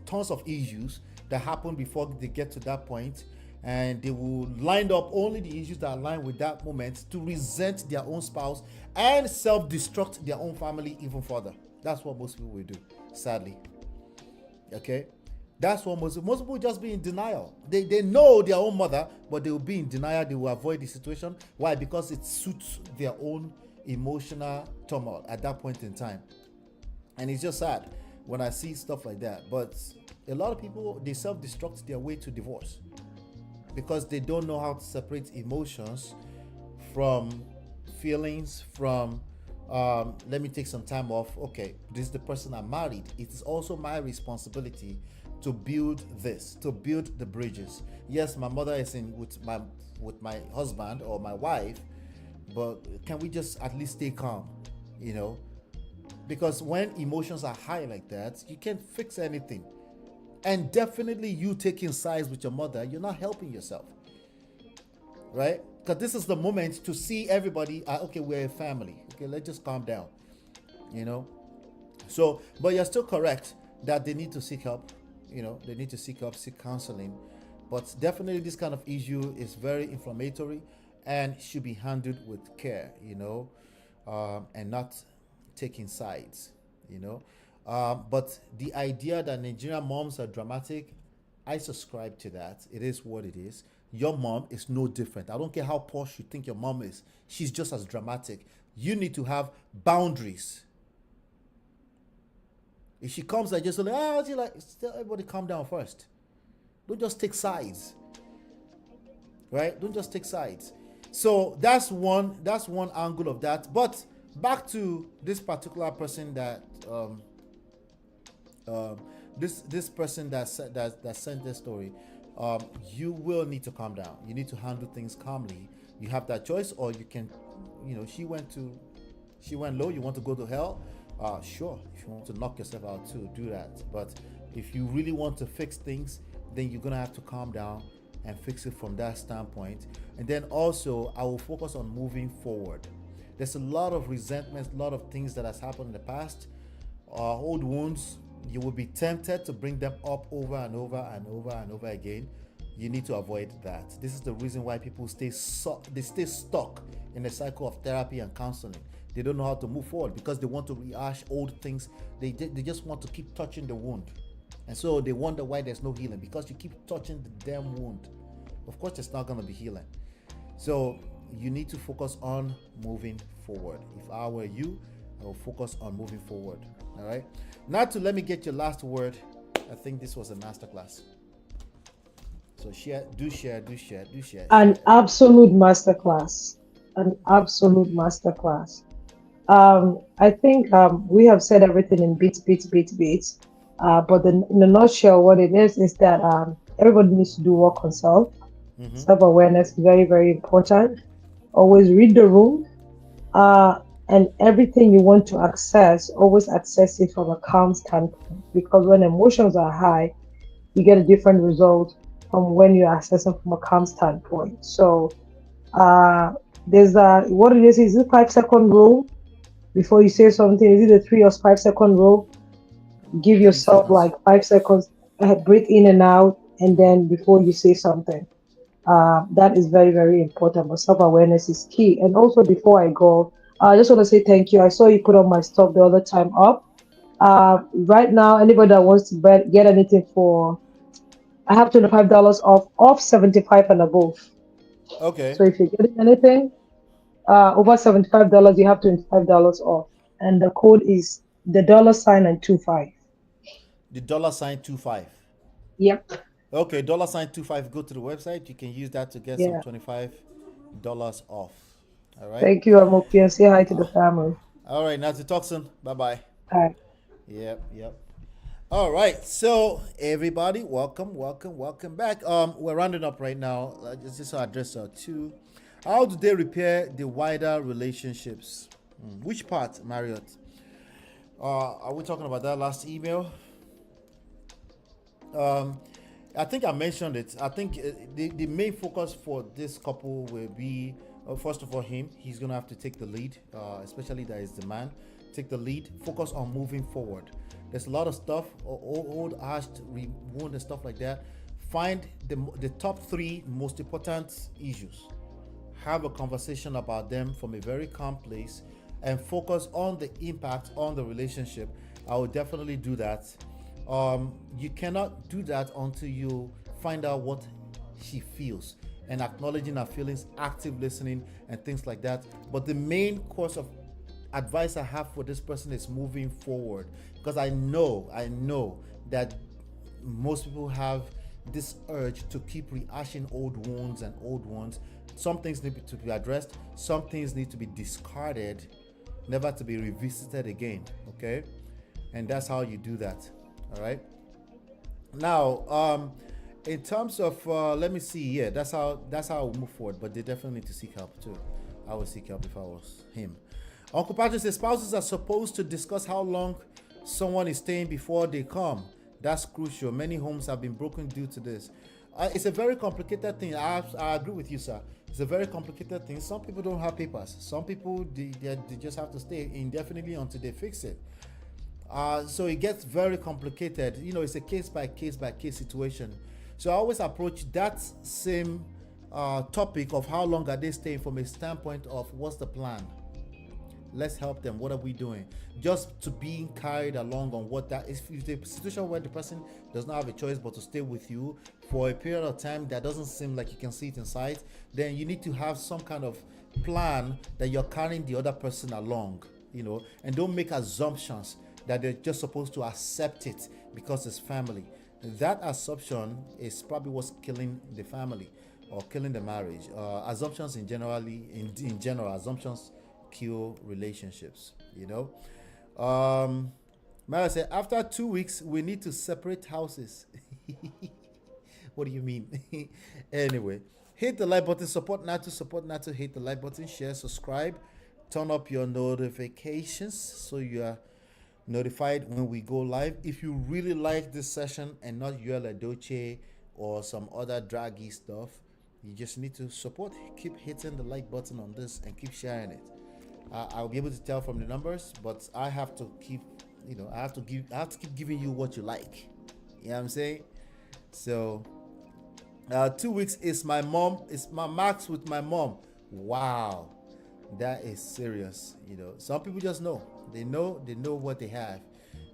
tons of issues that happen before they get to that point, and they will line up only the issues that align with that moment to resent their own spouse and self-destruct their own family even further. That's what most people will do, sadly. Okay. That's what most people just be in denial. They know their own mother, but they will be in denial. They will avoid the situation. Why? Because it suits their own emotional turmoil at that point in time. And it's just sad when I see stuff like that. But a lot of people, they self-destruct their way to divorce because they don't know how to separate emotions from feelings, from let me take some time off. Okay, this is the person I married. It is also my responsibility to build this, to build the bridges. Yes, my mother is in with my husband or my wife, but can we just at least stay calm, you know? Because when emotions are high like that, you can't fix anything. And definitely you taking sides with your mother, you're not helping yourself, right? Because this is the moment to see everybody, okay, we're a family. Okay, let's just calm down, you know? So, but you're still correct that they need to seek help, you know, they need to seek help, seek counseling. But definitely this kind of issue is very inflammatory and should be handled with care, you know, and not taking sides, you know. But the idea that Nigerian moms are dramatic, I subscribe to that. It is what it is. Your mom is no different. I don't care how posh you think your mom is. She's just as dramatic. You need to have boundaries. If she comes like just like, she's like, still everybody calm down first. Don't just take sides. Right? Don't just take sides. So that's one angle of that. But back to this particular person that this person that sent this story. You will need to calm down. You need to handle things calmly. You have that choice, or you can, you know, she went low. You want to go to hell? Sure. If you want to knock yourself out too, do that. But if you really want to fix things, then you're gonna have to calm down and fix it from that standpoint. And then also, I will focus on moving forward. There's a lot of resentments, a lot of things that has happened in the past, old wounds. You will be tempted to bring them up over and over and over and over again. You need to avoid that. This is the reason why people stay stuck in a cycle of therapy and counseling. They don't know how to move forward because they want to rehash old things. They just want to keep touching the wound. And so they wonder why there's no healing, because you keep touching the damn wound. Of course, it's not going to be healing. So you need to focus on moving forward. If I were you, I will focus on moving forward. All right. Now let me get your last word. I think this was a masterclass. So share. An absolute masterclass. An absolute masterclass. I think we have said everything in bits. But in a nutshell, what it is that everybody needs to do work on self. Mm-hmm. Self-awareness is very, very important. Always read the room. And everything you want to access, always access it from a calm standpoint. Because when emotions are high, you get a different result from when you're accessing from a calm standpoint. So there's what it is it 5-second rule before you say something? Is it a 3 or 5-second rule? Give yourself like 5 seconds, breathe in and out, and then before you say something. That is very, very important. But self-awareness is key. And also, before I go, I just want to say thank you. I saw you put on my stuff the other time up. Right now, anybody that wants to get anything I have $25 off 75 and above. Okay. So if you're getting anything over $75, you have $25 off. And the code is the $ and 25. The $25. Yep. Okay, $25. Go to the website. You can use that to get some $25 off. All right. Thank you, Amoki, and say hi to the family. All right, Nancy, talk soon. Bye-bye. Bye. Yep. All right, so everybody, welcome back. We're rounding up right now. Just to address two. How do they repair the wider relationships? Which part, Marriott? Are we talking about that last email? I think I mentioned it. I think the main focus for this couple will be, first of all, he's going to have to take the lead, especially that is the man. Take the lead, focus on moving forward. There's a lot of stuff, old ashed wound and stuff like that. Find the top 3 most important issues. Have a conversation about them from a very calm place and focus on the impact on the relationship. I will definitely do that. You cannot do that until you find out what she feels and acknowledging her feelings, active listening, and things like that. But the main course of advice I have for this person is moving forward, because I know that most people have this urge to keep rehashing old wounds and old ones. Some things need to be addressed, some things need to be discarded, never to be revisited again. Okay, and that's how you do that. All right. Now, in terms of let me see. Yeah, that's how we move forward. But they definitely need to seek help too. I would seek help if I was him. Uncle Patrick says spouses are supposed to discuss how long someone is staying before they come. That's crucial. Many homes have been broken due to this. It's a very complicated thing. I agree with you, sir. It's a very complicated thing. Some people don't have papers. Some people they just have to stay indefinitely until they fix it. So it gets very complicated. You know, it's a case by case situation. So I always approach that same topic of how long are they staying from a standpoint of what's the plan. Let's help them. What are we doing? Just to being carried along on what that is. If the situation where the person does not have a choice but to stay with you for a period of time that doesn't seem like you can see it in sight, then you need to have some kind of plan that you're carrying the other person along, you know, and don't make assumptions that they're just supposed to accept it because it's family. That assumption is probably what's killing the family or killing the marriage. Assumptions in general, assumptions kill relationships, you know. Mara said, after 2 weeks, we need to separate houses. What do you mean? Anyway, hit the like button, support Nato, hit the like button, share, subscribe, turn up your notifications so you are notified when we go live. If you really like this session and not Yola Doce or some other draggy stuff, you just need to support. Keep hitting the like button on this and keep sharing it. I'll be able to tell from the numbers, but I have to keep, I have to keep giving you what you like. You know what I'm saying? So 2 weeks is my max with my mom. Wow, that is serious. You know, some people just know. They know what they have,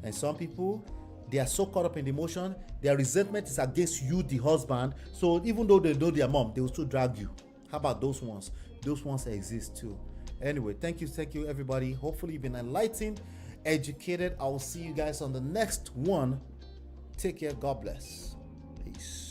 and some people, they are so caught up in the emotion. Their resentment is against you, the husband. So even though they know their mom, they will still drag you. How about those ones? Those ones exist too. Anyway, thank you everybody. Hopefully you've been enlightened, educated. I will see you guys on the next one. Take care. God bless. Peace.